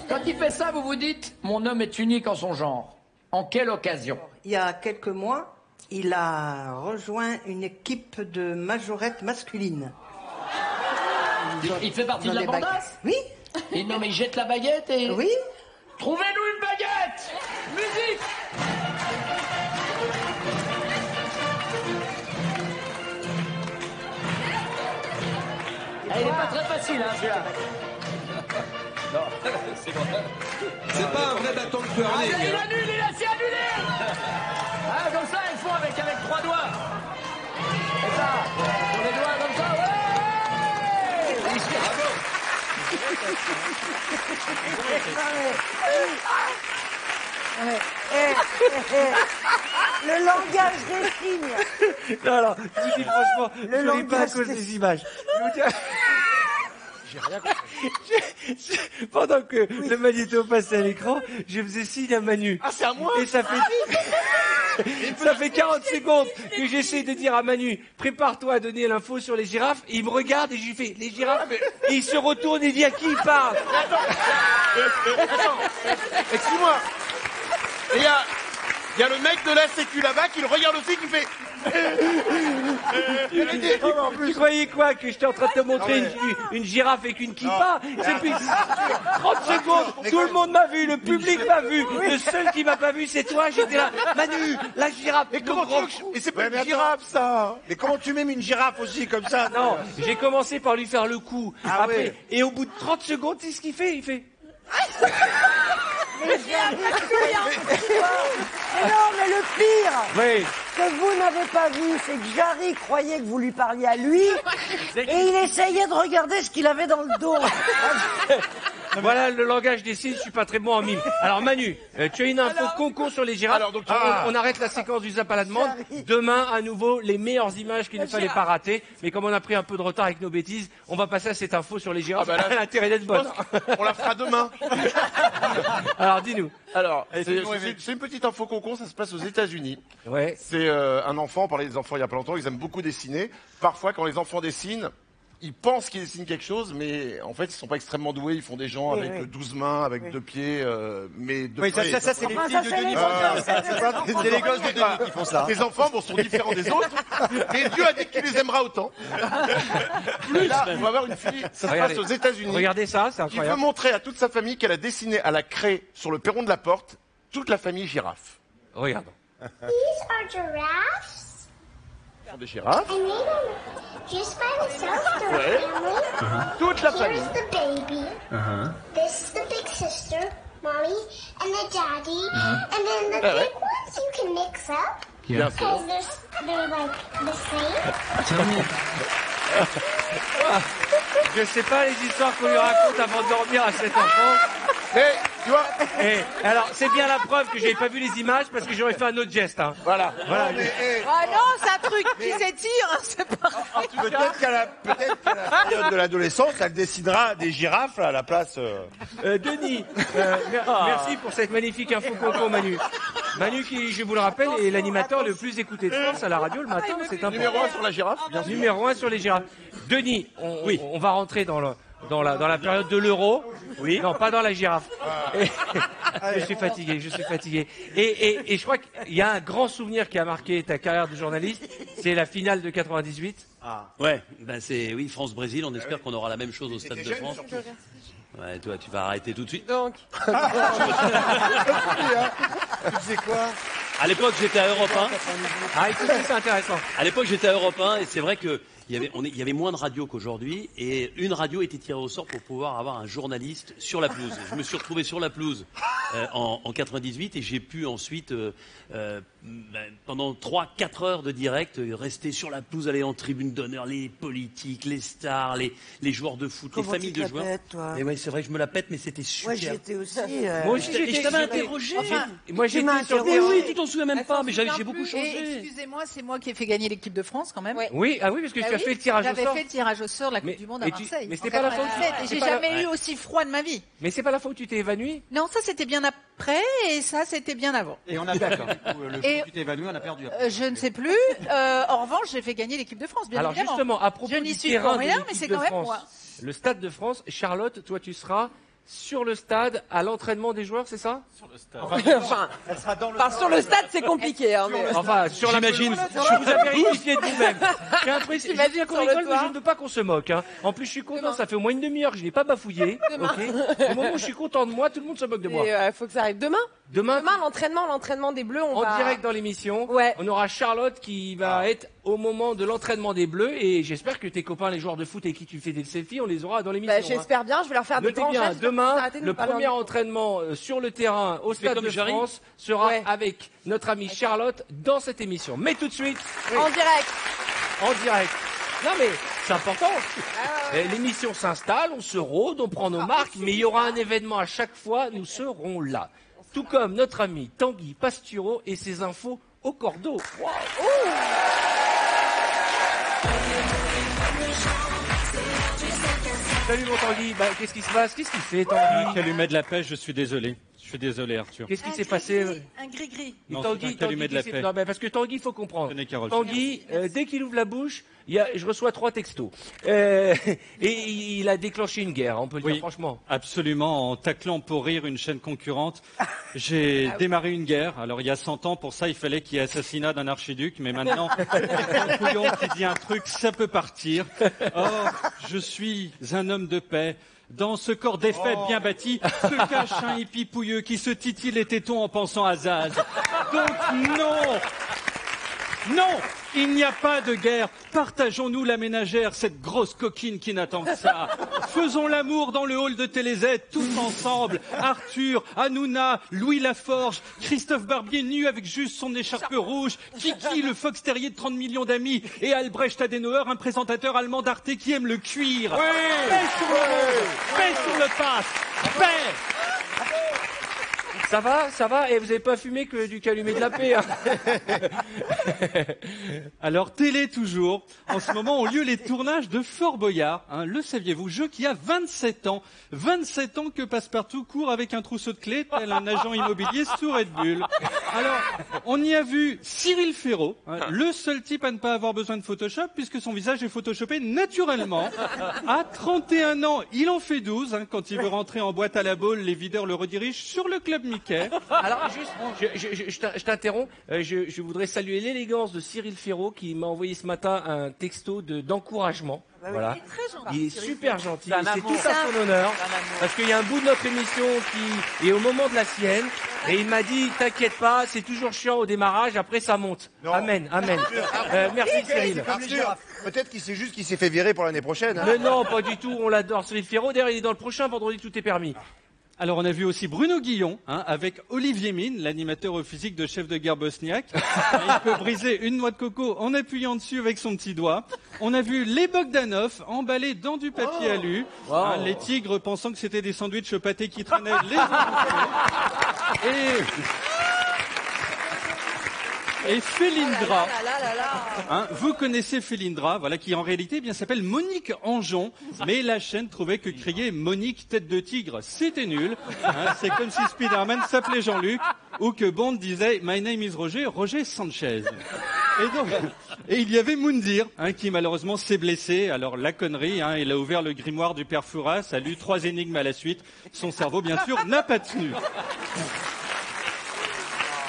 Speaker 14: Quand il fait ça, vous vous dites, mon homme est unique en son genre. En quelle occasion?
Speaker 15: Il y a quelques mois, il a rejoint une équipe de majorettes masculines.
Speaker 14: Il fait partie de la bandasse?
Speaker 15: Oui.
Speaker 14: Et non, mais il jette la baguette et...
Speaker 15: Oui.
Speaker 14: Trouvez-nous une baguette! Musique! Elle est pas très facile, hein, celui-là.
Speaker 10: C'est pas un vrai bâton de curling.
Speaker 14: Il annule, il a s'est annulé! Ah, comme ça, ils font avec 3 doigts. Et ça, sur les doigts comme ça, ouais!
Speaker 7: Le langage des signes.
Speaker 1: Non, alors, je vous dis franchement, je ne ris pas à
Speaker 7: langage
Speaker 1: cause
Speaker 7: des-
Speaker 1: des images. Je vous dis-
Speaker 3: J'ai rien compris.
Speaker 1: Pendant que le magnéto passait à l'écran, je faisais signe à Manu.
Speaker 11: Ah, c'est à moi?
Speaker 1: Et ça fait... Ça fait 40 secondes que j'essaie de dire à Manu, prépare-toi à donner l'info sur les girafes. Et il me regarde et je lui fais, les girafes. Et il se retourne et dit à qui il parle.
Speaker 10: Attends, excuse-moi. Et il y a le mec de la sécu là-bas qui le regarde aussi, qui fait...
Speaker 1: Tu croyais quoi? Que j'étais en train de te montrer une girafe avec une kippa? C'est depuis 30 secondes, tout le monde m'a vu, le public m'a vu. Le seul qui m'a pas vu, c'est toi. J'étais là, Manu, la girafe.
Speaker 3: Mais comment et c'est pas une girafe, ça. Mais comment tu mets une girafe aussi, comme ça?
Speaker 1: Non, j'ai commencé par lui faire le coup.
Speaker 3: Ah
Speaker 1: Après,
Speaker 3: ouais.
Speaker 1: et au bout de 30 secondes, tu sais ce qu'il fait? Il fait...
Speaker 7: Mais non, mais le pire,
Speaker 1: Oui.
Speaker 7: que vous n'avez pas vu, c'est que Jarry croyait que vous lui parliez à lui, et il essayait de regarder ce qu'il avait dans le dos.
Speaker 1: Voilà le langage des signes, je suis pas très bon en mime. Alors Manu, tu as une info con sur les girafes.
Speaker 10: Alors, donc,
Speaker 1: on arrête la séquence du zap à la demande. Demain, à nouveau, les meilleures images qu'il ne fallait pas rater. Mais comme on a pris un peu de retard avec nos bêtises, on va passer à cette info sur les girafes.
Speaker 10: Ah bah là,
Speaker 1: Elle a intérêt d'être bonne.
Speaker 10: On la fera demain.
Speaker 1: Alors dis-nous.
Speaker 10: Alors, c'est une petite info concon, ça se passe aux États-Unis.
Speaker 1: Ouais.
Speaker 10: C'est un enfant, on parlait des enfants il y a pas longtemps, ils aiment beaucoup dessiner. Parfois, quand les enfants dessinent, ils pensent qu'ils dessinent quelque chose, mais en fait, ils sont pas extrêmement doués. Ils font des gens avec 12 mains, avec 2 pieds, mais de
Speaker 2: Oui,
Speaker 10: près.
Speaker 2: ça, c'est les
Speaker 7: Enfin,
Speaker 2: filles
Speaker 7: ça,
Speaker 2: de
Speaker 7: c'est
Speaker 2: Denis
Speaker 7: les
Speaker 2: Brognard.
Speaker 7: enfants.
Speaker 2: C'est les gosses de Denis qui font ça.
Speaker 10: Les enfants sont différents des autres, mais Dieu a dit qu'il les aimera autant. Plus, là, on va avoir une fille, ça se passe aux États-Unis,
Speaker 1: Regardez ça, c'est
Speaker 10: qui veut
Speaker 1: incroyable.
Speaker 10: montrer à toute sa famille qu'elle a dessiné à la craie sur le perron de la porte toute la famille girafe.
Speaker 1: Regarde.
Speaker 20: These are giraffes.
Speaker 10: Ce sont des girafes.
Speaker 20: I made them just by myself to the
Speaker 10: Ouais.
Speaker 20: family.
Speaker 10: Toute la famille.
Speaker 20: Here's the baby. This is the big sister, mommy, and the daddy, and then the
Speaker 10: Ah ouais.
Speaker 20: big ones you can mix up.
Speaker 10: Bien sûr.
Speaker 20: Because they're like the same.
Speaker 1: Je sais pas les histoires qu'on lui raconte avant de dormir à cet enfant.
Speaker 10: Mais, tu vois.
Speaker 1: Alors, c'est bien la preuve que j'avais pas vu les images parce que j'aurais fait un autre geste. Hein.
Speaker 10: Voilà.
Speaker 1: Voilà.
Speaker 6: Ah non, c'est un truc qui s'étire, hein, c'est pas...
Speaker 3: Peut-être qu'à la période de l'adolescence, elle décidera des girafes à la place.
Speaker 1: Denis, merci pour cette magnifique info concours, Manu. Manu qui, je vous le rappelle, est l'animateur le plus écouté de France à la radio le matin. C'est important.
Speaker 10: Numéro 1 sur la girafe, bien sûr.
Speaker 1: Numéro 1 sur les girafes. Denis, on va rentrer dans dans la période de l'Euro. Oui. Non, pas dans la girafe. Je suis fatigué. Et je crois qu'il y a un grand souvenir qui a marqué ta carrière de journaliste, c'est la finale de 98.
Speaker 11: Ouais, ben c'est oui France-Brésil. On espère qu'on aura la même chose au Stade de France. Ouais, toi, tu vas arrêter tout de suite.
Speaker 4: Donc.
Speaker 3: Tu sais quoi?
Speaker 11: À l'époque, j'étais à Europe 1.
Speaker 1: Ah, écoutez, c'est intéressant.
Speaker 11: À l'époque, j'étais à Europe 1 et c'est vrai que il y avait moins de radios qu'aujourd'hui et une radio était tirée au sort pour pouvoir avoir un journaliste sur la pelouse. Je me suis retrouvé sur la pelouse en 98 et j'ai pu ensuite pendant 3-4 heures de direct rester sur la pelouse, aller en tribune d'honneur, les politiques, les stars, les joueurs de foot,
Speaker 7: Comment
Speaker 11: les familles
Speaker 7: tu te
Speaker 11: de joueurs.
Speaker 7: la pètes, toi?
Speaker 11: Et ouais, c'est vrai que je me la pète, mais c'était super.
Speaker 7: Moi, j'y étais aussi.
Speaker 1: Moi aussi,
Speaker 11: Et je t'avais interrogé.
Speaker 1: Moi,
Speaker 7: tu m'as
Speaker 1: j'étais sur le
Speaker 7: interrogé.
Speaker 1: terrain.
Speaker 11: Oui, tu t'en souviens même pas, mais j'ai beaucoup
Speaker 6: Et
Speaker 11: changé.
Speaker 6: excusez-moi, c'est moi qui ai fait gagner l'équipe de France quand même.
Speaker 1: Oui, parce que tu as fait le tirage au
Speaker 6: J'avais
Speaker 1: sort.
Speaker 6: fait le tirage au sort de la Coupe
Speaker 1: Mais-
Speaker 6: du Monde à
Speaker 1: et tu-
Speaker 6: Marseille.
Speaker 1: mais c'était
Speaker 6: en
Speaker 1: pas la faute-
Speaker 6: 87, et
Speaker 1: c'est
Speaker 6: j'ai
Speaker 1: pas la-
Speaker 6: jamais eu aussi froid de ma vie.
Speaker 1: Mais c'est pas la fois où tu t'es évanoui?
Speaker 6: Non, ça c'était bien après et ça c'était bien avant.
Speaker 2: Et on a perdu. Le jour
Speaker 6: Et-
Speaker 2: où tu t'es évanoui, on a perdu.
Speaker 6: Je ne sais plus. En revanche, j'ai fait gagner l'équipe de France, bien
Speaker 1: Alors
Speaker 6: évidemment.
Speaker 1: justement, à propos
Speaker 6: je
Speaker 1: du
Speaker 6: n'y suis
Speaker 1: terrain
Speaker 6: pour rien,
Speaker 1: de
Speaker 6: mais
Speaker 1: l'équipe
Speaker 6: c'est
Speaker 1: de
Speaker 6: quand même
Speaker 1: France,
Speaker 6: moi.
Speaker 1: le Stade de France, Charlotte, toi tu seras sur le stade à l'entraînement des joueurs, c'est ça?
Speaker 4: Enfin,
Speaker 2: Elle sera dans le.
Speaker 4: sur le stade, c'est compliqué. Hein, mais...
Speaker 1: Enfin, sur la
Speaker 11: J'imagine.
Speaker 1: pelouse, vous avez vérifié de vous-même. J'ai l'impression
Speaker 4: T'imagines
Speaker 1: je qu'on
Speaker 4: sur le
Speaker 1: rigole, mais
Speaker 4: toit
Speaker 1: je ne veux pas qu'on se moque. Hein. En plus, je suis content, ça fait au moins une demi-heure que je n'ai pas bafouillé. ok Au moment où je suis content de moi, tout le monde se moque de moi.
Speaker 4: Il faut que ça arrive demain.
Speaker 1: Demain,
Speaker 4: L'entraînement des Bleus, on
Speaker 1: en
Speaker 4: va...
Speaker 1: direct dans l'émission,
Speaker 4: Ouais.
Speaker 1: on aura Charlotte qui va être au moment de l'entraînement des Bleus et j'espère que tes copains, les joueurs de foot avec qui tu fais des selfies, on les aura dans l'émission.
Speaker 4: Bah, j'espère bien, je vais leur faire des
Speaker 1: Notez
Speaker 4: grands
Speaker 1: bien,
Speaker 4: gestes.
Speaker 1: demain,
Speaker 4: Arrêtez de
Speaker 1: le
Speaker 4: nous parler en
Speaker 1: premier
Speaker 4: micro.
Speaker 1: entraînement sur le terrain au Stade
Speaker 11: comme
Speaker 1: de
Speaker 11: Jarry
Speaker 1: France sera
Speaker 4: Ouais.
Speaker 1: avec notre amie Charlotte dans cette émission. Mais tout de suite,
Speaker 4: En direct.
Speaker 1: en direct. Non mais c'est important.
Speaker 4: Ah,
Speaker 1: L'émission s'installe, on se rôde, on prend nos marques, mais il y aura un événement à chaque fois, nous serons là. Tout comme notre ami Tanguy Pastureau et ses infos au cordeau. Wow. Salut mon Tanguy, qu'est-ce qui se passe? Qu'est-ce qu'il fait Tanguy?
Speaker 5: Calumet de la pêche, je suis désolé. Je suis désolé, Arthur.
Speaker 1: Qu'est-ce qui s'est passé?
Speaker 6: Un gris-gris.
Speaker 1: Mais
Speaker 5: Non, c'est un calumet de la
Speaker 1: Tanguy,
Speaker 5: paix.
Speaker 1: non, mais parce que Tanguy, il faut comprendre.
Speaker 5: Tenez, Carole.
Speaker 1: Tanguy, dès qu'il ouvre la bouche, je reçois 3 textos. Et il a déclenché une guerre, on peut le dire franchement.
Speaker 5: Absolument, en taclant pour rire une chaîne concurrente. J'ai démarré une guerre. Alors, il y a 100 ans, pour ça, il fallait qu'il y ait assassinat d'un archiduc. Mais maintenant, un couillon qui dit un truc, ça peut partir. Or, je suis un homme de paix. Dans ce corps défait bien bâti, se cache un hippie pouilleux qui se titille les tétons en pensant à Zaz. Donc non, il n'y a pas de guerre. Partageons-nous la ménagère, cette grosse coquine qui n'attend que ça. Faisons l'amour dans le hall de Télé-Z, tous ensemble. Arthur, Hanouna, Louis Laforge, Christophe Barbier nu avec juste son écharpe rouge, Kiki, le fox terrier de 30 millions d'amis, et Albrecht Adenauer, un présentateur allemand d'Arte qui aime le cuir. Paix sur le monde, paix sur le passe, paix.
Speaker 1: Ça va, et vous n'avez pas fumé que du calumet de la paix. Hein.
Speaker 5: Alors, télé toujours. En ce moment ont lieu les tournages de Fort Boyard. Hein, le saviez-vous? Jeu qui a 27 ans. 27 ans que Passepartout court avec un trousseau de clés, tel un agent immobilier sous Red Bull. Alors, on y a vu Cyril Ferraud, hein, le seul type à ne pas avoir besoin de Photoshop, puisque son visage est photoshopé naturellement. À 31 ans, il en fait 12. Hein, quand il veut rentrer en boîte à la boule, les videurs le redirigent sur le club Mickey.
Speaker 1: Alors, juste, je t'interromps. Je voudrais saluer l'élégance de Cyril Ferraud qui m'a envoyé ce matin un texto d'encouragement.
Speaker 6: Bah oui,
Speaker 1: Voilà.
Speaker 6: il est très gentil,
Speaker 1: Il est
Speaker 6: Cyril
Speaker 1: super
Speaker 6: Ferraud.
Speaker 1: gentil.
Speaker 6: C'est un
Speaker 1: et C'est
Speaker 6: amour.
Speaker 1: tout à son honneur.
Speaker 6: C'est un amour.
Speaker 1: Parce qu'il y a un bout de notre émission qui est au moment de la sienne. Et il m'a dit, t'inquiète pas, c'est toujours chiant au démarrage, après ça monte. Amen, amen. Merci Cyril.
Speaker 3: Peut-être qu'il s'est juste qu'il s'est fait virer pour l'année prochaine. Hein.
Speaker 1: Mais non, pas du tout, on l'adore. Cyril Ferraud, d'ailleurs, il est dans le prochain Vendredi Tout est permis.
Speaker 5: Alors on a vu aussi Bruno Guillon, hein, avec Olivier Mine, l'animateur au physique de chef de guerre bosniaque. Il peut briser une noix de coco en appuyant dessus avec son petit doigt. On a vu les Bogdanov emballés dans du papier alu. Hein, les tigres pensant que c'était des sandwichs au pâté qui traînaient les Et Félindra, hein, vous connaissez Félindra, voilà, qui en réalité eh bien s'appelle Monique Anjon, mais la chaîne trouvait que crier Monique tête de tigre, c'était nul. Hein, c'est comme si Spider-Man s'appelait Jean-Luc, ou que Bond disait My name is Roger, Roger Sanchez. Et il y avait Moundir, qui malheureusement s'est blessé. Alors la connerie, il a ouvert le grimoire du père Fouras, a lu 3 énigmes à la suite. Son cerveau, bien sûr, n'a pas tenu.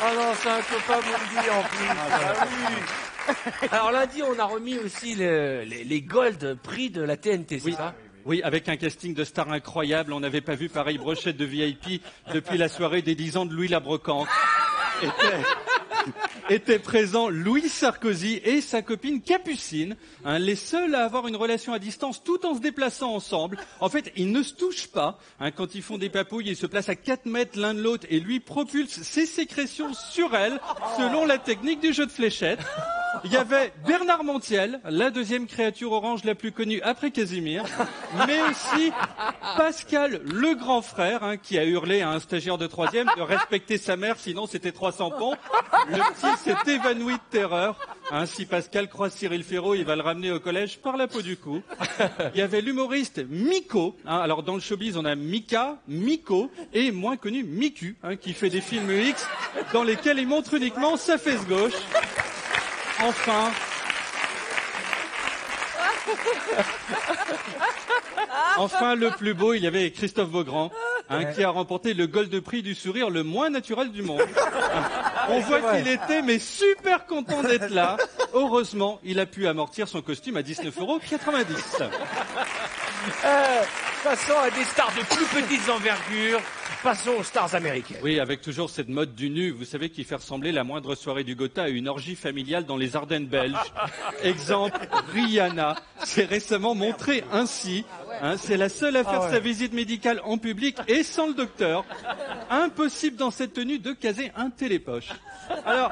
Speaker 1: Ah non, c'est un copain Moundir en plus. Ah oui. Alors lundi, on a remis aussi les Gold Prix de la TNT, c'est ça ?
Speaker 5: Oui, avec un casting de stars incroyable. On n'avait pas vu pareille brochette de VIP depuis la soirée des 10 ans de Louis Labrocante. Étaient présents Louis Sarkozy et sa copine Capucine, les seuls à avoir une relation à distance tout en se déplaçant ensemble. En fait, ils ne se touchent pas. Quand ils font des papouilles, ils se placent à 4 mètres l'un de l'autre et lui propulse ses sécrétions sur elle, selon la technique du jeu de fléchettes. Il y avait Bernard Montiel, la deuxième créature orange la plus connue après Casimir, mais aussi Pascal, le grand frère, qui a hurlé à un stagiaire de 3e de respecter sa mère, sinon c'était 300 ponts. Le petit s'est évanoui de terreur. Si Pascal croise Cyril Ferraud, il va le ramener au collège par la peau du cou. Il y avait l'humoriste Miko. Alors dans le showbiz, on a Mika, Miko et moins connu Miku, qui fait des films X dans lesquels il montre uniquement sa fesse gauche. Enfin, le plus beau, il y avait Christophe Beaugrand, qui a remporté le Gold Prix du sourire le moins naturel du monde. On voit qu'il était mais super content d'être là. Heureusement, il a pu amortir son costume à 19,90 €.
Speaker 1: Passons à des stars de plus petites envergures. Passons aux stars américaines.
Speaker 5: Oui, avec toujours cette mode du nu, vous savez, qui fait ressembler la moindre soirée du Gotha à une orgie familiale dans les Ardennes belges. Exemple, Rihanna s'est récemment montrée ainsi. C'est la seule à faire sa visite médicale en public et sans le docteur. Impossible dans cette tenue de caser un télépoche. Alors,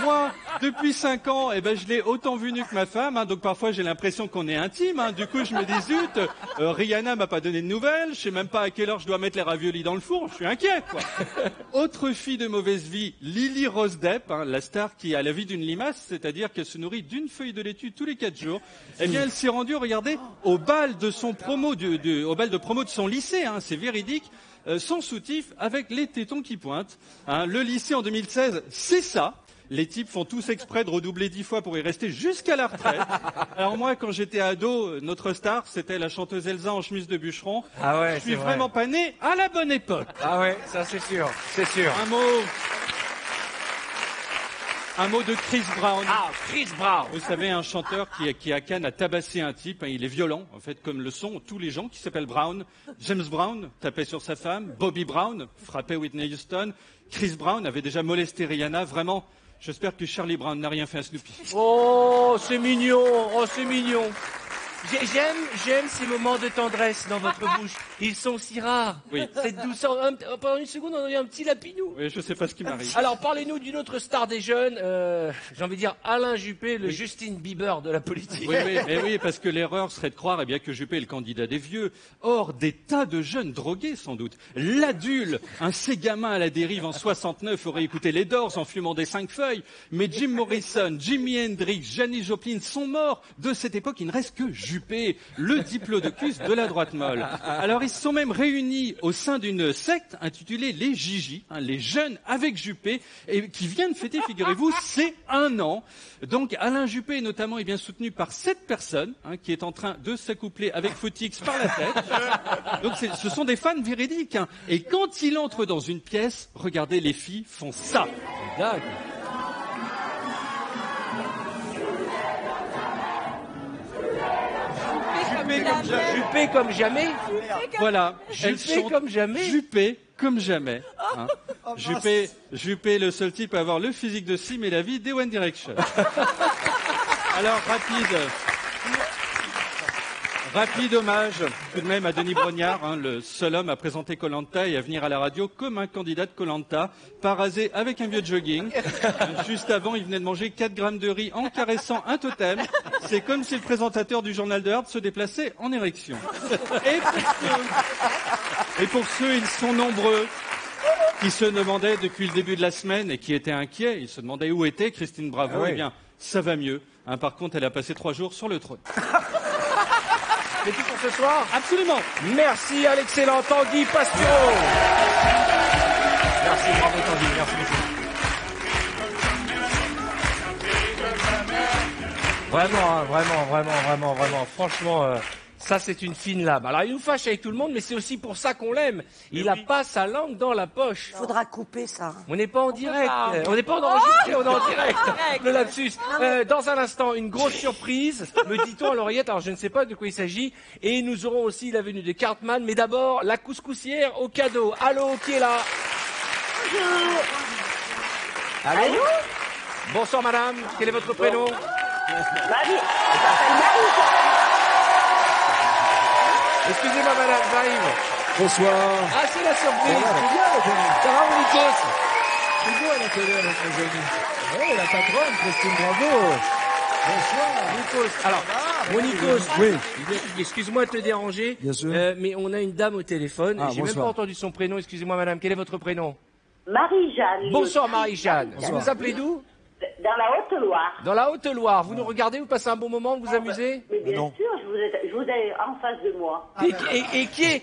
Speaker 5: moi, depuis 5 ans, je l'ai autant vu nu que ma femme, donc parfois j'ai l'impression qu'on est intime, du coup je me dis zut, Rihanna m'a pas donné de nouvelles, je sais même pas à quelle heure je dois mettre les raviolis dans le four, je suis inquiet, quoi. Autre fille de mauvaise vie, Lily Rose Depp, la star qui a la vie d'une limace, c'est-à-dire qu'elle se nourrit d'une feuille de laitue tous les 4 jours. Eh bien, elle s'est rendue, regardez, au bal de son promo, au bal de promo de son lycée, c'est véridique, sans soutif, avec les tétons qui pointent. Le lycée en 2016, c'est ça. Les types font tous exprès de redoubler 10 fois pour y rester jusqu'à la retraite. Alors moi, quand j'étais ado, notre star, c'était la chanteuse Elsa en chemise de bûcheron.
Speaker 1: Ah ouais,
Speaker 5: je suis vraiment pas né à la bonne époque.
Speaker 1: Ah ouais, ça c'est sûr, c'est sûr.
Speaker 5: Un mot de Chris Brown.
Speaker 1: Ah, Chris Brown.
Speaker 5: Vous savez, un chanteur qui à Cannes a tabassé un type. Il est violent, en fait, comme le sont tous les gens qui s'appellent Brown. James Brown tapait sur sa femme. Bobby Brown frappait Whitney Houston. Chris Brown avait déjà molesté Rihanna. Vraiment, j'espère que Charlie Brown n'a rien fait à Snoopy.
Speaker 1: Oh, c'est mignon. Oh, c'est mignon. J'aime ces moments de tendresse dans votre bouche. Ils sont si rares.
Speaker 5: Oui.
Speaker 1: Cette douceur. Pendant une seconde, on a eu un petit lapinou.
Speaker 5: Oui, je sais pas ce qui m'arrive.
Speaker 1: Alors, parlez-nous d'une autre star des jeunes. J'ai envie de dire Alain Juppé, le Justin Bieber de la politique.
Speaker 5: Oui, parce que l'erreur serait de croire, que Juppé est le candidat des vieux. Or, des tas de jeunes drogués, sans doute. L'adule, ces gamins à la dérive en 69 auraient écouté les Doors en fumant des 5 feuilles. Mais Jim Morrison, Jimi Hendrix, Janis Joplin sont morts. De cette époque, il ne reste que Juppé, le diplodocus de la droite molle. Alors, ils se sont même réunis au sein d'une secte intitulée les Gigi, les jeunes avec Juppé, et qui vient de fêter, figurez-vous, c'est 1 an. Donc, Alain Juppé, notamment, est bien soutenu par 7 personnes, qui est en train de s'accoupler avec Fotix par la tête. Donc, ce sont des fans véridiques. Et quand il entre dans une pièce, regardez, les filles font ça.
Speaker 1: Dingue. Juppé comme jamais.
Speaker 5: Voilà.
Speaker 1: Juppé comme jamais.
Speaker 5: Juppé comme jamais. Juppé, le seul type à avoir le physique de Sim et la vie des One Direction. Alors, rapide hommage tout de même à Denis Brognard, le seul homme à présenter Koh-Lanta et à venir à la radio comme un candidat de Koh-Lanta, parasé avec un vieux jogging. Juste avant, il venait de manger 4 grammes de riz en caressant un totem. C'est comme si le présentateur du journal de Heard se déplaçait en érection. Et pour ceux, ils sont nombreux, qui se demandaient depuis le début de la semaine et qui étaient inquiets, ils se demandaient où était Christine Bravo.
Speaker 1: Ah oui.
Speaker 5: Eh bien, ça va mieux. Par contre, elle a passé 3 jours sur le trône.
Speaker 1: C'est tout pour ce soir ?
Speaker 5: Absolument.
Speaker 1: Merci à l'excellent Tanguy Pastureau. Merci, bravo Tanguy, merci beaucoup. Vraiment, hein, vraiment. Franchement, ça c'est une fine lame. Alors il nous fâche avec tout le monde, mais c'est aussi pour ça qu'on l'aime. Il a pas sa langue dans la poche.
Speaker 7: Il faudra couper ça.
Speaker 1: On n'est pas en direct. On n'est pas en enregistré, on est en direct. Le lapsus. Dans un instant, une grosse surprise, me dit-on à l'oreillette. Alors je ne sais pas de quoi il s'agit. Et nous aurons aussi la venue de Cartman. Mais d'abord, la couscoussière au cadeau. Allô, qui est là? Allô? Bonsoir madame. Quel est votre prénom?
Speaker 20: Marie.
Speaker 1: Excusez-moi madame, j'arrive.
Speaker 16: Bonsoir.
Speaker 1: Ah, c'est la surprise.
Speaker 16: C'est bien, la télé.
Speaker 1: Ça va, mon Nikos?
Speaker 16: C'est bien, la télé, notre amis. Oui, la patronne, Christine Bravo. Bonsoir.
Speaker 1: Nikos. Alors, mon Nikos.
Speaker 16: Oui.
Speaker 1: Excuse-moi de te déranger.
Speaker 16: Bien sûr.
Speaker 1: Mais on a une dame au téléphone.
Speaker 16: Ah,
Speaker 1: J'ai même
Speaker 16: bonsoir.
Speaker 1: pas entendu son prénom. Excusez-moi madame. Quel est votre prénom?
Speaker 20: Marie-Jeanne.
Speaker 1: Bonsoir Marie-Jeanne. Vous
Speaker 16: Bonsoir.
Speaker 1: vous appelez d'où?
Speaker 20: Dans la Haute-Loire.
Speaker 1: Dans la Haute-Loire. Vous nous regardez, vous passez un bon moment, vous vous amusez?
Speaker 20: Mais bien sûr, je vous ai en face de moi.
Speaker 1: Et qui est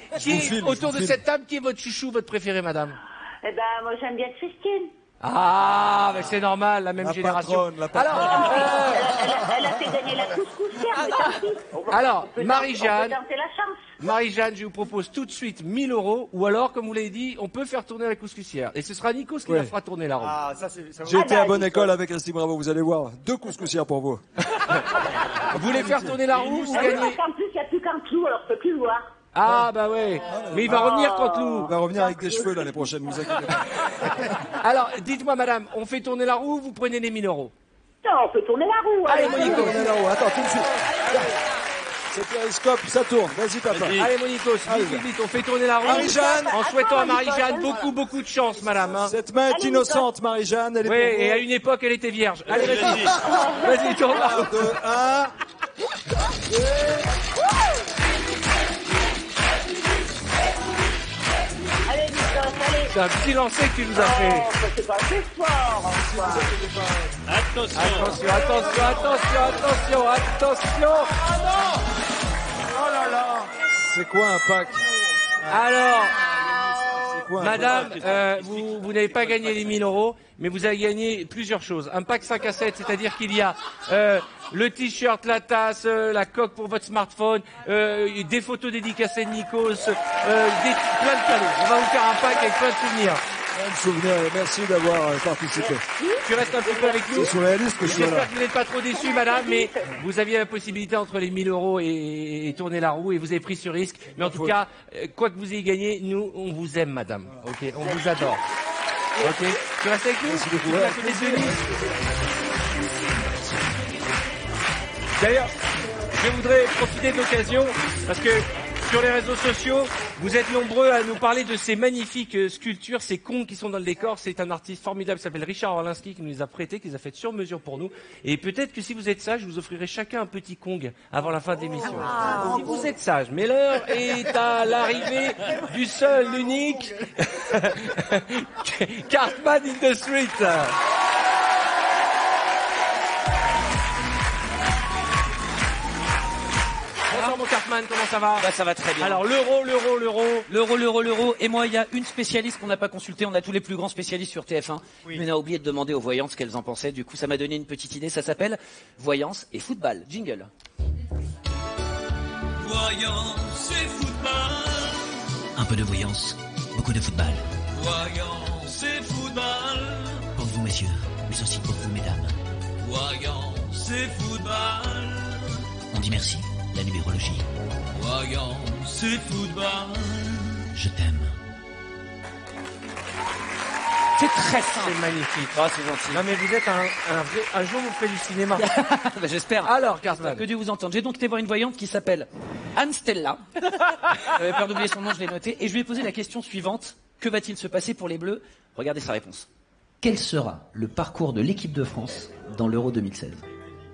Speaker 1: autour de cette table, qui est votre chouchou, votre préféré, madame?
Speaker 20: Eh ben, moi j'aime bien Christine.
Speaker 1: Ah, mais c'est normal, la même génération. Alors,
Speaker 20: Elle a fait gagner la couscoussière, mais tant pis.
Speaker 1: Alors,
Speaker 20: On peut
Speaker 1: Marie-Jeanne,
Speaker 20: tenter la chance.
Speaker 1: Marie-Jeanne, je vous propose tout de suite 1000 €, ou alors, comme vous l'avez dit, on peut faire tourner la couscoussière. Et ce sera Nikos qui la fera tourner la roue.
Speaker 2: Ah, ça c'est.
Speaker 16: J'ai été à bonne école avec Christine Bravo, vous allez voir. 2 couscoussières pour vous.
Speaker 1: Vous voulez faire tourner la roue, vous gagnez.
Speaker 20: En plus, il n'y a plus qu'un clou, alors je peux plus le voir.
Speaker 1: Ah, bah ouais. Mais il va revenir, Canteloup.
Speaker 16: Il va revenir avec des cheveux l'année prochaine, vous inquiétez pas.
Speaker 1: Alors, dites-moi, madame, on fait tourner la roue ou vous prenez les 1000 €?
Speaker 20: Non, on peut tourner la roue.
Speaker 1: Allez, Monico.
Speaker 16: Attends, tout de suite. C'est périscope, ça tourne. Vas-y, papa.
Speaker 1: Allez, Monico, vite, on fait tourner la roue.
Speaker 16: Marie-Jeanne.
Speaker 1: En souhaitant à Marie-Jeanne beaucoup de chance, madame. Hein.
Speaker 16: Cette main est innocente, Marie-Jeanne. Elle est
Speaker 1: Oui,
Speaker 16: pour vous.
Speaker 1: et à une époque, elle était vierge. Allez, vas-y. Vas-y, tourne la roue.
Speaker 16: 2, 1.
Speaker 20: Allez, Nicolas, allez.
Speaker 1: C'est un petit lancer que tu nous as fait.
Speaker 20: Oh, c'est pas assez fort.
Speaker 11: Attention.
Speaker 1: Attention. Ah non! Oh là là!
Speaker 16: C'est quoi un pack?
Speaker 1: Alors,
Speaker 16: C'est quoi un
Speaker 1: madame,
Speaker 16: pack
Speaker 1: vous n'avez pas gagné les 1000 €, mais vous avez gagné plusieurs choses. Un pack 5 à 7, c'est-à-dire qu'il y a le t-shirt, la tasse, la coque pour votre smartphone, des photos dédicacées de Nikos, plein de cadeaux. On va vous faire un pack avec plein de souvenirs.
Speaker 16: Un souvenir, merci d'avoir participé.
Speaker 1: Tu restes un petit peu avec nous.
Speaker 16: C'est surréaliste que je sois là.
Speaker 1: J'espère que vous n'êtes pas trop déçus, madame, mais vous aviez la possibilité entre les 1000 € et tourner la roue, et vous avez pris ce risque. Mais en tout cas, quoi que vous ayez gagné, nous, on vous aime, madame. Ok, on vous adore. Ok, tu restes avec nous?
Speaker 16: Merci beaucoup.
Speaker 1: Tu restes les Denis. D'ailleurs, je voudrais profiter de l'occasion, parce que sur les réseaux sociaux, vous êtes nombreux à nous parler de ces magnifiques sculptures, ces conches qui sont dans le décor. C'est un artiste formidable qui s'appelle Richard Orlinski qui nous les a prêtés, qui les a faites sur mesure pour nous. Et peut-être que si vous êtes sage, je vous offrirai chacun un petit Kong avant la fin de l'émission. Si vous êtes sage. Mais l'heure est à l'arrivée du seul, l'unique Cartman in the Street. Bonsoir mon Cartman, comment ça va?
Speaker 18: Bah, ça va très bien.
Speaker 1: Alors l'euro.
Speaker 18: L'euro. Et moi, il y a une spécialiste qu'on n'a pas consultée. On a tous les plus grands spécialistes sur TF1. Oui. Mais on a oublié de demander aux voyantes ce qu'elles en pensaient. Du coup, ça m'a donné une petite idée. Ça s'appelle Voyance et football. Jingle.
Speaker 19: Voyance et football.
Speaker 21: Un peu de voyance, beaucoup de football.
Speaker 19: Voyance et football.
Speaker 21: Pour vous, messieurs, mais aussi pour vous, mesdames.
Speaker 19: Voyance et football.
Speaker 21: On dit merci, la numérologie.
Speaker 19: Voyance et football.
Speaker 21: Je t'aime.
Speaker 18: C'est très simple.
Speaker 1: C'est magnifique.
Speaker 18: Oh, c'est gentil.
Speaker 1: Non mais vous êtes un vrai... Un jour vous ferez du cinéma.
Speaker 18: Bah, j'espère.
Speaker 1: Alors, Cartman.
Speaker 18: Que Dieu vous entende. J'ai donc été voir une voyante qui s'appelle Anne Stella. J'avais peur d'oublier son nom, je l'ai noté. Et je lui ai posé la question suivante. Que va-t-il se passer pour les Bleus? Regardez sa réponse.
Speaker 21: Quel sera le parcours de l'équipe de France dans l'Euro 2016?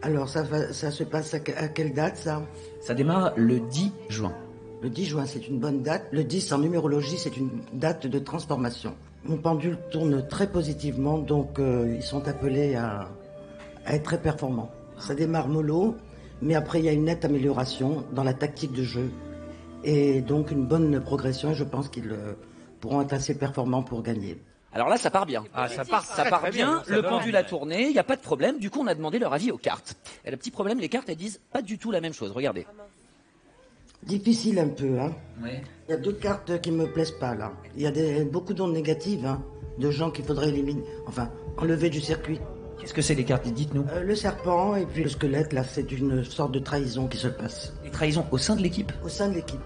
Speaker 7: Alors, ça se passe à quelle date, ça?
Speaker 21: Ça démarre le 10 juin.
Speaker 7: Le 10 juin, c'est une bonne date. Le 10, en numérologie, c'est une date de transformation. Mon pendule tourne très positivement, donc ils sont appelés à être très performants. Ça démarre mollo, mais après, il y a une nette amélioration dans la tactique de jeu. Et donc, une bonne progression, et je pense qu'ils pourront être assez performants pour gagner.
Speaker 18: Alors là, ça part bien.
Speaker 1: Ah, ça part
Speaker 18: Ça
Speaker 1: très,
Speaker 18: part
Speaker 1: très
Speaker 18: bien,
Speaker 1: ça
Speaker 18: le
Speaker 1: donne
Speaker 18: pendule a tourné, il n'y a pas de problème. Du coup, on a demandé leur avis aux cartes. Et le petit problème, les cartes, elles disent pas du tout la même chose. Regardez.
Speaker 7: Difficile un peu, hein.
Speaker 18: Ouais.
Speaker 7: Il y a 2 cartes qui me plaisent pas, là. Il y a beaucoup d'ondes négatives, hein, de gens qu'il faudrait éliminer, enfin, enlever du circuit.
Speaker 21: Qu'est-ce que c'est les cartes? Dites-nous.
Speaker 7: Le serpent et puis le squelette, là, c'est une sorte de trahison qui se passe.
Speaker 21: Les trahisons au sein de l'équipe?
Speaker 7: Au sein de l'équipe.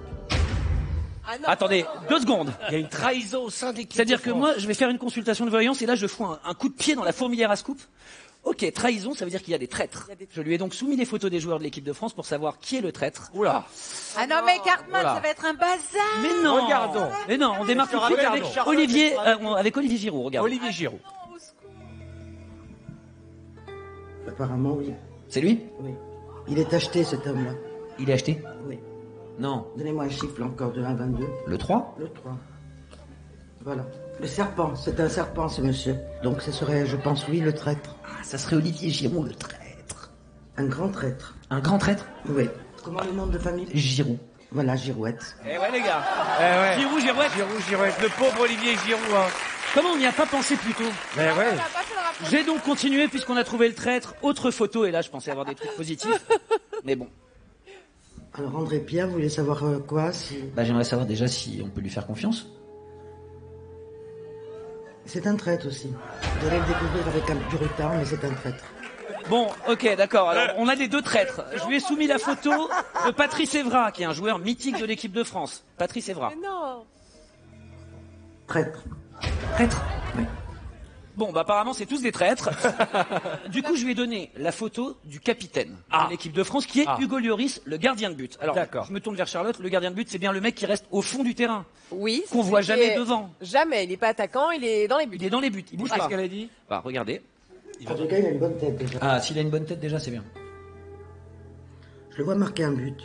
Speaker 18: Attendez, 2 secondes.
Speaker 1: Il y a une trahison au sein de l'équipe.
Speaker 18: C'est-à-dire
Speaker 1: de
Speaker 18: que
Speaker 1: France.
Speaker 18: moi, je vais faire une consultation de voyance et là, je fous un coup de pied dans la fourmilière à scoop. Ok, trahison, ça veut dire qu'il y a des traîtres. Je lui ai donc soumis les photos des joueurs de l'équipe de France pour savoir qui est le traître.
Speaker 1: Oula.
Speaker 6: Ah non, mais Cartman,
Speaker 18: Voilà.
Speaker 6: ça va être un bazar.
Speaker 18: Mais non.
Speaker 1: Regardons.
Speaker 18: Mais non, on démarre tout de suite avec Olivier, avec Olivier Giroud. Regarde.
Speaker 1: Olivier Giroud.
Speaker 7: Apparemment, oui.
Speaker 21: C'est lui?
Speaker 7: Oui. Il est acheté, cet homme-là.
Speaker 21: Il est acheté?
Speaker 7: Oui.
Speaker 21: Non.
Speaker 7: Donnez-moi un chiffre, là, encore, de 1 à 22.
Speaker 21: Le 3?
Speaker 7: Le 3. Voilà. Le serpent, c'est un serpent, ce monsieur. Donc, ce serait, je pense, oui, le traître.
Speaker 21: Ah, ça serait Olivier Giroud, le traître.
Speaker 7: Un grand traître.
Speaker 21: Un grand traître?
Speaker 7: Oui. Comment le nom de famille?
Speaker 21: Giroud.
Speaker 7: Voilà, Girouette.
Speaker 1: Eh ouais, les gars. Eh ouais.
Speaker 18: Giroud, Girouette.
Speaker 1: Girouette. Le pauvre Olivier Giroud, hein.
Speaker 18: Comment on n'y a pas pensé plus tôt?
Speaker 1: Eh ouais.
Speaker 18: J'ai donc continué puisqu'on a trouvé le traître. Autre photo, et là, je pensais avoir des trucs positifs. Mais bon.
Speaker 7: Alors, André-Pierre, vous voulez savoir quoi si...
Speaker 21: Bah, j'aimerais savoir déjà si on peut lui faire confiance.
Speaker 7: C'est un traître aussi. Vous allez le découvrir avec du retard, mais c'est un traître.
Speaker 18: Bon, ok, d'accord. Alors, on a les 2 traîtres. Je lui ai soumis la photo de Patrice Evra, qui est un joueur mythique de l'équipe de France. Patrice Evra.
Speaker 4: Mais non.
Speaker 7: Traître.
Speaker 18: Traître?
Speaker 7: Oui.
Speaker 18: Bon, bah apparemment, c'est tous des traîtres. Du coup, je lui ai donné la photo du capitaine de l'équipe de France, qui est Hugo Lloris, le gardien de but. Alors, je me tourne vers Charlotte. Le gardien de but, c'est bien le mec qui reste au fond du terrain.
Speaker 4: Oui.
Speaker 18: Qu'on voit jamais devant.
Speaker 4: Jamais. Il n'est pas attaquant, il est dans les buts.
Speaker 18: Il est dans les buts. Il bouge
Speaker 1: Qu'est-ce
Speaker 18: pas.
Speaker 1: qu'elle a dit?
Speaker 18: Bah, regardez.
Speaker 7: En tout cas, il a une bonne tête, déjà.
Speaker 21: Ah, s'il a une bonne tête, déjà, c'est bien.
Speaker 7: Je le vois marquer un but.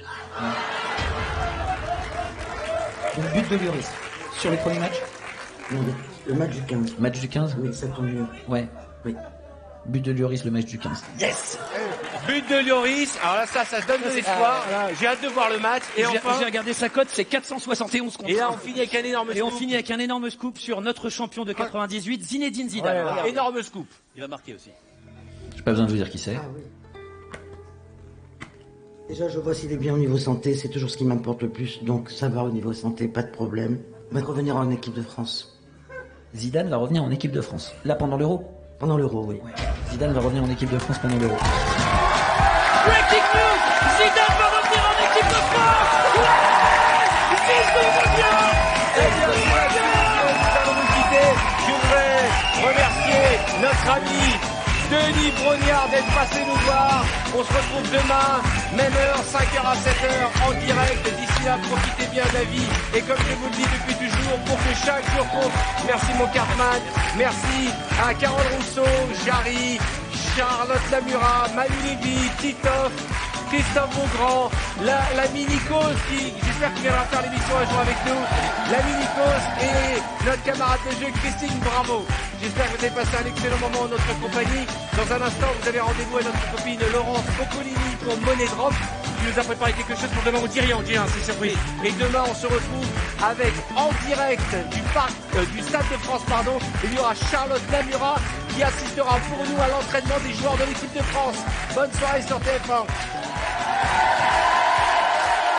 Speaker 21: Donc, but de Lloris. Sur les premiers matchs?
Speaker 7: Non, le match du 15.
Speaker 21: Match du 15?
Speaker 7: Oui, ça tombe mieux.
Speaker 21: Ouais.
Speaker 7: Oui.
Speaker 21: But de Lloris, le match du 15.
Speaker 1: Yes. But de Lloris. Alors là, ça donne de l'espoir. J'ai hâte de voir le match. Et enfin,
Speaker 18: j'ai regardé sa cote, c'est 471 contre.
Speaker 1: Et là, on finit avec un énorme scoop.
Speaker 18: Et on finit avec un énorme scoop sur notre champion de 98, Zinedine Zidane.
Speaker 1: Ouais, énorme scoop.
Speaker 11: Il va marquer aussi.
Speaker 21: J'ai pas besoin de vous dire qui c'est.
Speaker 7: Ah oui. Déjà, je vois s'il est bien au niveau santé, c'est toujours ce qui m'importe le plus. Donc, ça va au niveau santé, pas de problème. Il va revenir en équipe de France.
Speaker 21: Zidane va revenir en équipe de France. Là, pendant l'Euro?
Speaker 7: Pendant l'Euro, oui.
Speaker 21: Ouais. Zidane va revenir en équipe de France pendant l'Euro.
Speaker 18: Breaking news! Zidane va revenir en équipe de France! Ouais! Zidane revient!
Speaker 1: Et bien sûr, nous allons nous quitter. Je voudrais remercier notre ami Denis Brognard d'être passé nous voir. On se retrouve demain, même heure, 5h à 7h, en direct. D'ici là, profitez bien de la vie. Et comme je vous le dis depuis toujours, pour que chaque jour compte, merci mon Cartman, merci à Carole Rousseau, Jarry, Charlotte Lamura, Manu Lévy, Titoff, Christophe Beaugrand, l'ami Nikos qui, j'espère qu'il viendra faire l'émission un jour avec nous, l'ami Nikos et notre camarade de jeu Christine Bravo. J'espère que vous avez passé un excellent moment en notre compagnie. Dans un instant, vous avez rendez-vous avec notre copine Laurence Boccolini pour Money Drop. qui nous a préparé quelque chose pour demain. On dit rien, c'est surprise. Et demain, on se retrouve avec, en direct du Stade de France, pardon, il y aura Charlotte Lamura qui assistera pour nous à l'entraînement des joueurs de l'équipe de France. Bonne soirée sur TF1.